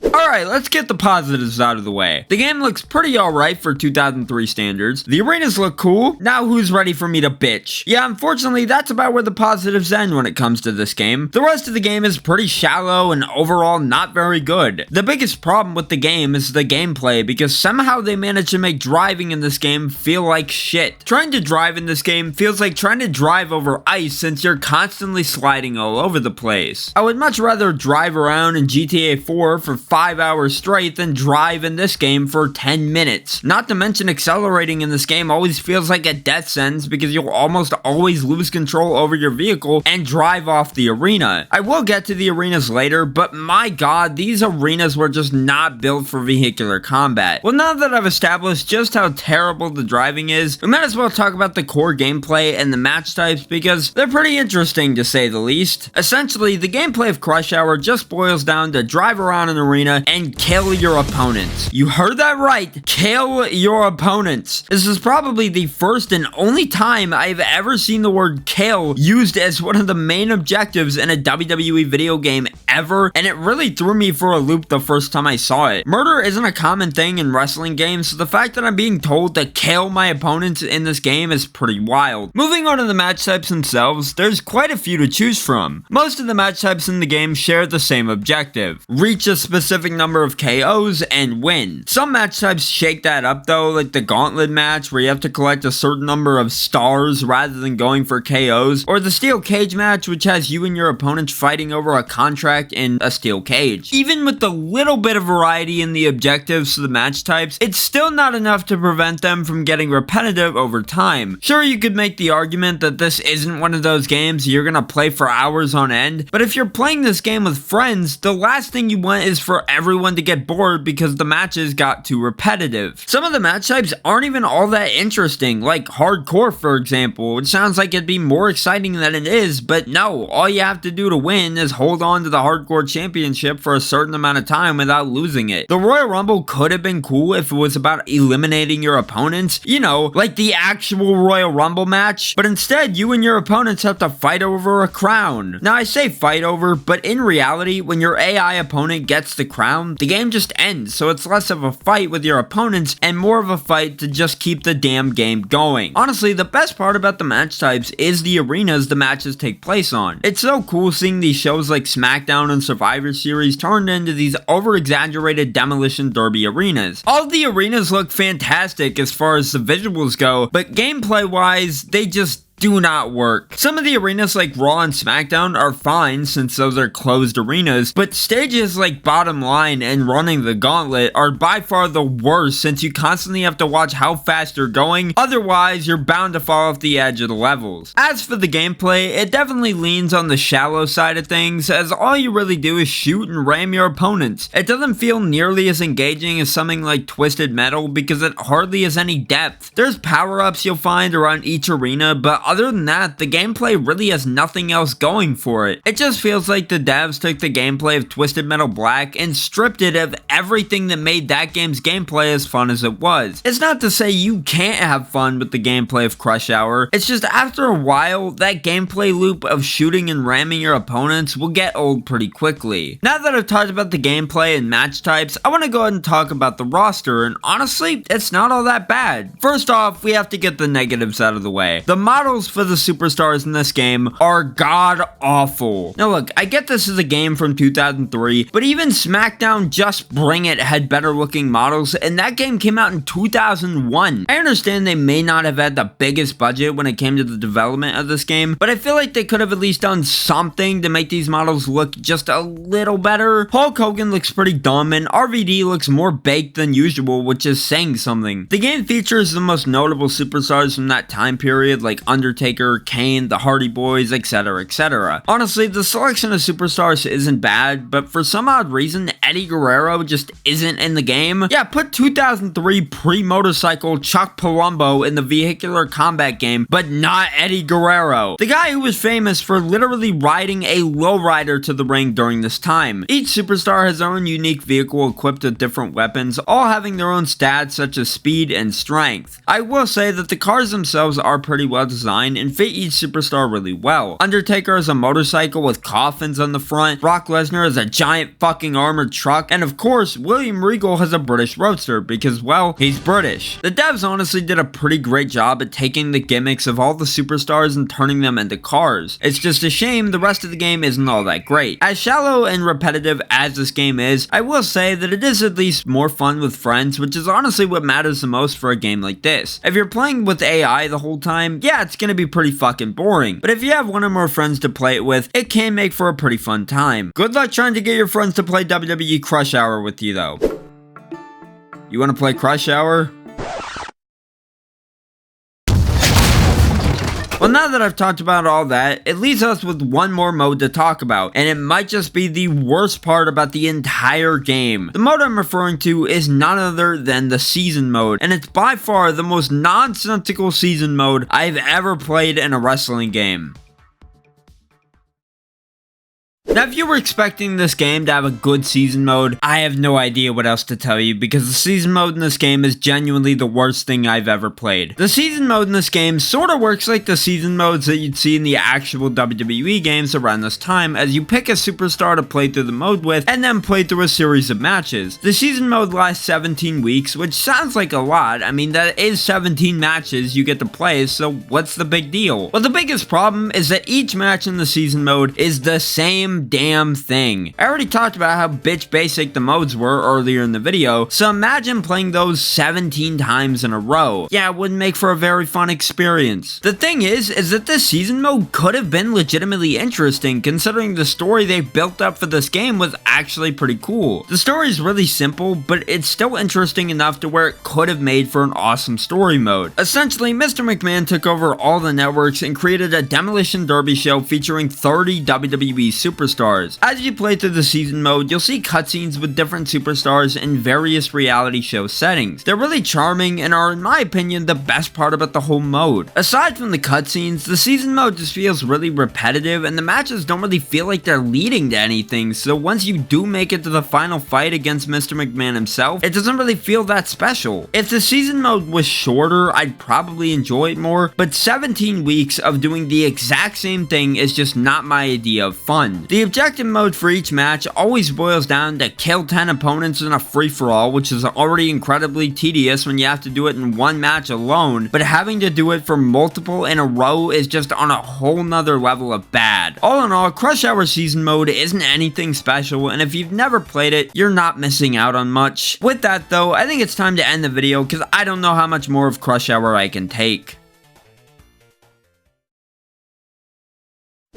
Alright, let's get the positives out of the way. The game looks pretty alright for 2003 standards. The arenas look cool. Now who's ready for me to bitch? Yeah, unfortunately, that's about where the positives end when it comes to this game. The rest of the game is pretty shallow and overall not very good. The biggest problem with the game is the gameplay, because somehow they managed to make driving in this game feel like shit. Trying to drive in this game feels like trying to drive over ice since you're constantly sliding all over the place. I would much rather drive around in GTA 4 for 5 hours straight than drive in this game for 10 minutes. Not to mention accelerating in this game always feels like a death sentence because you'll almost always lose control over your vehicle and drive off the arena. I will get to the arenas later, but my god, these arenas were just not built for vehicular combat. Well, now that I've established just how terrible the driving is, we might as well talk about the core gameplay and the match types because they're pretty interesting to say the least. Essentially, the gameplay of Crush Hour just boils down to drive around an arena and kill your opponents. You heard that right. Kill your opponents. This is probably the first and only time I've ever seen the word kill used as one of the main objectives in a WWE video game ever, and it really threw me for a loop the first time I saw it. Murder isn't a common thing in wrestling games, so the fact that I'm being told to kill my opponents in this game is pretty wild. Moving on to the match types themselves, there's quite a few to choose from. Most of the match types in the game share the same objective: reach a specific number of KOs and win. Some match types shake that up though, like the gauntlet match where you have to collect a certain number of stars rather than going for KOs, or the steel cage match which has you and your opponents fighting over a contract in a steel cage. Even with the little bit of variety in the objectives to the match types, it's still not enough to prevent them from getting repetitive over time. Sure, you could make the argument that this isn't one of those games you're gonna play for hours on end, but if you're playing this game with friends, the last thing you want is for everyone to get bored because the matches got too repetitive. Some of the match types aren't even all that interesting, like hardcore for example, which sounds like it'd be more exciting than it is, but no, all you have to do to win is hold on to the hardcore championship for a certain amount of time without losing it. The Royal Rumble could have been cool if it was about eliminating your opponents, you know, like the actual Royal Rumble match, but instead you and your opponents have to fight over a crown. Now I say fight over, but in reality, when your AI opponent gets the crown, the game just ends, so it's less of a fight with your opponents and more of a fight to just keep the damn game going. Honestly, the best part about the match types is the arenas the matches take place on. It's so cool seeing these shows like Smackdown and Survivor Series turned into these over-exaggerated demolition derby arenas. All of the arenas look fantastic as far as the visuals go, but gameplay-wise, they just do not work. Some of the arenas like Raw and Smackdown are fine since those are closed arenas, but stages like Bottom Line and Running the Gauntlet are by far the worst since you constantly have to watch how fast you're going, otherwise you're bound to fall off the edge of the levels. As for the gameplay, it definitely leans on the shallow side of things, as all you really do is shoot and ram your opponents. It doesn't feel nearly as engaging as something like Twisted Metal because it hardly has any depth. There's power-ups you'll find around each arena, but other than that, the gameplay really has nothing else going for it. It just feels like the devs took the gameplay of Twisted Metal Black and stripped it of everything that made that game's gameplay as fun as it was. It's not to say you can't have fun with the gameplay of Crush Hour, it's just after a while, that gameplay loop of shooting and ramming your opponents will get old pretty quickly. Now that I've talked about the gameplay and match types, I want to go ahead and talk about the roster, and honestly, it's not all that bad. First off, we have to get the negatives out of the way. The models for the superstars in this game are god awful. Now look, I get this is a game from 2003, but even Smackdown Just Bring It had better looking models, and that game came out in 2001. I understand they may not have had the biggest budget when it came to the development of this game, but I feel like they could have at least done something to make these models look just a little better. Hulk Hogan looks pretty dumb, and RVD looks more baked than usual, which is saying something. The game features the most notable superstars from that time period, like Undertaker, Kane, the Hardy Boys, etc, etc. Honestly, the selection of superstars isn't bad, but for some odd reason, Eddie Guerrero just isn't in the game. Yeah, put 2003 pre-motorcycle Chuck Palumbo in the vehicular combat game, but not Eddie Guerrero, the guy who was famous for literally riding a lowrider to the ring during this time. Each superstar has their own unique vehicle equipped with different weapons, all having their own stats such as speed and strength. I will say that the cars themselves are pretty well designed and fit each superstar really well. Undertaker is a motorcycle with coffins on the front, Brock Lesnar is a giant fucking armored truck, and of course, William Regal has a British roadster because, well, he's British. The devs honestly did a pretty great job at taking the gimmicks of all the superstars and turning them into cars. It's just a shame the rest of the game isn't all that great. As shallow and repetitive as this game is, I will say that it is at least more fun with friends, which is honestly what matters the most for a game like this. If you're playing with AI the whole time, yeah, it's gonna be pretty fucking boring. But if you have one or more friends to play it with, it can make for a pretty fun time. Good luck trying to get your friends to play WWE Crush Hour with you though. You wanna play Crush Hour? Well, now that I've talked about all that, it leaves us with one more mode to talk about, and it might just be the worst part about the entire game. The mode I'm referring to is none other than the season mode, and it's by far the most nonsensical season mode I've ever played in a wrestling game. Now, if you were expecting this game to have a good season mode, I have no idea what else to tell you because the season mode in this game is genuinely the worst thing I've ever played. The season mode in this game sort of works like the season modes that you'd see in the actual WWE games around this time, as you pick a superstar to play through the mode with and then play through a series of matches. The season mode lasts 17 weeks, which sounds like a lot. I mean, that is 17 matches you get to play, so what's the big deal? Well, the biggest problem is that each match in the season mode is the same damn thing. I already talked about how bitch basic the modes were earlier in the video, so imagine playing those 17 times in a row. Yeah, it wouldn't make for a very fun experience. The thing is that this season mode could have been legitimately interesting considering the story they built up for this game was actually pretty cool. The story is really simple, but it's still interesting enough to where it could have made for an awesome story mode. Essentially, Mr. McMahon took over all the networks and created a Demolition Derby show featuring 30 WWE superstars. As you play through the season mode, you'll see cutscenes with different superstars in various reality show settings. They're really charming and are, in my opinion, the best part about the whole mode. Aside from the cutscenes, the season mode just feels really repetitive and the matches don't really feel like they're leading to anything, so once you do make it to the final fight against Mr. McMahon himself, it doesn't really feel that special. If the season mode was shorter, I'd probably enjoy it more, but 17 weeks of doing the exact same thing is just not my idea of fun. The objective mode for each match always boils down to kill 10 opponents in a free-for-all, which is already incredibly tedious when you have to do it in one match alone, but having to do it for multiple in a row is just on a whole nother level of bad. All in all, Crush Hour season mode isn't anything special, and if you've never played it, you're not missing out on much. With that though, I think it's time to end the video because I don't know how much more of Crush Hour I can take.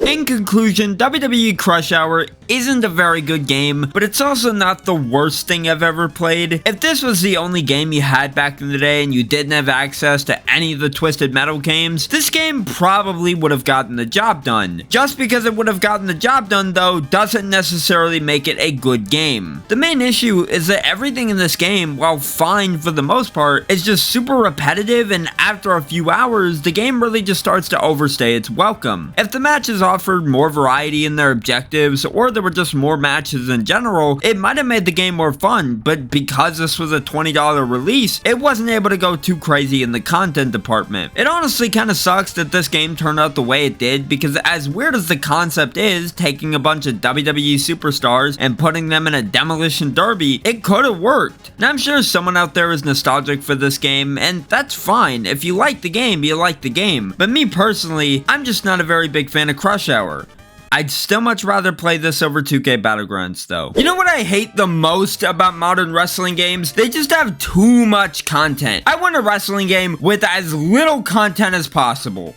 In conclusion, WWE Crush Hour isn't a very good game, but it's also not the worst thing I've ever played. If this was the only game you had back in the day and you didn't have access to any of the Twisted Metal games, this game probably would have gotten the job done. Just because it would have gotten the job done though, doesn't necessarily make it a good game. The main issue is that everything in this game, while fine for the most part, is just super repetitive, and after a few hours, the game really just starts to overstay its welcome. If the matches offered more variety in their objectives, or there were just more matches in general, it might have made the game more fun, but because this was a $20 release, it wasn't able to go too crazy in the content department. It honestly kind of sucks that this game turned out the way it did, because as weird as the concept is, taking a bunch of WWE superstars and putting them in a demolition derby, it could have worked. And I'm sure someone out there is nostalgic for this game, and that's fine. If you like the game, you like the game. But me personally, I'm just not a very big fan of Crush Hour. I'd still much rather play this over 2K Battlegrounds though. You know what I hate the most about modern wrestling games? They just have too much content. I want a wrestling game with as little content as possible.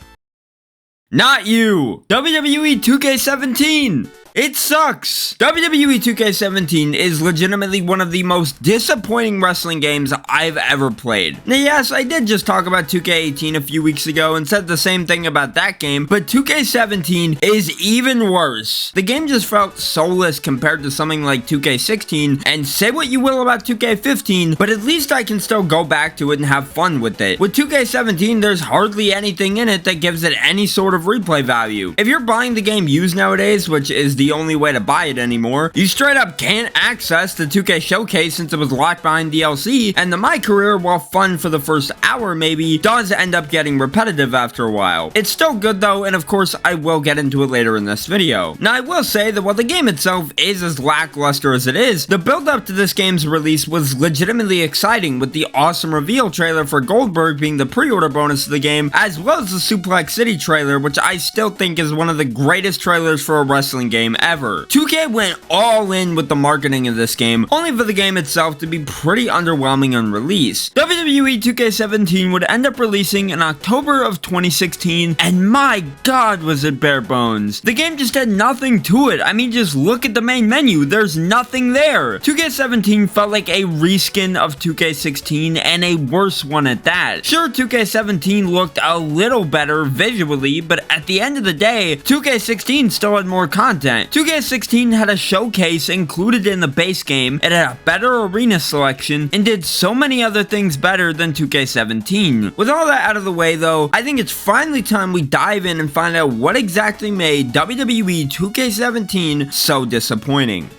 Not you! WWE 2K17! It sucks! WWE 2K17 is legitimately one of the most disappointing wrestling games I've ever played. Now yes, I did just talk about 2K18 a few weeks ago and said the same thing about that game, but 2K17 is even worse. The game just felt soulless compared to something like 2K16, and say what you will about 2K15, but at least I can still go back to it and have fun with it. With 2K17, there's hardly anything in it that gives it any sort of replay value. If you're buying the game used nowadays, which is the only way to buy it anymore, you straight up can't access the 2K Showcase since it was locked behind DLC, and the My Career, while fun for the first hour maybe, does end up getting repetitive after a while. It's still good though, and of course I will get into it later in this video. Now I will say that while the game itself is as lackluster as it is, the build up to this game's release was legitimately exciting, with the awesome reveal trailer for Goldberg being the pre-order bonus to the game, as well as the Suplex City trailer, which I still think is one of the greatest trailers for a wrestling game ever. 2K went all in with the marketing of this game, only for the game itself to be pretty underwhelming on release. WWE 2K17 would end up releasing in October of 2016, and my god was it bare bones. The game just had nothing to it. I mean, just look at the main menu, there's nothing there. 2K17 felt like a reskin of 2K16, and a worse one at that. Sure, 2K17 looked a little better visually, but at the end of the day, 2K16 still had more content. 2K16 had a showcase included in the base game, it had a better arena selection, and did so many other things better than 2K17. With all that out of the way though, I think it's finally time we dive in and find out what exactly made WWE 2K17 so disappointing.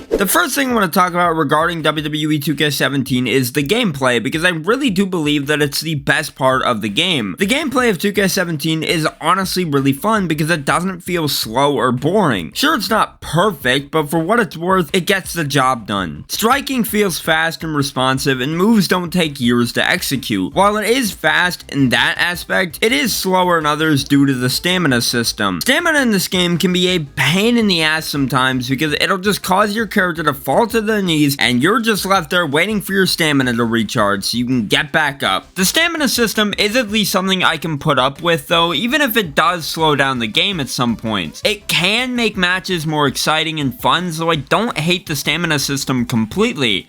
The first thing I want to talk about regarding WWE 2K17 is the gameplay, because I really do believe that it's the best part of the game. The gameplay of 2K17 is honestly really fun because it doesn't feel slow or boring. Sure, it's not perfect, but for what it's worth, it gets the job done. Striking feels fast and responsive, and moves don't take years to execute. While it is fast in that aspect, it is slower in others due to the stamina system. Stamina in this game can be a pain in the ass sometimes because it'll just cause your character to fall to their knees, and you're just left there waiting for your stamina to recharge so you can get back up. The stamina system is at least something I can put up with though, even if it does slow down the game at some points. It can make matches more exciting and fun, so I don't hate the stamina system completely.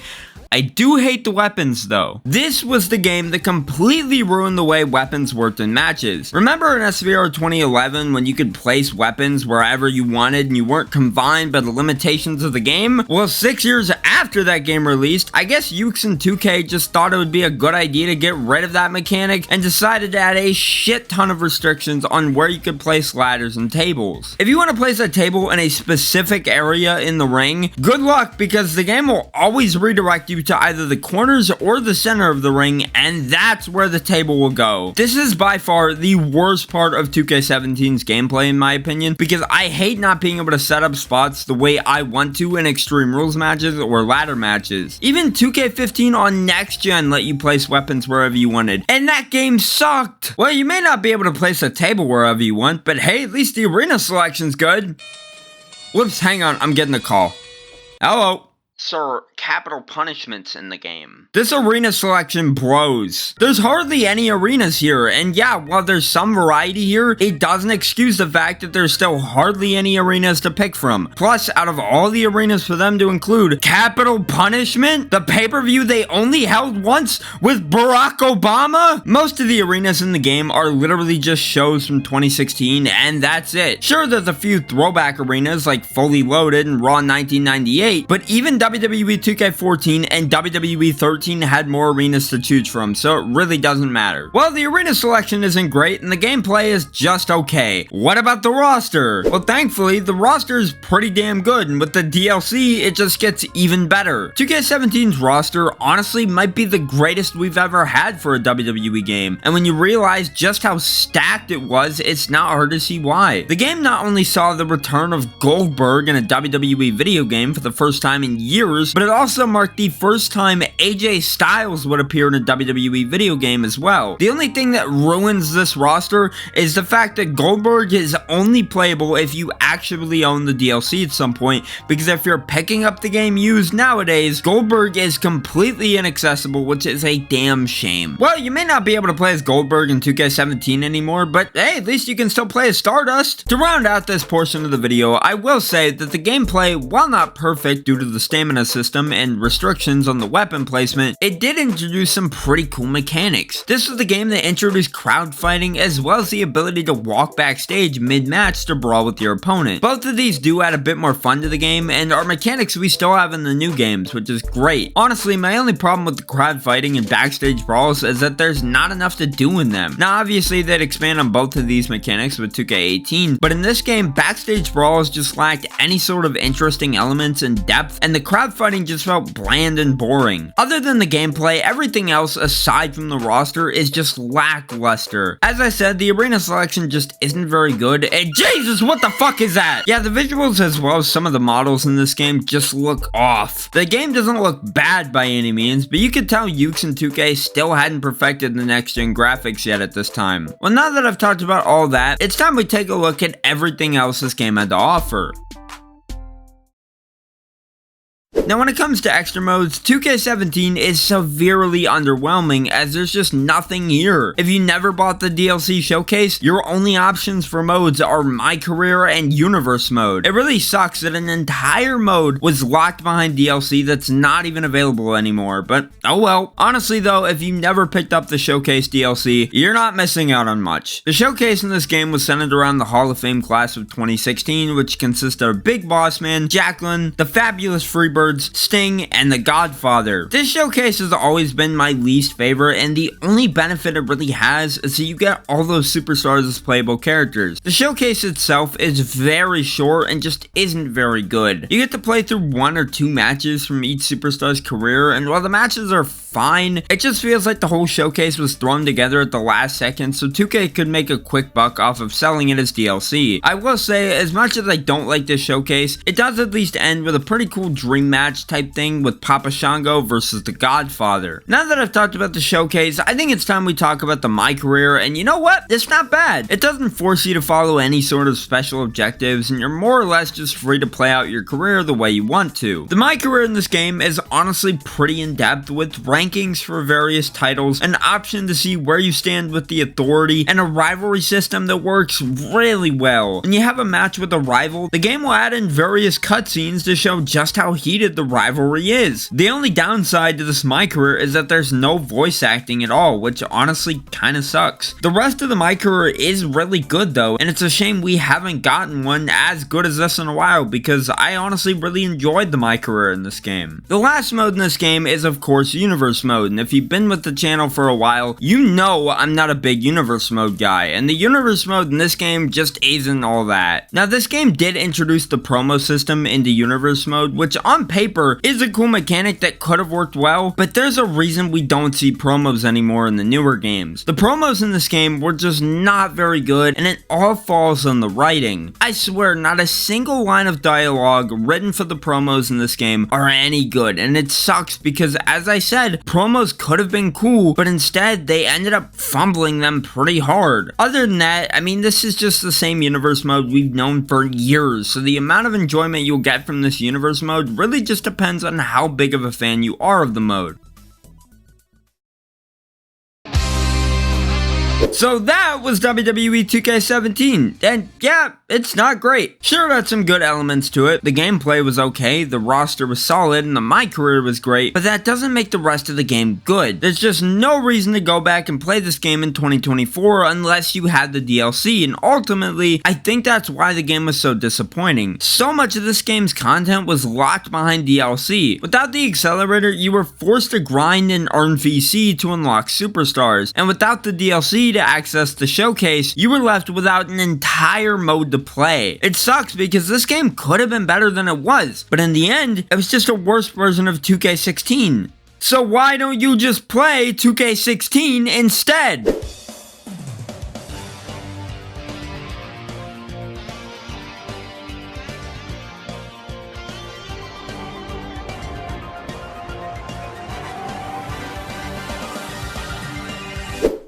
I do hate the weapons though. This was the game that completely ruined the way weapons worked in matches. Remember in SVR 2011 when you could place weapons wherever you wanted and you weren't confined by the limitations of the game? Well, 6 years after that game released, I guess Ukes and 2K just thought it would be a good idea to get rid of that mechanic and decided to add a shit ton of restrictions on where you could place ladders and tables. If you want to place a table in a specific area in the ring, good luck, because the game will always redirect you to either the corners or the center of the ring, and that's where the table will go. This is by far the worst part of 2K17's gameplay in my opinion, because I hate not being able to set up spots the way I want to in Extreme Rules matches or ladder matches. Even 2K15 on next gen let you place weapons wherever you wanted, and that game sucked. Well, you may not be able to place a table wherever you want, but hey, at least the arena selection's good. Whoops, hang on, I'm getting a call. Hello? Sir, capital punishments in the game. This arena selection blows. There's hardly any arenas here, and yeah, while there's some variety here, it doesn't excuse the fact that there's still hardly any arenas to pick from. Plus, out of all the arenas for them to include capital punishment, the pay-per-view they only held once with Barack Obama? Most of the arenas in the game are literally just shows from 2016, and that's it. Sure, there's a few throwback arenas like Fully Loaded and Raw 1998, but even WWE 2K14 and WWE 13 had more arenas to choose from, so it really doesn't matter. Well, the arena selection isn't great, and the gameplay is just okay. What about the roster? Well, thankfully, the roster is pretty damn good, and with the DLC, it just gets even better. 2K17's roster honestly might be the greatest we've ever had for a WWE game, and when you realize just how stacked it was, it's not hard to see why. The game not only saw the return of Goldberg in a WWE video game for the first time in years, but it also marked the first time AJ Styles would appear in a WWE video game as well. The only thing that ruins this roster is the fact that Goldberg is only playable if you actually own the DLC at some point, because if you're picking up the game used nowadays, Goldberg is completely inaccessible, which is a damn shame. Well, you may not be able to play as Goldberg in 2K17 anymore, but hey, at least you can still play as Stardust. To round out this portion of the video, I will say that the gameplay, while not perfect due to the stamina system and restrictions on the weapon placement, it did introduce some pretty cool mechanics. This was the game that introduced crowd fighting as well as the ability to walk backstage mid-match to brawl with your opponent. Both of these do add a bit more fun to the game and are mechanics we still have in the new games, which is great. Honestly, my only problem with the crowd fighting and backstage brawls is that there's not enough to do in them. Now, obviously, they'd expand on both of these mechanics with 2K18, but in this game, backstage brawls just lacked any sort of interesting elements and depth, and the crowd fighting just felt bland and boring. Other than the gameplay, everything else aside from the roster is just lackluster. As I said, the arena selection just isn't very good, and Jesus, what the fuck is that? Yeah, the visuals as well as some of the models in this game just look off. The game doesn't look bad by any means, but you could tell Yuke's and 2K still hadn't perfected the next-gen graphics yet at this time. Well, now that I've talked about all that, it's time we take a look at everything else this game had to offer. Now, when it comes to extra modes, 2K17 is severely underwhelming as there's just nothing here. If you never bought the DLC showcase, your only options for modes are My Career and Universe mode. It really sucks that an entire mode was locked behind DLC that's not even available anymore, but oh well. Honestly though, if you never picked up the showcase DLC, you're not missing out on much. The showcase in this game was centered around the Hall of Fame class of 2016, which consisted of Big Boss Man, Jacqueline, the Fabulous Freebirds, Sting, and The Godfather. This showcase has always been my least favorite, and the only benefit it really has is that you get all those superstars as playable characters. The showcase itself is very short and just isn't very good. You get to play through 1 or 2 matches from each superstar's career, and while the matches are fine, it just feels like the whole showcase was thrown together at the last second so 2K could make a quick buck off of selling it as DLC. I will say, as much as I don't like this showcase, it does at least end with a pretty cool dream match type thing with Papa Shango versus The Godfather. Now that I've talked about the showcase, I think it's time we talk about the My Career, and you know what? It's not bad. It doesn't force you to follow any sort of special objectives, and you're more or less just free to play out your career the way you want to. The My Career in this game is honestly pretty in-depth with rankings for various titles, an option to see where you stand with the Authority, and a rivalry system that works really well. When you have a match with a rival, the game will add in various cutscenes to show just how heated the rivalry is. The only downside to this My Career is that there's no voice acting at all, which honestly kinda sucks. The rest of the My Career is really good though, and it's a shame we haven't gotten one as good as this in a while, because I honestly really enjoyed the My Career in this game. The last mode in this game is of course Universe mode, and if you've been with the channel for a while, you know I'm not a big Universe mode guy, and the Universe mode in this game just isn't all that. Now, this game did introduce the promo system into Universe mode, which on paper is a cool mechanic that could have worked well, but there's a reason we don't see promos anymore in the newer games. The promos in this game were just not very good, and it all falls on the writing. I swear, not a single line of dialogue written for the promos in this game are any good, and it sucks because, as I said, said, promos could have been cool, but instead they ended up fumbling them pretty hard. Other than that, I mean, this is just the same universe mode we've known for years, so the amount of enjoyment you'll get from this universe mode really just depends on how big of a fan you are of the mode. So that was WWE 2K17, and yeah, it's not great. Sure, it had some good elements to it, the gameplay was okay, the roster was solid, and the My Career was great, but that doesn't make the rest of the game good. There's just no reason to go back and play this game in 2024 unless you had the DLC, and ultimately, I think that's why the game was so disappointing. So much of this game's content was locked behind DLC. Without the accelerator, you were forced to grind and earn VC to unlock superstars, and without the DLC to access the showcase, you were left without an entire mode to play. It sucks because this game could have been better than it was, but in the end, it was just a worse version of 2K16. So why don't you just play 2K16 instead?